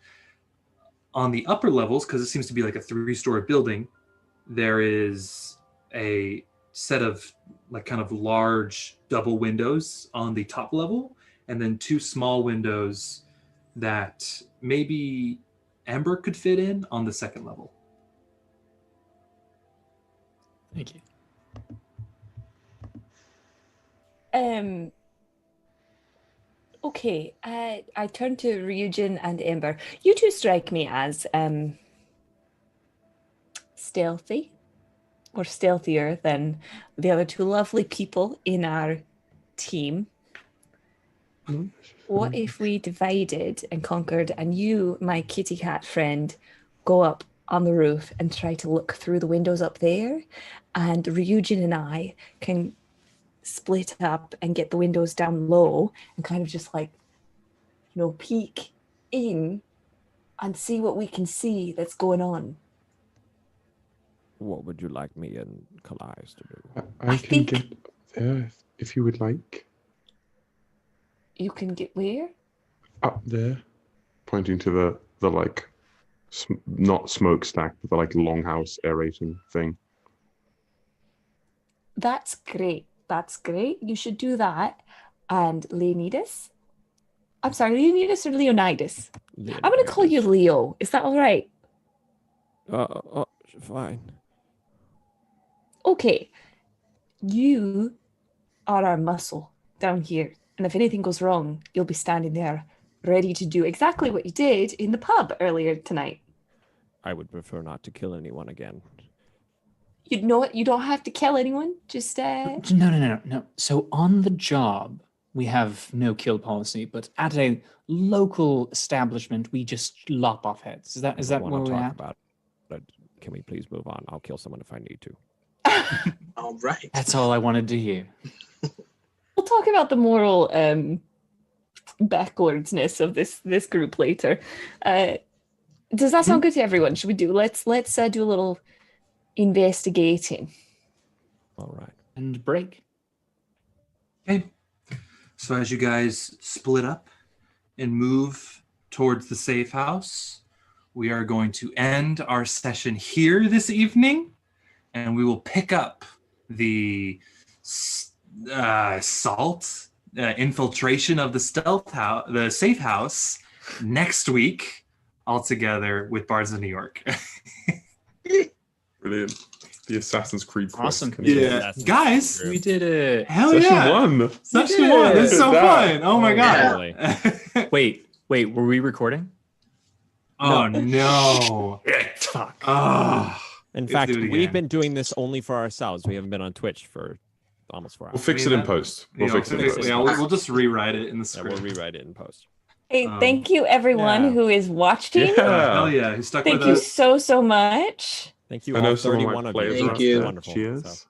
Speaker 2: On the upper levels, because it seems to be like a 3-story building, there is a set of like kind of large double windows on the top level, and then 2 small windows that maybe Ember could fit in on the second level.
Speaker 3: Thank you.
Speaker 4: Okay, I turn to Ryujin and Ember. You two strike me as stealthy, or stealthier than the other 2 lovely people in our team. What if we divided and conquered, and you, my kitty cat friend, go up on the roof and try to look through the windows up there, and Ryujin and I can split up and get the windows down low and kind of just like, peek in and see what we can see that's going on.
Speaker 1: What would you like me and Callias to do?
Speaker 6: I can get there if you would like.
Speaker 4: You can get where?
Speaker 6: Up there, pointing to the like, not smokestack, but the like longhouse aerating thing.
Speaker 4: That's great. That's great. You should do that. And Leonidas? I'm sorry, Leonidas or Leonidas? I'm going to call you Leo. Is that all right?
Speaker 1: Fine.
Speaker 4: Okay. You are our muscle down here. And if anything goes wrong, you'll be standing there ready to do exactly what you did in the pub earlier tonight.
Speaker 1: I would prefer not to kill anyone again.
Speaker 4: You know what? You don't have to kill anyone. Just
Speaker 3: No. So on the job, we have no kill policy, but at a local establishment, we just lop off heads. Is that where we're at?
Speaker 1: About it. Can we please move on? I'll kill someone if I need to.
Speaker 5: All right.
Speaker 3: That's all I wanted to hear.
Speaker 4: We'll talk about the moral backwardsness of this group later. Does that sound good to everyone? Should we do? Let's do a little investigating.
Speaker 1: All right.
Speaker 3: And break.
Speaker 2: Okay. So as you guys split up and move towards the safe house, we are going to end our session here this evening, and we will pick up the infiltration of the the safe house next week, all together with Bards of New York.
Speaker 6: Brilliant. The Assassin's Creed quest.
Speaker 3: Awesome.
Speaker 2: Yeah, guys,
Speaker 3: We did it.
Speaker 2: hell
Speaker 6: Session
Speaker 2: yeah!
Speaker 6: 1.
Speaker 2: Session 1. This is so fun. Oh my god.
Speaker 5: Yeah.
Speaker 3: Wait, were we recording?
Speaker 2: Oh no.
Speaker 3: Fuck.
Speaker 2: Oh.
Speaker 1: In
Speaker 2: Let's
Speaker 1: fact,
Speaker 2: do it
Speaker 1: we've
Speaker 2: again.
Speaker 1: been doing this only for ourselves. We haven't been on Twitch for almost 4
Speaker 6: We'll
Speaker 1: hours.
Speaker 6: fix it in post. We'll fix it in post.
Speaker 2: Yeah, we'll just rewrite it in the
Speaker 1: Yeah,
Speaker 2: script.
Speaker 1: we'll rewrite it in post.
Speaker 4: Hey, thank you everyone
Speaker 2: yeah.
Speaker 4: who is watching.
Speaker 6: Yeah.
Speaker 2: Hell yeah, who stuck
Speaker 4: Thank
Speaker 2: with
Speaker 4: you
Speaker 2: us.
Speaker 4: so much.
Speaker 1: Thank you
Speaker 6: I
Speaker 1: all
Speaker 6: know some of
Speaker 1: 31
Speaker 6: my
Speaker 1: of
Speaker 6: players
Speaker 1: you.
Speaker 6: are
Speaker 5: Thank you.
Speaker 1: Wonderful.
Speaker 6: Cheers.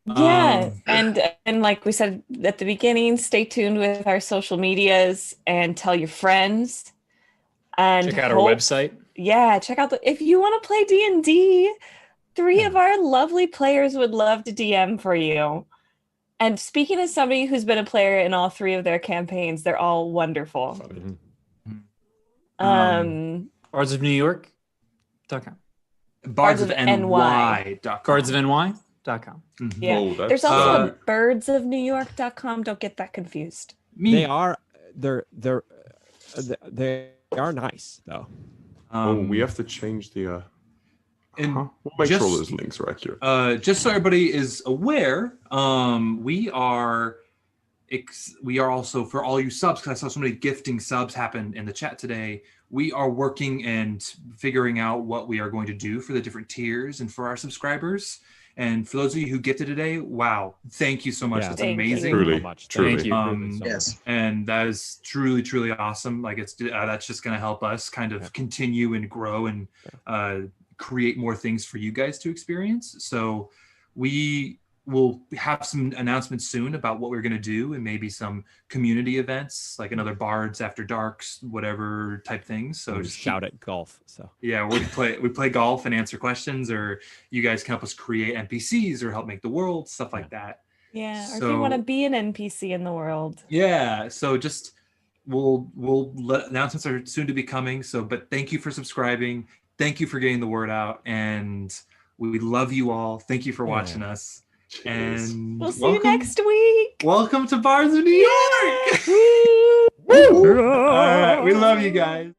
Speaker 4: Yeah, and like we said at the beginning, stay tuned with our social medias and tell your friends. And
Speaker 3: Check out our website.
Speaker 4: Yeah, check out if you want to play D&D, 3 of our lovely players would love to DM for you. And speaking as somebody who's been a player in all 3 of their campaigns, they're all wonderful.
Speaker 3: Bards of New York.com.
Speaker 2: Bardsofny.com.
Speaker 3: Bardsofny.com.
Speaker 4: Yeah.
Speaker 6: Oh, that's,
Speaker 4: There's also a birdsofnewyork.com. Don't get that confused.
Speaker 1: They are nice though.
Speaker 6: we have to change the.
Speaker 2: and
Speaker 6: We'll make
Speaker 2: just-
Speaker 6: sure those links are accurate.
Speaker 2: Just so everybody is aware, we are also, for all you subs, because I saw so many gifting subs happen in the chat today, we are working and figuring out what we are going to do for the different tiers and for our subscribers. And for those of you who gifted today, wow, thank you so much.
Speaker 1: Yeah,
Speaker 2: That's
Speaker 4: thank you.
Speaker 2: amazing.
Speaker 6: Truly,
Speaker 1: so much.
Speaker 6: truly.
Speaker 3: Thank you.
Speaker 5: Yes.
Speaker 2: And that is truly, truly awesome. Like that's just going to help us kind of continue and grow and create more things for you guys to experience. So we will have some announcements soon about what we're going to do, and maybe some community events, like another Bards After Darks, whatever type things. So just
Speaker 1: shout at golf. So
Speaker 2: yeah, we play golf and answer questions, or you guys can help us create NPCs or help make the world, stuff like that.
Speaker 4: Yeah, or if
Speaker 2: So-
Speaker 4: you want to be an NPC in the world.
Speaker 2: Yeah, so just we'll let announcements are soon to be coming. So, but thank you for subscribing. Thank you for getting the word out, and we love you all. Thank you for watching us.
Speaker 6: Cheers.
Speaker 2: And
Speaker 4: We'll see you next week.
Speaker 2: Welcome to Bards of New York. All right, we love you guys.